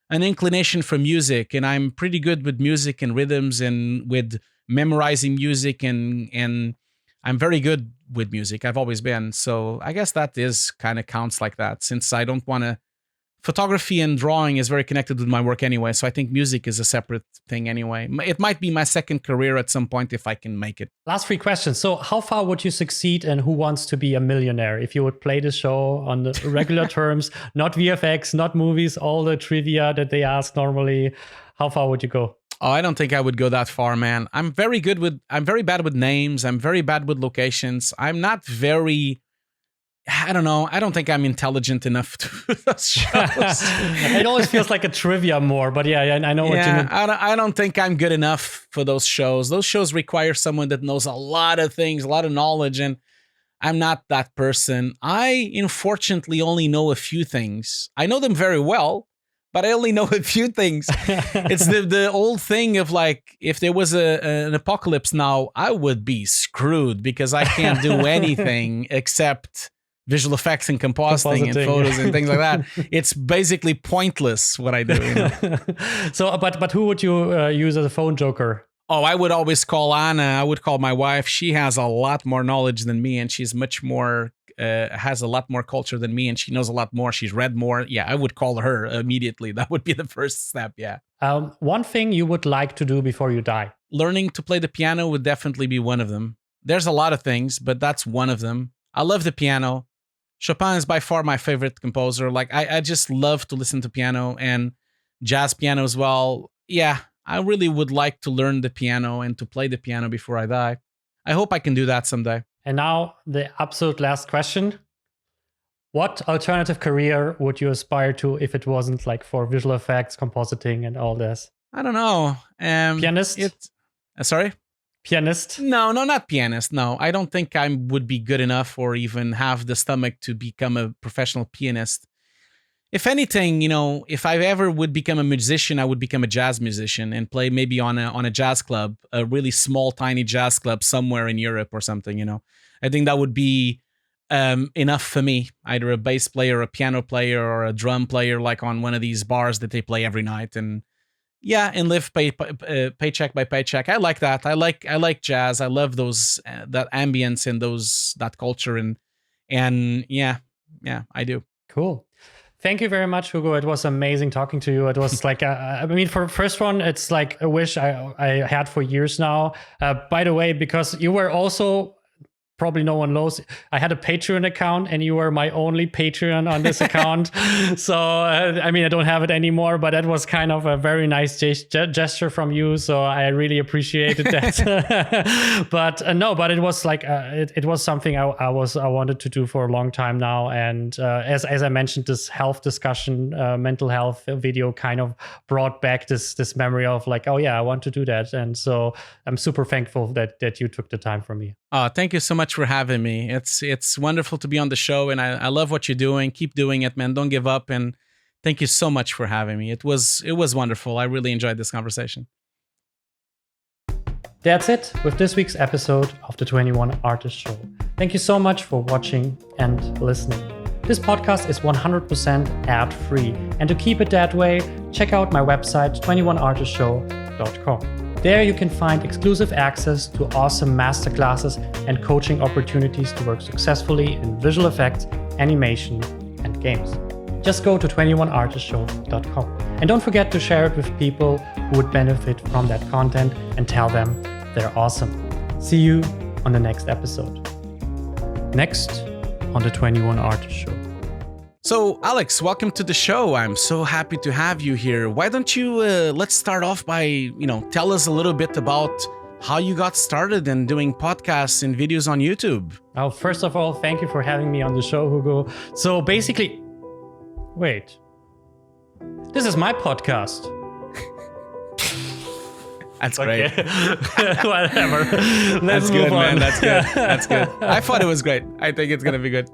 an inclination for music, and I'm pretty good with music and rhythms and with memorizing music, and I'm very good with music. I've always been. So I guess that is kind of counts like that, since I don't want to. Photography and drawing is very connected with my work anyway, so I think music is a separate thing anyway. It might be my second career at some point if I can make it. Last 3 questions. So how far would you succeed in Who Wants to Be a Millionaire if you would play the show on the regular terms, not VFX, not movies, all the trivia that they ask normally? How far would you go? Oh, I don't think I would go that far, man. I'm very bad with names. I'm very bad with locations. I'm not very... I don't know. I don't think I'm intelligent enough to do those shows. It always feels like a trivia more, but yeah, I know what you mean. I don't think I'm good enough for those shows. Those shows require someone that knows a lot of things, a lot of knowledge, and I'm not that person. I, unfortunately, only know a few things. I know them very well, but I only know a few things. It's the old thing of like, if there was an apocalypse now, I would be screwed because I can't do anything except visual effects and compositing and photos and things like that. It's basically pointless what I do. So, but who would you use as a phone joker? Oh, I would always call Anna. I would call my wife. She has a lot more knowledge than me, and she's much more, has a lot more culture than me, and she knows a lot more. She's read more. Yeah, I would call her immediately. That would be the first step, yeah. One thing you would like to do before you die? Learning to play the piano would definitely be one of them. There's a lot of things, but that's one of them. I love the piano. Chopin is by far my favorite composer. Like, I just love to listen to piano and jazz piano as well. Yeah, I really would like to learn the piano and to play the piano before I die. I hope I can do that someday. And now the absolute last question. What alternative career would you aspire to if it wasn't like for visual effects, compositing, and all this? I don't know. Pianist? Sorry? Pianist? No, not pianist. No, I don't think I would be good enough or even have the stomach to become a professional pianist. If anything, if I ever would become a musician, I would become a jazz musician and play maybe on a jazz club, a really small, tiny jazz club somewhere in Europe or something. I think that would be enough for me. Either a bass player, a piano player, or a drum player, like on one of these bars that they play every night. And yeah, and live paycheck by paycheck. I like that. I like jazz. I love those that ambience and that culture. And yeah, I do. Cool. Thank you very much, Hugo. It was amazing talking to you. It was like, I mean, for the first one, it's like a wish I had for years now. By the way, because you were also, probably no one knows, I had a Patreon account and you were my only Patreon on this account. So, I mean, I don't have it anymore, but that was kind of a very nice gesture from you. So I really appreciated that. But it was like, it was something I wanted to do for a long time now. And as I mentioned, this health discussion, mental health video kind of brought back this memory of like, oh yeah, I want to do that. And so I'm super thankful that you took the time for me. Thank you so much for having me. It's wonderful to be on the show, and I love what you're doing. Keep doing it, man. Don't give up. And thank you so much for having me. It was wonderful. I really enjoyed this conversation. That's it with this week's episode of the 21 Artist Show. Thank you so much for watching and listening. This podcast is 100% ad-free, and to keep it that way, check out my website 21artistshow.com. There you can find exclusive access to awesome masterclasses and coaching opportunities to work successfully in visual effects, animation, and games. Just go to 21artistshow.com. And don't forget to share it with people who would benefit from that content and tell them they're awesome. See you on the next episode. Next on the 21 Artist Show. So, Alex, welcome to the show. I'm so happy to have you here. Why don't you, let's start off by, tell us a little bit about how you got started in doing podcasts and videos on YouTube. Oh, first of all, thank you for having me on the show, Hugo. So basically, wait, this is my podcast. That's great. Whatever. That's good, man. That's good. I thought it was great. I think it's going to be good.